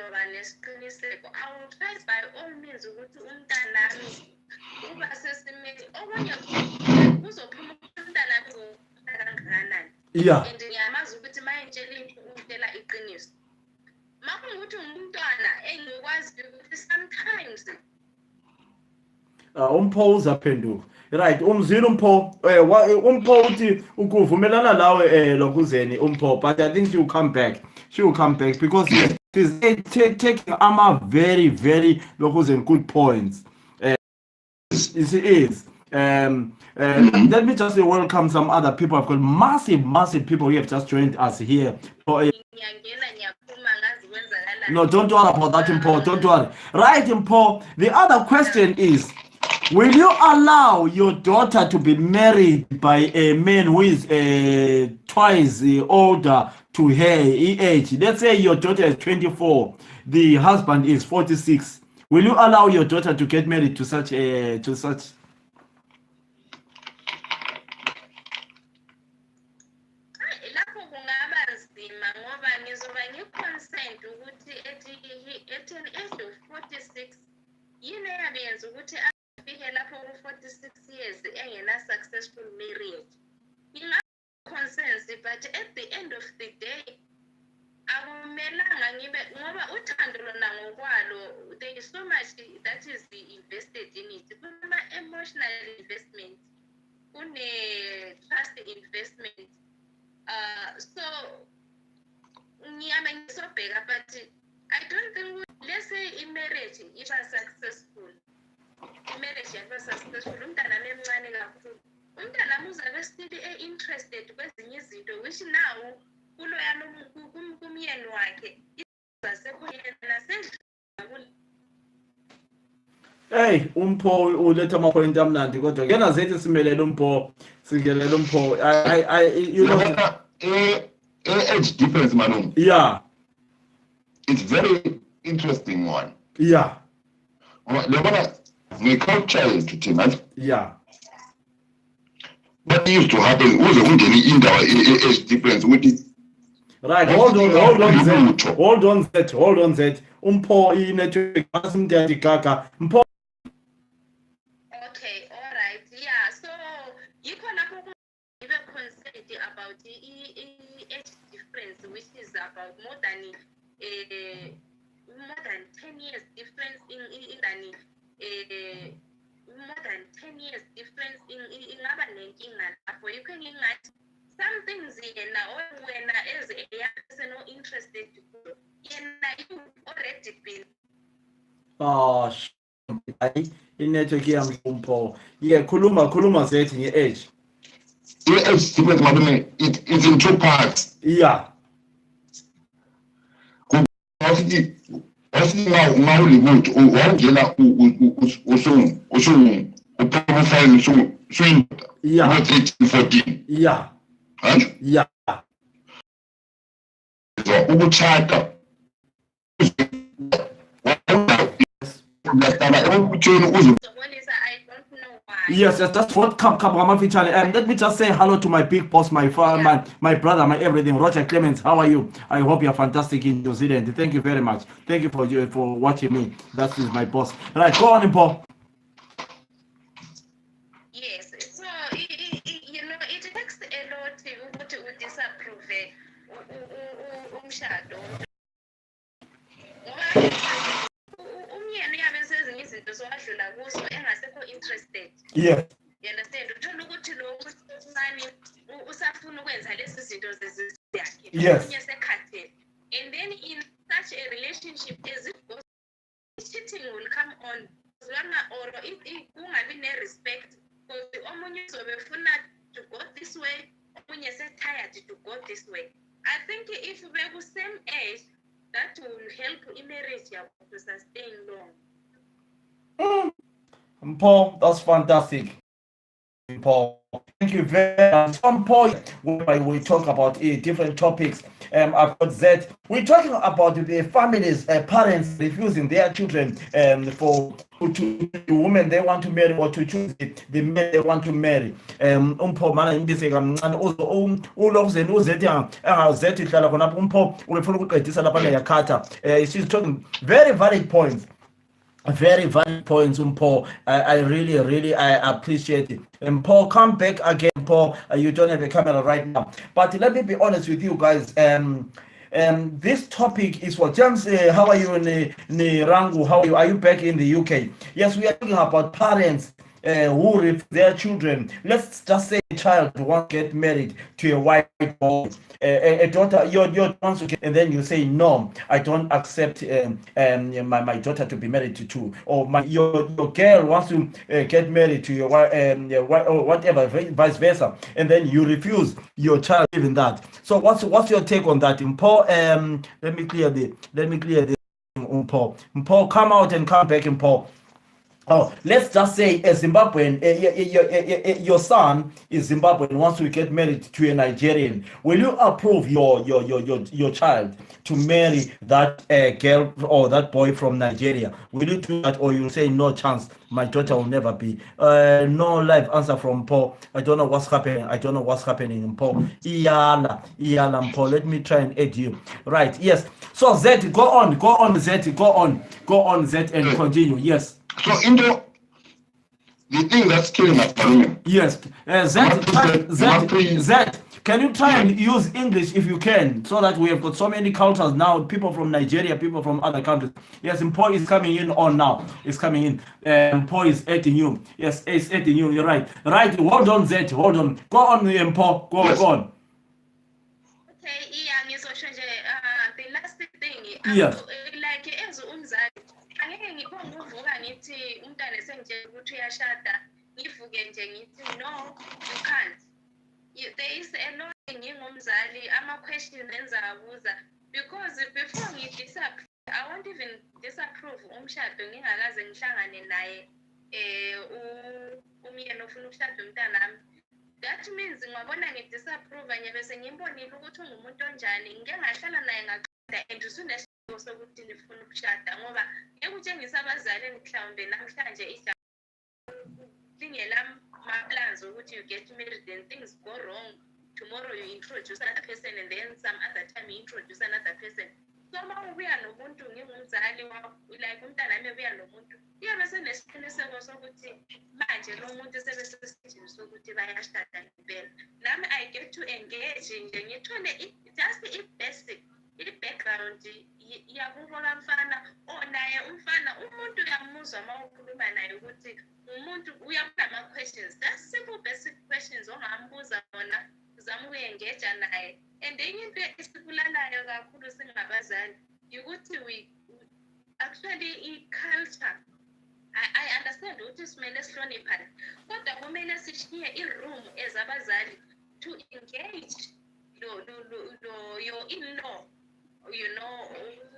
will try by all means ukuthi umntanami uba sesimeni okunye kuzophuma umntanami kangakanani. Yeah. And ngiyamazi ukuthi mayintshela iqiniso. Makungukuthi umntwana engikwazi ukuthi sometimes Paul uzaphenduka. Right, Zulu Paul uthi ukuvumelana lawe lokuzeni Paul, but I think she will come back because she's taking very lokuzeni good points. She is. Let me just welcome some other people. I've got massive people who have just joined us here. No, don't worry about that, Paul. Don't worry. Right, Paul. The other question is, will you allow your daughter to be married by a man who is twice older to her age? Let's say your daughter is 24, the husband is 46. Will you allow your daughter to get married to such? lapho kungaba nzima ngizoba ngi-consent ukuthi at an age of 46 yini eyabenza ukuthi afike lapho ku-46 years engena-successful marriage. Nginga-consent, but at the end of the day akumelanga ngibe ngoba uthando lona ngokwalo, there is so much that is invested in it. Kuna-emotional investment, kune-trust investment. So ngisobheka, but I don't think, let's say i-marriage iba successful, i-marriage yaba successful, umntana nemncane kakhulu, umntana uzabe still interested kwezinye izinto which now kuloyana kumyeni wakhe izasekho yena sendlula. Hey, Umpho uletha ama-point amnandi kodwa kena zethu simelele Umpho, singelele Umpho. You know, age difference, Manu. yeah, It's very interesting one. yeah, We can't child to team, right? yeah. What used to happen was a age difference with it. Right, hold on, Zet. Umpho i-network asimdadi gaga. Umpho. Okay, all right, yeah. So you can even consider about the age difference, which is about more than 10 years difference in more than 10 years difference in lapho you can imagine some things now when as a young person not interested to do, you already been. Oh, i-network yami Umpho. Yeah, khuluma Zet nge-age. Age difference, Manu, it's in two parts. Yeah. Mawulikuthi wangena uprofile swindoda Yeah. 13-14, Yeah. right? Yeah. Ukuchata I don't know why. Yes, that's what Kabama feature. Let me just say hello to my big boss, my father, my brother, my everything. Roger Clements, how are you? I hope you're fantastic in New Zealand. Thank you very much. Thank you for watching me. That is my boss. Right, go on, Paul. Yes, so it takes a lot to disapprove umshado. Umyeni uyabe sezinye izinto sowadlula kuzo engasekho interested. Yeah. You understand? Uthola ukuthi lo muntu omncane usafuna ukwenza lezi zinto zezizakhe. Yes. Omunye sekhathele. And then in such a relationship, as it goes, cheating will come on. Or if kungabi ne-respect, because omunye uzobefuna to go this way, omunye se-tired to go this way. I think if we're the same age, that will help in marriage to sustain long. Paul, that's fantastic. Paul, thank you very much. Some point where we talk about different topics. I've got that. We're talking about the families, parents refusing their children for to women they want to marry or to choose the men they want to marry. Umpho indise kancane ulokuze uzethi angazethi ihlala khona umpho ubefuna ukuqedisa lapha yakhatha. She's talking very valid points. Very valid points, Paul. I really appreciate it. And Paul, come back again, Paul. You don't have a camera right now, but let me be honest with you guys. This topic is what James. How are you, Rangu? How are you? Are you back in the UK? Yes, we are talking about parents who refuse their children. Let's just say a child wants to get married to a white boy. A daughter, your wants to get, and then you say no, I don't accept my daughter to be married to two, or your girl wants to get married to your or whatever, vice versa, and then you refuse your child even that. So what's your take on that, Paul? Let me clear the Paul. Paul, come out and come back, Paul. Oh, let's just say a Zimbabwean, your son is Zimbabwean, wants to get married to a Nigerian. Will you approve your child to marry that girl or that boy from Nigeria? Will you do that, or you say no chance? My daughter will never be. No live answer from Paul. I don't know what's happening. I don't know what's happening in Paul. Iyala, Paul. Let me try and aid you. Right. Yes. So Z, go on, Z, go on, Z, and continue. Yes. So into the thing that's killing my family. Yes. Z, can you try and use English if you can, so that we have got so many cultures now, people from Nigeria, people from other countries. Yes, Mpo is coming in on now. It's coming in. Mpo is adding you. Yes, it's adding you. You're right. Right. Hold on, Z. Hold on. Go on, Mpo. Go on. Okay, yeah, ngizosho nje the last thing Yes. like as umzali angeke ngiphonge uvuka ngithi umntana esengitshela ukuthi uyashada ngivuke nje ngithi no you can't. There is a lot ngingumzali ama-questions enzabuza because before ngidisapprove I won't even disapprove umshado ngingakaze ngihlangane naye umyeni ofuna ukushada umntanami. That means ngabona ngidisapprove nje bese ngimbonile ukuthi ungumuntu onjani ngeke ngahlala naye ngaqeda and usunesimo sokuthi nifuna ukushada ngoba ekutshengisa abazali mhlawumbe namhlanje lingela ma-plans ukuthi you get married and things go wrong. Tomorrow you introduce another person and then some other time you introduce another person. So uma ubuya nomuntu ngingumzali like umntanami ebuya nomuntu iyabe senesiqiniseko sokuthi manje lo muntu sebesesithini sokuthi bayashada ngempela. Nami I get to engage nje ngithole just i-basic i-background yakubo kamfana naye umfana umuntu uyamuzwa uma ukhuluma naye ukuthi umuntu uyabona ama-questions, that's simple basic questions ongambuza wona uzama ukuyengeja naye. And enye into esibulalayo kakhulu singabazali ukuthi we actually i-culture I understand ukuthi simele sihloniphane kodwa kumele sishiye i-room as abazali to engage your in-law, you know,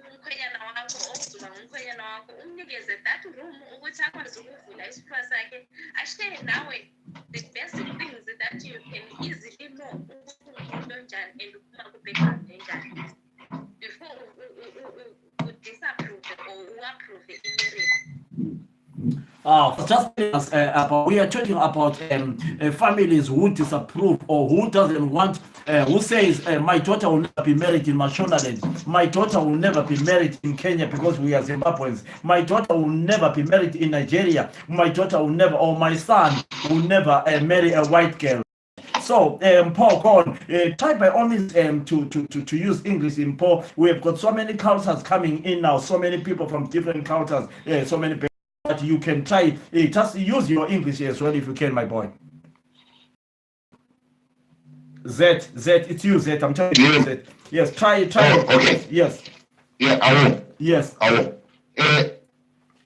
umkhwenyana wakho ozuba ngumkhwenyana wakho umnikeze that room ukuthi akwazi ukuvula isiphiwa sakhe ashare nawe the basic things that you can easily know ukuthi umuntu onjani and uphuma ku-background enjani before disapprove or approve i-marriage. Just we are talking about families who disapprove or who doesn't want, who says my daughter will never be married in Mashonaland, my daughter will never be married in Kenya because we are Zimbabweans, my daughter will never be married in Nigeria, my daughter will never, or my son will never marry a white girl. So, Paul, go on. Try by all means to use English in Paul. We have got so many cultures coming in now, so many people from different cultures, so many people that you can try. Just use your English as well if you can, my boy. Z, it's you, Z. I'm telling you, Z. Yes, try. Oh, okay. Yes. Yeah, I will. Yes. I will.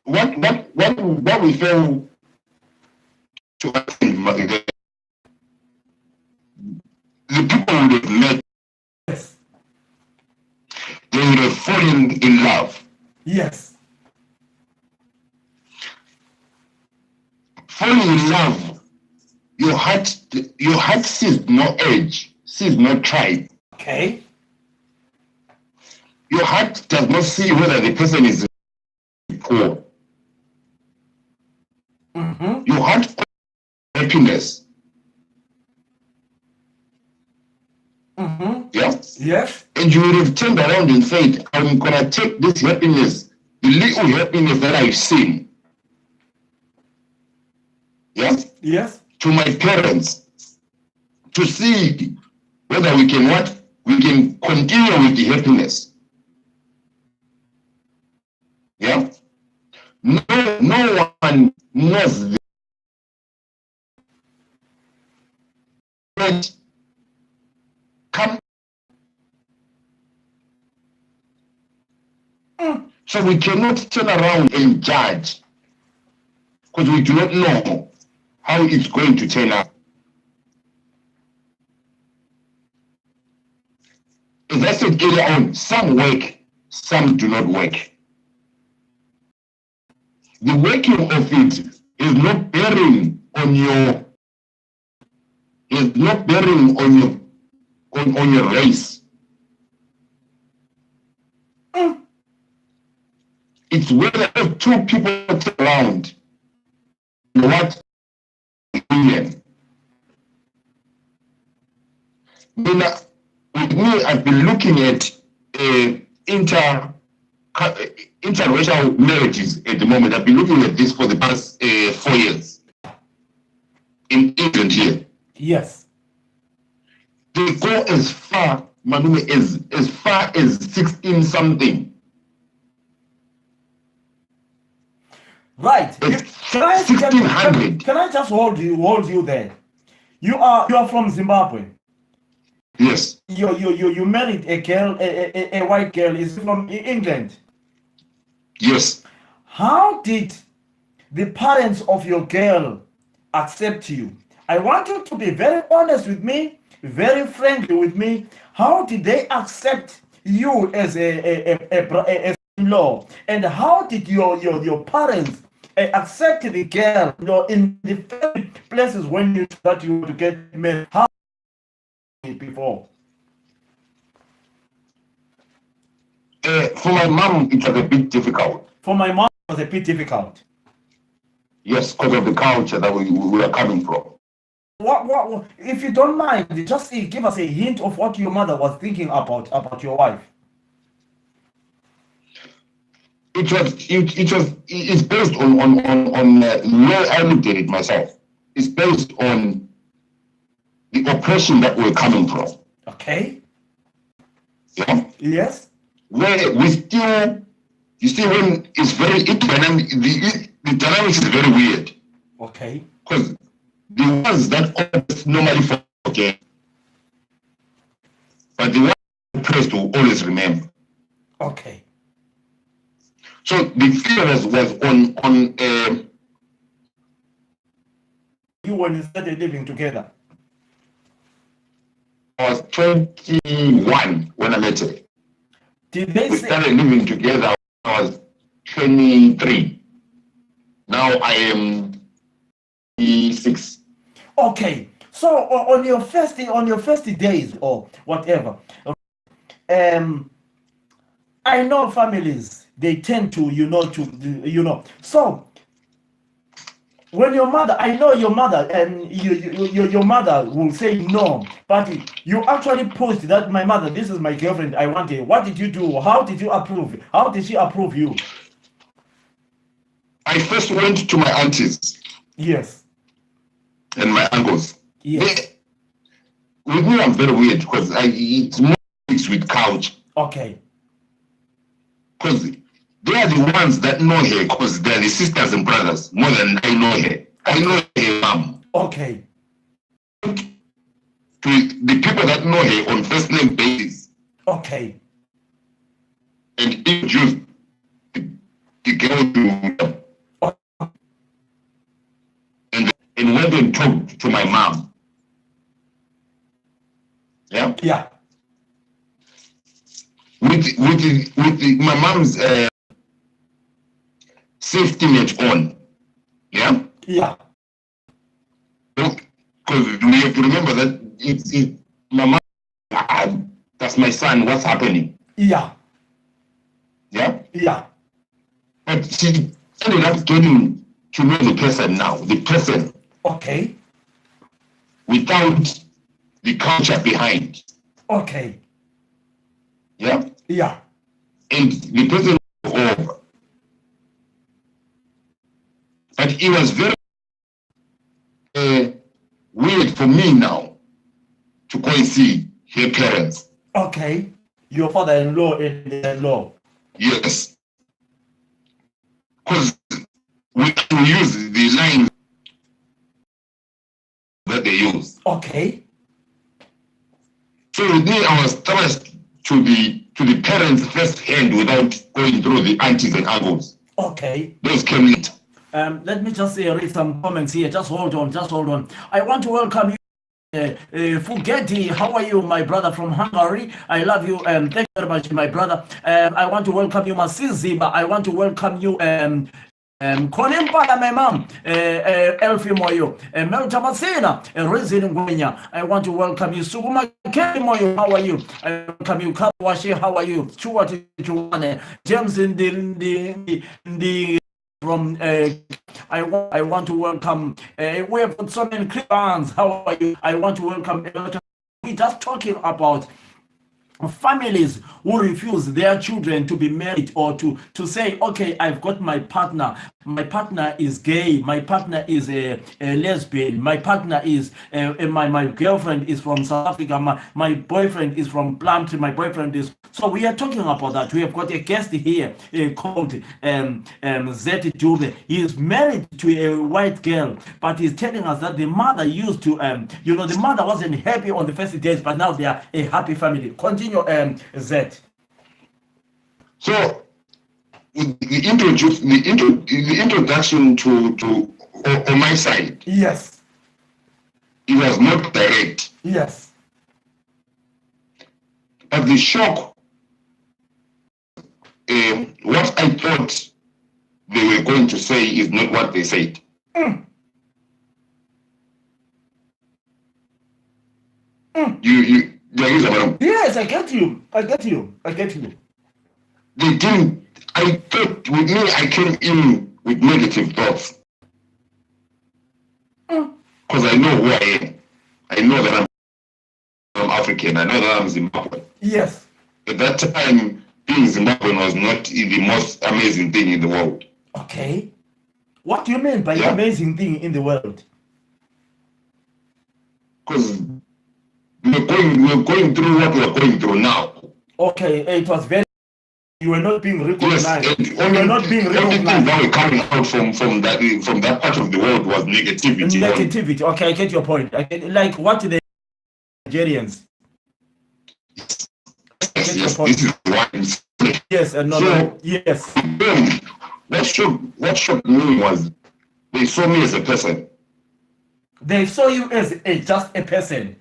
What we fail to achieve, the people would have met, Yes. they would have fallen in love. Yes. Falling in love, your heart sees no age, sees no tribe. Okay. Your heart does not see whether the person is poor. Mm-hmm. Your heart happiness. Mm-hmm. Yeah? Yes. And you would have turned around and said, I'm gonna take this happiness, the little happiness that I've seen. Yeah? Yes. To my parents to see whether we can continue with the happiness. Yeah? No one knows that. Come. So we cannot turn around and judge because we do not know how it's going to turn out. As I said earlier on, some work, some do not work. the working of it is not bearing on your on your race. It's whether two people around what union. With me, I've been looking at interracial marriages at the moment. I've been looking at this for the past 4 years in England here. Yes. They go as far, Manume, as far as 16 something. Right. Can I, 1600. Can I just hold you there? You are from Zimbabwe. Yes. You married a girl, a white girl, is from England. Yes. How did the parents of your girl accept you? I want you to be very honest with me, very friendly with me. How did they accept you as a in-law? And how did your parents accept the girl in the first places when you start to get married? How did it before? For my mom, it was a bit difficult. For my mom, it was a bit difficult. Yes, because of the culture that we are coming from. What, if you don't mind, just give us a hint of what your mother was thinking about your wife. It's based on where I looked at it myself. It's based on the oppression that we're coming from. Okay. Yeah. Yes. Where we still, you see, when it's very dynamic, the dynamics is very weird. Okay. Because the ones that normally forget, but the ones oppressed will always remember. Okay. So the fear was on you when you started living together. I was 21 when I met her. Did they we started living together when I was 23. Now I am 26. Okay. So on your first days or whatever, I know families, they tend to, so when your mother, I know your mother, and your mother will say no, but you actually pushed that, my mother, this is my girlfriend, I want it. What did you do? How did you approve? How did she approve you? I first went to my aunties. Yes. And my uncles. Yes. With me, I'm very weird because it's more with couch. Okay. Because they are the ones that know her, because they're the sisters and brothers more than I know her. I know her mom. Okay. To the people that know her on first name basis. Okay. And introduce the girl to and went and talked to my mom. Yeah. Yeah. With my mom's safety net on. Yeah. Yeah. Because we have to remember that my mom. That's my son. What's happening? Yeah. Yeah. Yeah. But she ended up getting to know the person now. The person. Okay. Without the culture behind. Okay. Yeah? Yeah. And the person was over. But it was very weird for me now to go and see her parents. Okay. Your father-in-law and in-law. Yes. Because we use the line that they use. Okay. So with me, I was trust to the parents firsthand without going through the aunties and uncles. Okay. Those came later. Let me just read some comments here. Just hold on. I want to welcome you. Fugedi, how are you, my brother from Hungary? I love you. Thank you very much, my brother. I want to welcome you, Masiziba. I want to welcome you, Khona impala my mom, Elfie Moyo, Melta Masina, Resin Gwenya. I want to welcome you. Suguma Kelly Moyo, how are you? I welcome you. Kawashi, how are you? Chuati Chuane, James in the from I want to welcome we have got so many clients. How are you? I want to welcome we just talking about families who refuse their children to be married or to say, okay, I've got my partner is gay, my partner is a lesbian, my partner is my girlfriend is from South Africa, my boyfriend is from Plumtree, my boyfriend is. So we are talking about that. We have got a guest here called Zeti Dube. He is married to a white girl, but he's telling us that the mother used to the mother wasn't happy on the first days, but now they are a happy family. Continue, Zet. So the introduction to on my side. Yes. It was not direct. Yes. But the shock, what I thought they were going to say is not what they said. Yes, I get you. They didn't. I thought with me, I came in with negative thoughts. Because I know who I am. I know that I'm African. I know that I'm Zimbabwean. Yes. At that time, being Zimbabwean was not the most amazing thing in the world. Okay. What do you mean by amazing thing in the world? Because we're going through what we're going through now. Okay, it was very. You were not being recognized. Yes, you were not being recognized. Everything that were coming out from that part of the world was negativity. Negativity. Okay, I get your point. Like what the Nigerians. Yes, this is why. Yes, and no, yes. What shocked me was they saw me as a person. They saw you as just a person.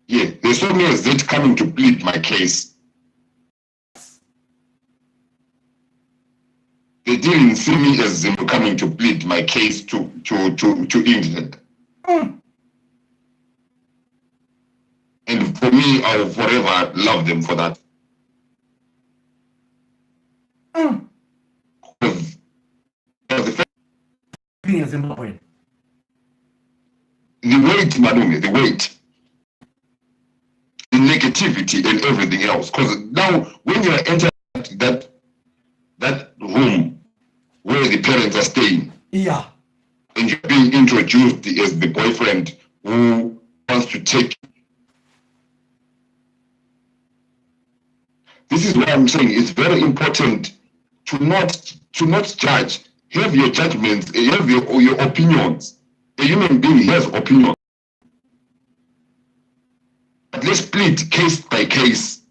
Yeah, they saw me as that coming to plead my case. They didn't see me as them coming to plead my case to England. And for me, I will forever love them for that. The weight, Madume, the weight. The negativity and everything else. Because now, when you enter that room where the parents are staying, and you're being introduced as the boyfriend who wants to take. This is why I'm saying it's very important to not judge. Have your judgments, have your opinions. A human being has opinions. But let's plead case by case.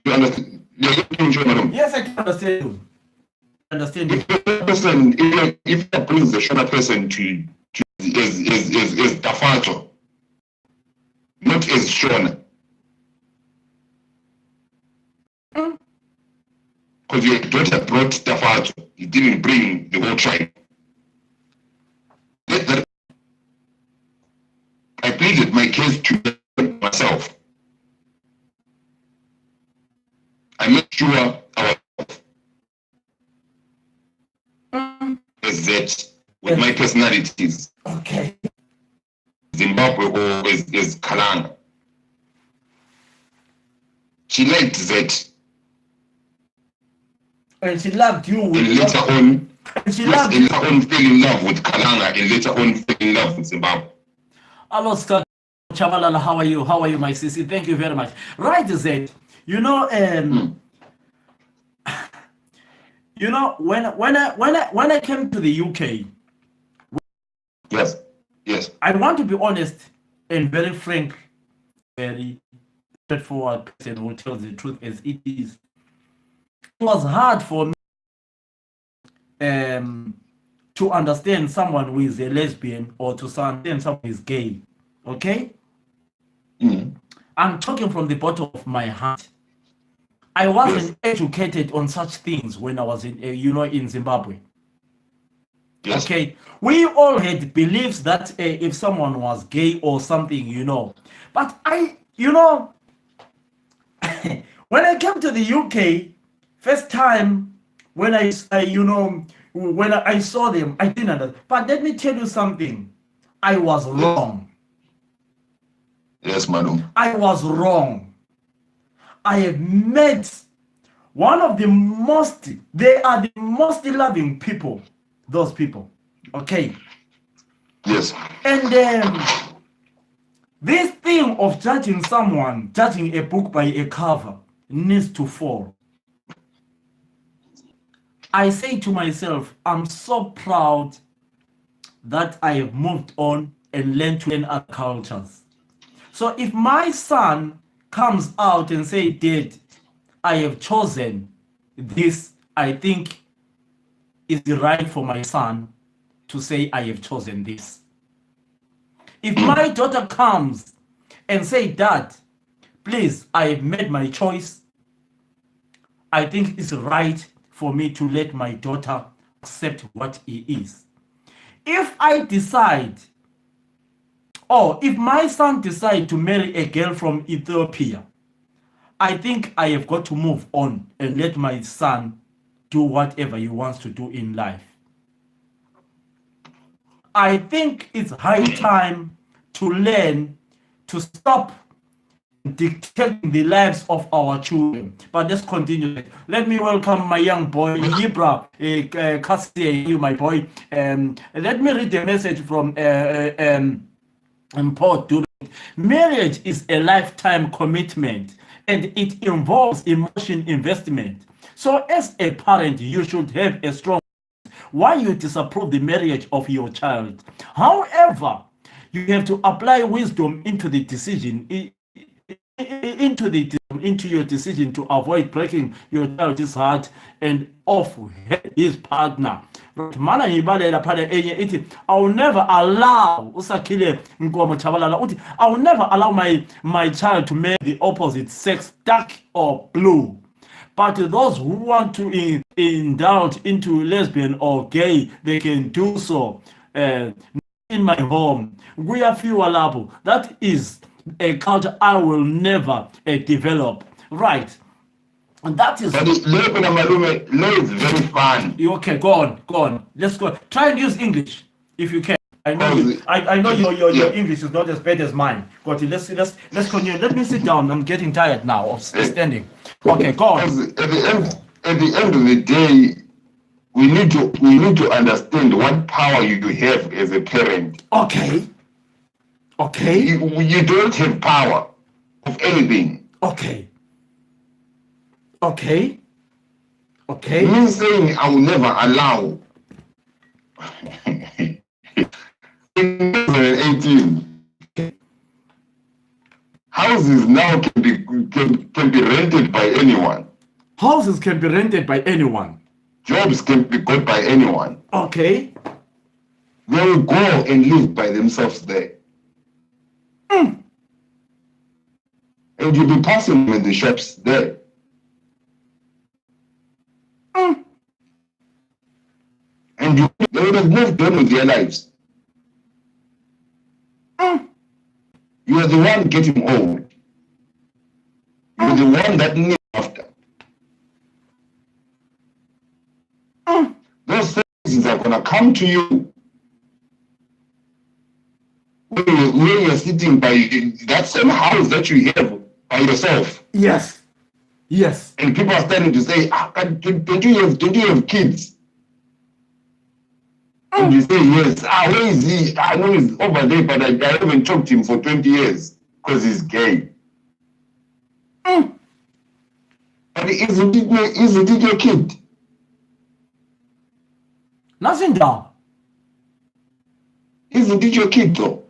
You understand? Yes, I can understand you. If that brings the shorter person to as Tafato, not as Shona. Because your daughter brought Tafato, you didn't bring the whole tribe. I pleaded my case to myself. I made sure our is that with my personalities. Okay. Zimbabwe or is Kalanga. She liked that. And she loved you. And later on, fell in love with Kalanga and later on fell in love with Zimbabwe. Hello, Scott Chabalala, how are you? How are you, my sissy? Thank you very much. Right, Zed. When I came to the UK. Yes. I want to be honest and very frank, very straightforward person who tells the truth as it is. It was hard for me to understand someone who is a lesbian or to understand someone who is gay. Okay? I'm talking from the bottom of my heart. I wasn't educated on such things when I was in, in Zimbabwe. Yes. Okay, we all had beliefs that if someone was gay or something, but when I came to the UK, first time when when I saw them, I didn't understand. But let me tell you something, I was wrong. Yes, madam. I was wrong. I have met one of they are the most loving people, those people. Okay. Yes. And this thing of judging someone, judging a book by a cover, needs to fall. I say to myself, I'm so proud that I have moved on and learned to learn other cultures. So if my son comes out and say, Dad, I have chosen this, I think it's right for my son to say, I have chosen this. If my daughter comes and say, Dad, please, I have made my choice, I think it's right for me to let my daughter accept what he is. If I decide, or if my son decides to marry a girl from Ethiopia, I think I have got to move on and let my son do whatever he wants to do in life. I think it's high time to learn to stop dictating the lives of our children. But let's continue. Let me welcome my young boy, Libra Cassie, you my boy. Let me read the message from Paul Dubin. Marriage is a lifetime commitment and it involves emotion investment. So as a parent, you should have a strong why you disapprove the marriage of your child. However, you have to apply wisdom into the decision, into your decision to avoid breaking your child's heart and of his partner. Mana ibalela phale enye ithi I will never allow usakhile Nkomo Chabalala uthi I will never allow my child to marry the opposite sex, dark or blue. But those who want to indulge into lesbian or gay, they can do so. In my home, we are few labo. That is a culture I will never develop. Right. And that is. But law is very fun. Okay, go on. Let's go. Try and use English if you can. I know your English is not as bad as mine. But let's continue. Let me sit down. I'm getting tired now of standing. Okay, go on. At the end of the day, we need to understand what power you have as a parent. Okay. You don't have power of anything. Okay. Me saying I will never allow. In 2018, houses now can be rented by anyone. Houses can be rented by anyone. Jobs can be got by anyone. Okay. They will go and live by themselves there. And you'll be passing with the shops there. And they would have moved on with their lives. You are the one getting old. You're the one that needs after. Those things are going to come to you when you're sitting by that same house that you have by yourself. Yes. And people are starting to say, don't you have kids? And you say, yes. Where is he? I know he's over there, but I haven't talked to him for 20 years because he's gay. But isn't it your kid? Nothing down. Isn't it your kid though?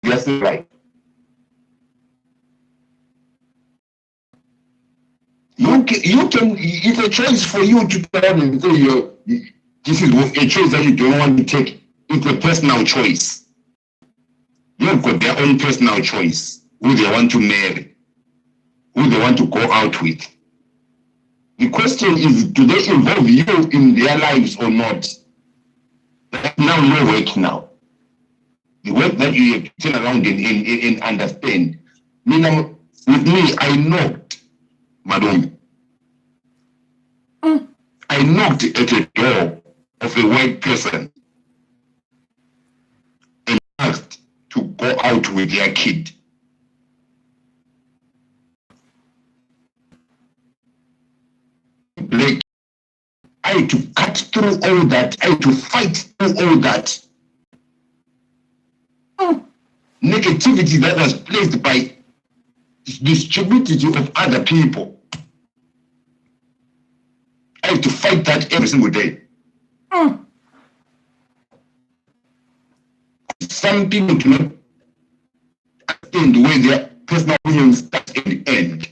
That's right. You can. It's a choice for you to tell and say this is a choice that you don't want to take. It's a personal choice. You've got their own personal choice. who they want to marry, who they want to go out with. The question is, do they involve you in their lives or not? That's now your work now. The work that you have to turn around and understand. With me, I knocked, Madam. I knocked at the door of a white person and asked to go out with their kid. Like, I had to cut through all that. I had to fight through all that. Negativity that was placed by the stupidity of other people. I have to fight that every single day. Some people do not understand the way their personal opinions start and end.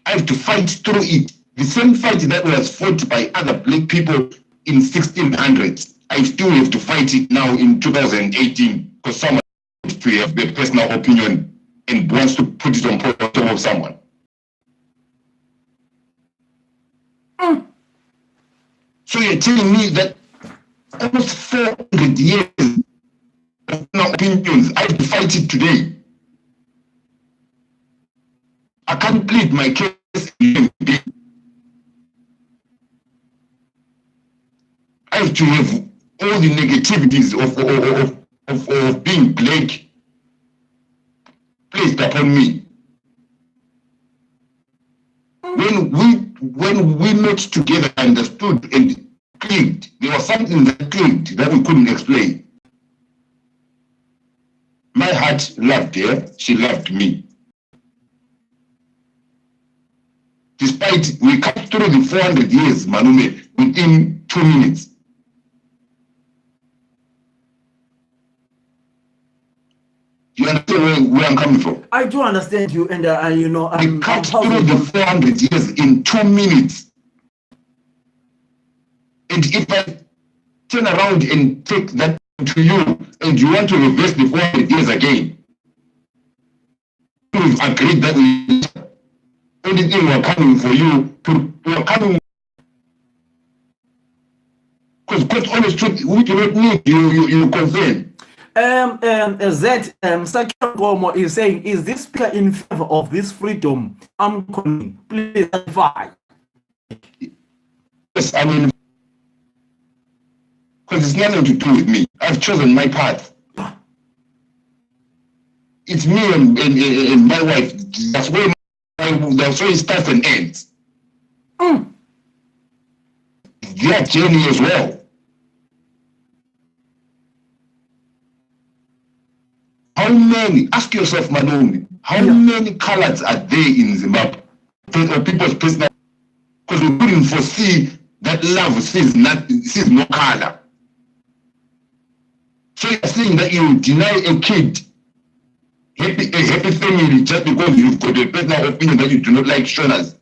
I have to fight through it. The same fight that was fought by other black people in 1600s, I still have to fight it now in 2018 because someone wants to have their personal opinion and wants to put it on top of someone. So you're telling me that almost 400 years of personal opinions, I have to fight it today. I can't plead my case. I have to have all the negativities of being black placed upon me. When we met together, understood and clicked, there was something that clicked that we couldn't explain. My heart loved her, she loved me. Despite we cut through the 400 years, Manume, within 2 minutes. You understand where I'm coming from? I do understand you, and you know, we cut through the 400 years in 2 minutes. And if I turn around and take that to you, and you want to reverse the 400 years again, we've agreed that we only thing we're coming for you to, we're coming because quite honest truth, we do not need you confirm. That Sakir is saying, is this speaker in favor of this freedom? I'm calling, please advise. Yes, I mean, because it's nothing to do with me. I've chosen my path. It's me and my wife. That's where it starts and ends. Their journey as well. How many, ask yourself, Manomi, how many colors are there in Zimbabwe? Or people's personal, because we couldn't foresee that love sees no color. So you're saying that you deny a kid a happy family just because you've got a personal opinion that you do not like Shoners.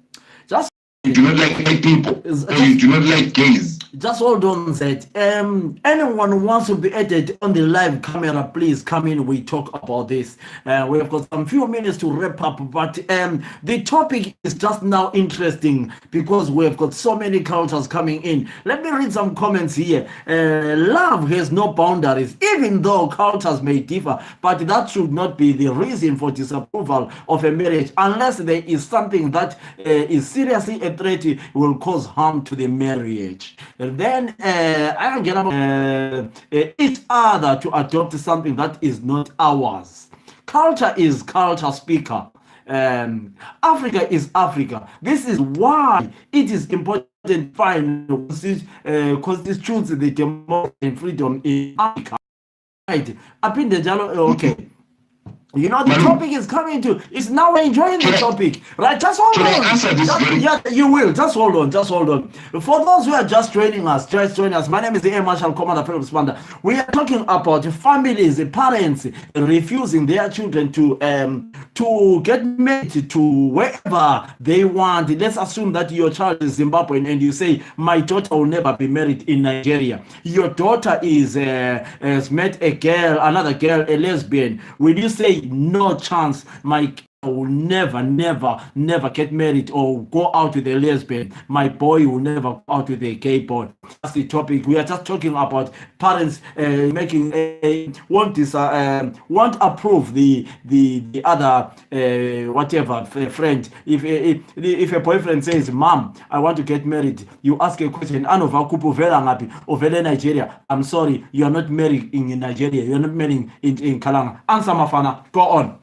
You do not like white people, or you do not like gays. Just hold on, Zed. Anyone who wants to be added on the live camera, please come in. We talk about this. We've got some few minutes to wrap up, but the topic is just now interesting because we've got so many cultures coming in. Let me read some comments here. Love has no boundaries, even though cultures may differ, but that should not be the reason for disapproval of a marriage unless there is something that is seriously a threat will cause harm to the marriage. And then I get each other to adopt something that is not ours. Culture is culture, speaker. Africa is Africa. This is why it is important to find constitutes the democracy and freedom in Africa. Right. Okay. You know, the topic is coming to, it's now we're enjoying the topic, right? Just hold Can I on. answer this very? Yeah, you will. Just hold on. Just hold on. For those who are just joining us, my name is the Air Marshal Commander Philip Spanda. We are talking about families, parents refusing their children to get married to wherever they want. Let's assume that your child is Zimbabwean and you say, my daughter will never be married in Nigeria. Your daughter has met a girl, another girl, a lesbian. Will you say, no chance, my I will never get married or go out with a lesbian. My boy will never go out with a gay boy. That's the topic. We are just talking about parents making won't approve the other whatever friend. If a boyfriend says, "Mom, I want to get married," you ask a question. Anova kupu vela ngapi or vela Nigeria. I'm sorry, you are not married in Nigeria. You are not married in Kalanga. Answer Mafana. Go on.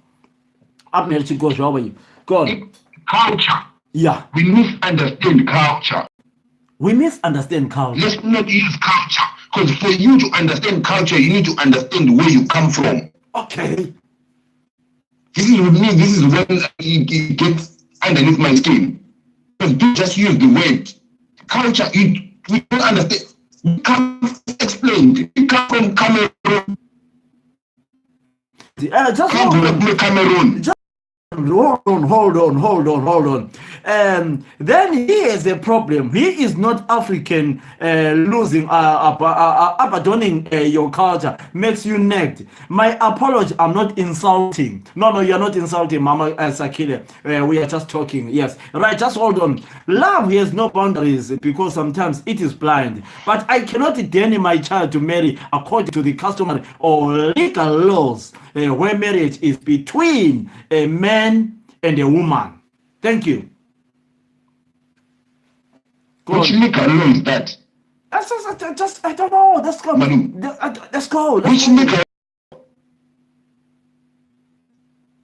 Up near Chico, how are you? Go on. Culture. Yeah. We misunderstand culture. We misunderstand culture. Let's not use culture. Because for you to understand culture, you need to understand where you come from. Okay. This is with me, this is when it gets underneath my skin. Because you just use the word culture, we don't understand. We can't explain. We come from Cameroon. Just Cameroon. Hold on. Then he has a problem. He is not African. Losing, abandoning your culture makes you nagged. My apology. I'm not insulting. No, you're not insulting, Mama Sakile. We are just talking. Yes, right. Just hold on. Love has no boundaries because sometimes it is blind. But I cannot deny my child to marry according to the customary or legal laws where marriage is between a man and a woman. Thank you. Which legal law is that? Just I don't know. Let's go. Let's go. Which legal?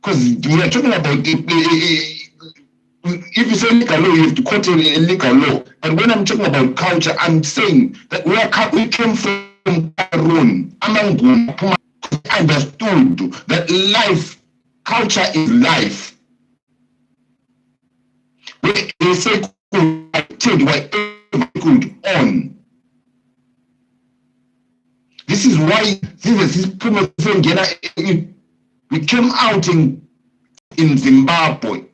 Because we are talking about if you say legal law, you have to quote a legal law. And when I'm talking about culture, I'm saying that we came from Cameroon. Understood that life, culture is life. We say change whatever could on. This is why we came out in Zimbabwe.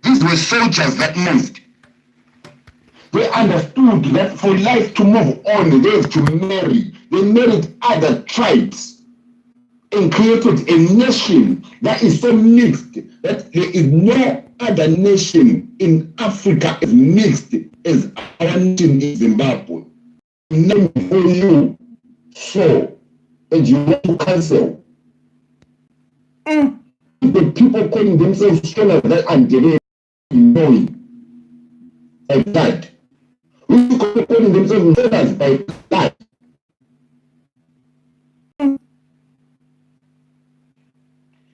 These were soldiers that moved. They understood that for life to move on, they have to marry. They married other tribes and created a nation that is so mixed that there is no other nation in Africa as mixed as our nation in Zimbabwe. Name for you, so, and you want to cancel. The people calling themselves stronger that and they knowing like that. We calling themselves stronger by that.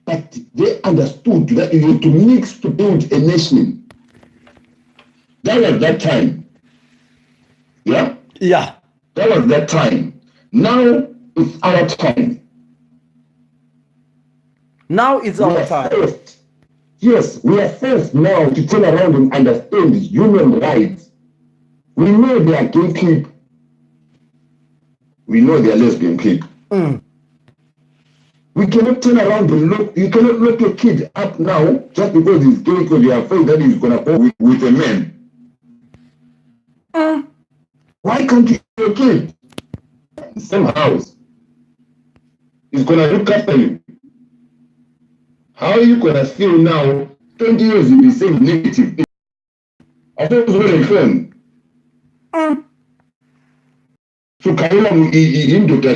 But they understood that you have to mix to build a nation. That was that time. Yeah? Yeah. That was that time. Now it's our time. Now it's our time. First, yes, we are first now to turn around and understand human rights. We know they are gay people. We know they are lesbian people. We cannot turn around and look. You cannot lock your kid up now just because he's gay because you are afraid that he's going to go with a man. Why can't you your kid? In the same house. He's going to look after you. How are you going to feel now 20 years in the same negative thing? I thought it was very fun. So, Kaila, in daughter,